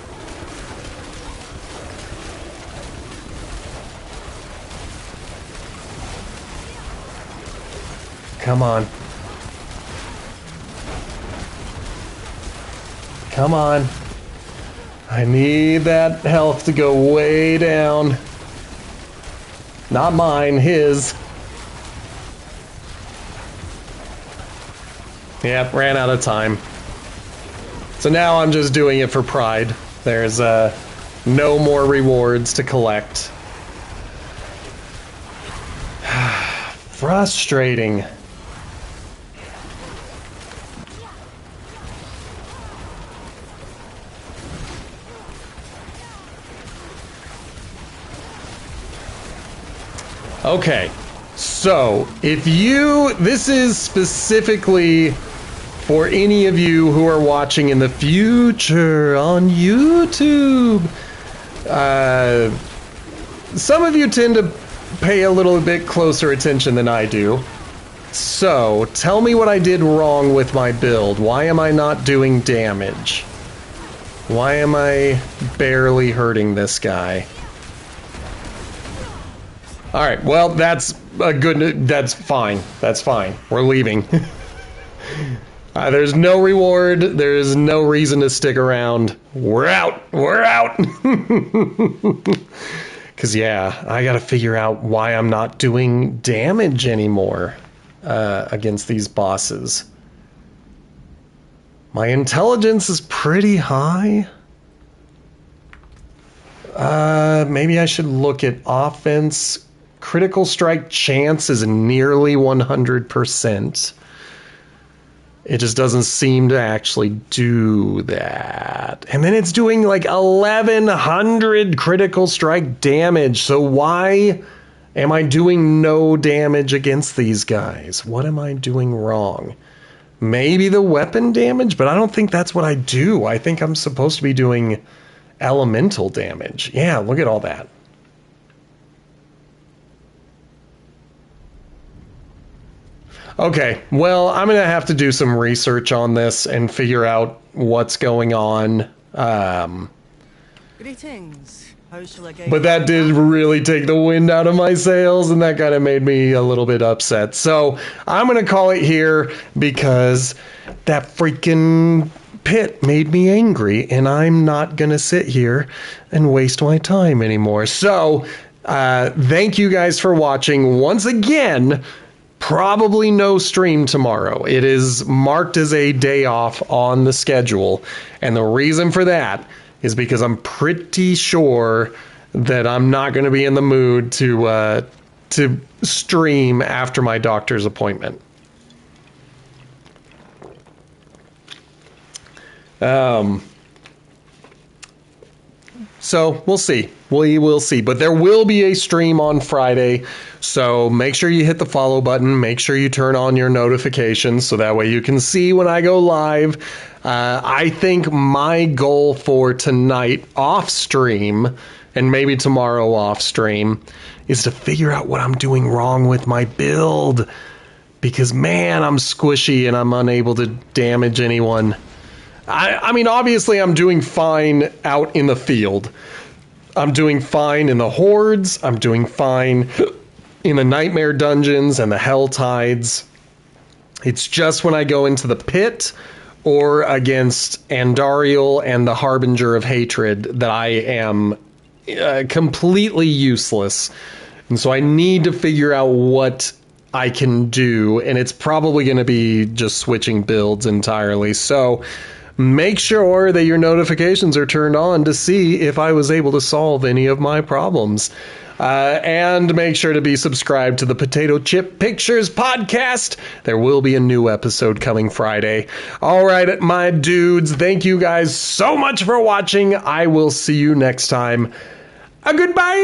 Come on. Come on. I need that health to go way down. Not mine, his. Yep, ran out of time. So now I'm just doing it for pride. There's no more rewards to collect. frustrating. Okay, so if this is specifically for any of you who are watching in the future on YouTube. Some of you tend to pay a little bit closer attention than I do. So, tell me what I did wrong with my build. Why am I not doing damage? Why am I barely hurting this guy? Alright, well, that's fine. That's fine. We're leaving. There's no reward. There's no reason to stick around. We're out. We're out. Because, yeah, I got to figure out why I'm not doing damage anymore against these bosses. My intelligence is pretty high. Maybe I should look at offense. Critical strike chance is nearly 100%. It just doesn't seem to actually do that. And then it's doing like 1100 critical strike damage. So why am I doing no damage against these guys? What am I doing wrong? Maybe the weapon damage, but I don't think that's what I do. I think I'm supposed to be doing elemental damage. Yeah, look at all that. Okay, well, I'm going to have to do some research on this and figure out what's going on. Greetings. How shall I get But that did really take the wind out of my sails, and that kind of made me a little bit upset. So I'm going to call it here because that freaking pit made me angry, and I'm not going to sit here and waste my time anymore. So thank you guys for watching once again. Probably no stream tomorrow. It is marked as a day off on the schedule. And the reason for that is because I'm pretty sure that I'm not going to be in the mood to stream after my doctor's appointment. So we'll see. We will see. But there will be a stream on Friday. So make sure you hit the follow button. Make sure you turn on your notifications so that way you can see when I go live. I think my goal for tonight off stream and maybe tomorrow off stream is to figure out what I'm doing wrong with my build. Because, man, I'm squishy and I'm unable to damage anyone. I mean, obviously, I'm doing fine out in the field. I'm doing fine in the hordes. I'm doing fine in the nightmare dungeons and the Helltides. It's just when I go into the pit or against Andariel and the Harbinger of Hatred that I am completely useless. And so I need to figure out what I can do. And it's probably going to be just switching builds entirely. So make sure that your notifications are turned on to see if I was able to solve any of my problems. And make sure to be subscribed to the Potato Chip Pictures podcast. There will be a new episode coming Friday. All right, my dudes, thank you guys so much for watching. I will see you next time. Goodbye.